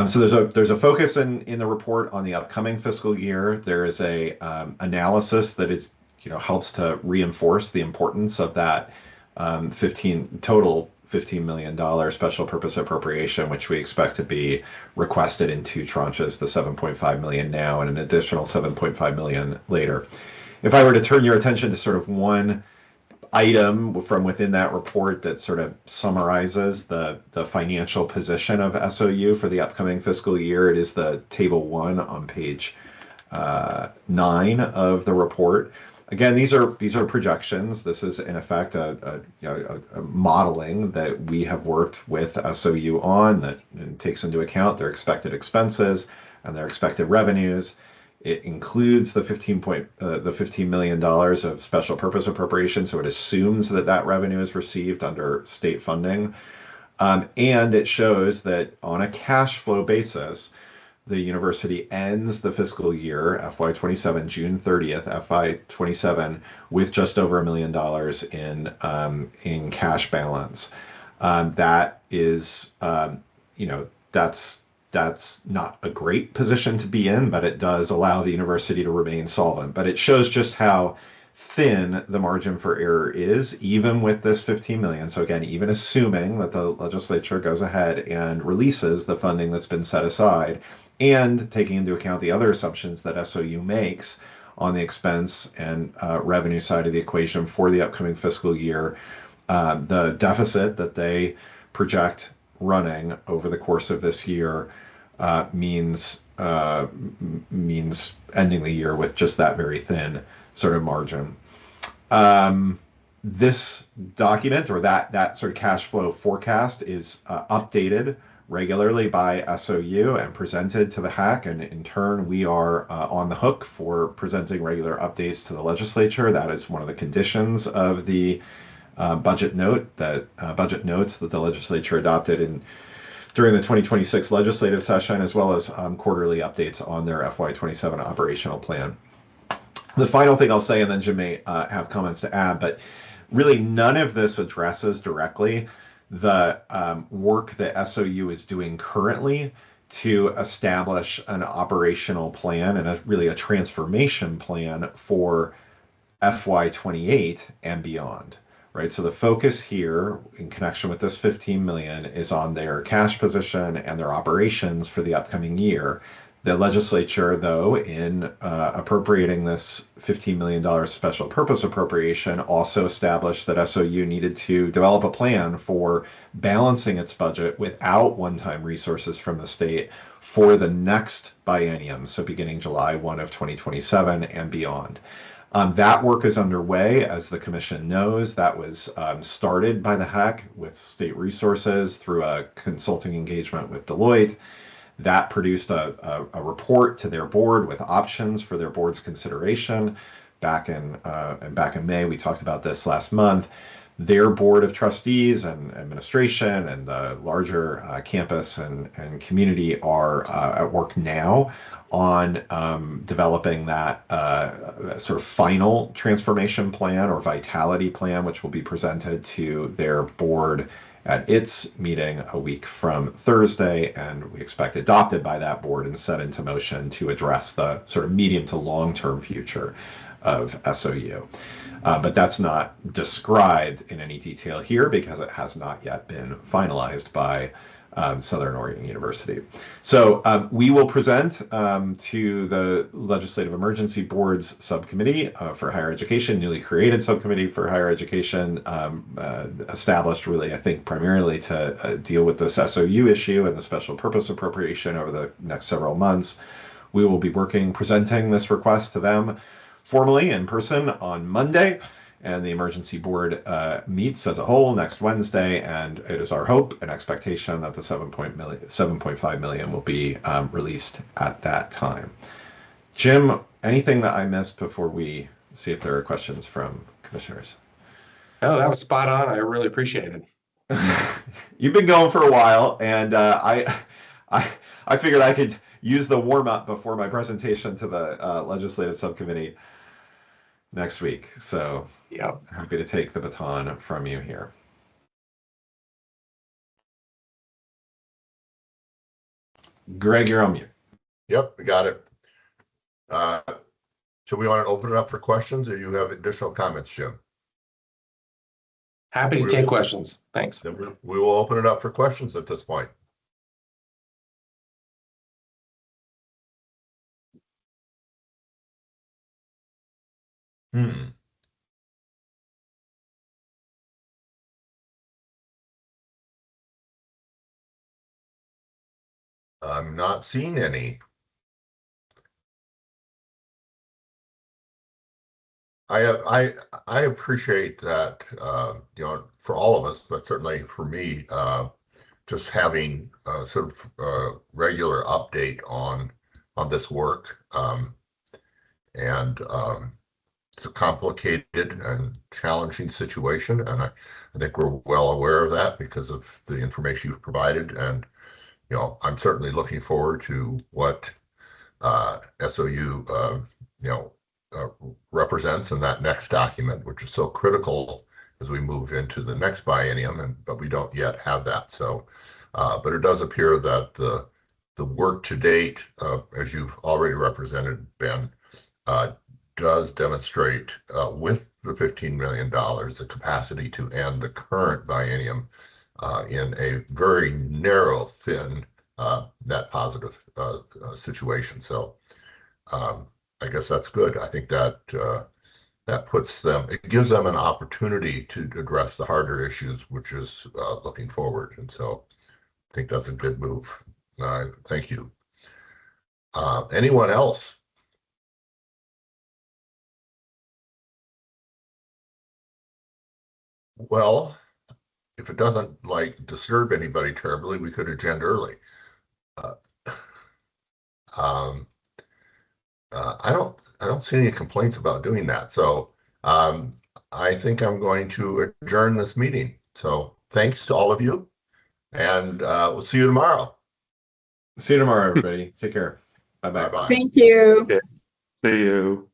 So there's a focus in the report on the upcoming fiscal year. There is a analysis that is helps to reinforce the importance of that $15 million special purpose appropriation, which we expect to be requested in 2 tranches, the $7.5 million now and an additional $7.5 million later. If I were to turn your attention to sort of one item from within that report that sort of summarizes the financial position of SOU for the upcoming fiscal year, it is the table 1 on page 9 of the report. Again, these are projections. This is in effect a modeling that we have worked with SOU on that takes into account their expected expenses and their expected revenues. It includes the $15 million of special purpose appropriation, so it assumes that revenue is received under state funding, and it shows that on a cash flow basis, the university ends the fiscal year, FY27, June 30th, FY27, with just over $1 million in cash balance. That is, that's not a great position to be in, but it does allow the university to remain solvent. But it shows just how thin the margin for error is, even with this 15 million. So again, even assuming that the legislature goes ahead and releases the funding that's been set aside, and taking into account the other assumptions that SOU makes on the expense and revenue side of the equation for the upcoming fiscal year, the deficit that they project running over the course of this year means ending the year with just that very thin sort of margin. This document, or that sort of cash flow forecast, is updated regularly by SOU and presented to the HECC, and in turn we are on the hook for presenting regular updates to the legislature. That is one of the conditions of the budget notes that the legislature adopted during the 2026 legislative session, as well as quarterly updates on their FY27 operational plan. The final thing I'll say, and then Jim may have comments to add, but really none of this addresses directly the work that SOU is doing currently to establish an operational plan and really a transformation plan for FY28 and beyond. Right, so the focus here in connection with this 15 million is on their cash position and their operations for the upcoming year. The legislature, though, in appropriating this $15 million special purpose appropriation, also established that SOU needed to develop a plan for balancing its budget without one-time resources from the state for the next biennium, so beginning July 1 of 2027 and beyond. That work is underway, as the Commission knows. That was started by the HECC with state resources through a consulting engagement with Deloitte. That produced a report to their board with options for their board's consideration. Back in May, we talked about this last month. Their board of trustees and administration and the larger campus and community are at work now on developing that sort of final transformation plan or vitality plan, which will be presented to their board at its meeting a week from Thursday, and we expect adopted by that board and set into motion to address the sort of medium to long-term future of SOU. But that's not described in any detail here because it has not yet been finalized by Southern Oregon University. So we will present to the Legislative Emergency Board's Subcommittee for Higher Education, newly created Subcommittee for Higher Education, established really, I think, primarily to deal with this SOU issue and the special purpose appropriation over the next several months. We will be presenting this request to them formally in person on Monday, and the emergency board meets as a whole next Wednesday, and it is our hope and expectation that the 7.5 million will be released at that time. Jim, anything that I missed before we see if there are questions from commissioners? Oh, that was spot on. I really appreciate it. You've been going for a while, and I figured I could use the warm-up before my presentation to the legislative subcommittee next week. So yep, happy to take the baton from you here. Greg, you're on mute. Yep, we got it. So we want to open it up for questions, or you have additional comments, Jim? Happy to take questions. Thanks. Then we will open it up for questions at this point. I'm not seeing any. I appreciate that, for all of us, but certainly for me, just having sort of regular update on this work. And it's a complicated and challenging situation, and I think we're well aware of that because of the information you've provided. And I'm certainly looking forward to what SOU represents in that next document, which is so critical as we move into the next biennium, but we don't yet have that. So, but it does appear that the work to date, as you've already represented, Ben, does demonstrate with the $15 million the capacity to end the current biennium in a very narrow, thin net positive situation. So I guess that's good. I think that that puts them, it gives them an opportunity to address the harder issues, which is looking forward. And so I think that's a good move. Thank you. Anyone else? Well, if it doesn't like disturb anybody terribly, we could adjourn early. I don't see any complaints about doing that. So I think I'm going to adjourn this meeting. So thanks to all of you, and we'll see you tomorrow. See you tomorrow, everybody. Take care. Bye-bye. Bye-bye. Thank you. Okay. See you.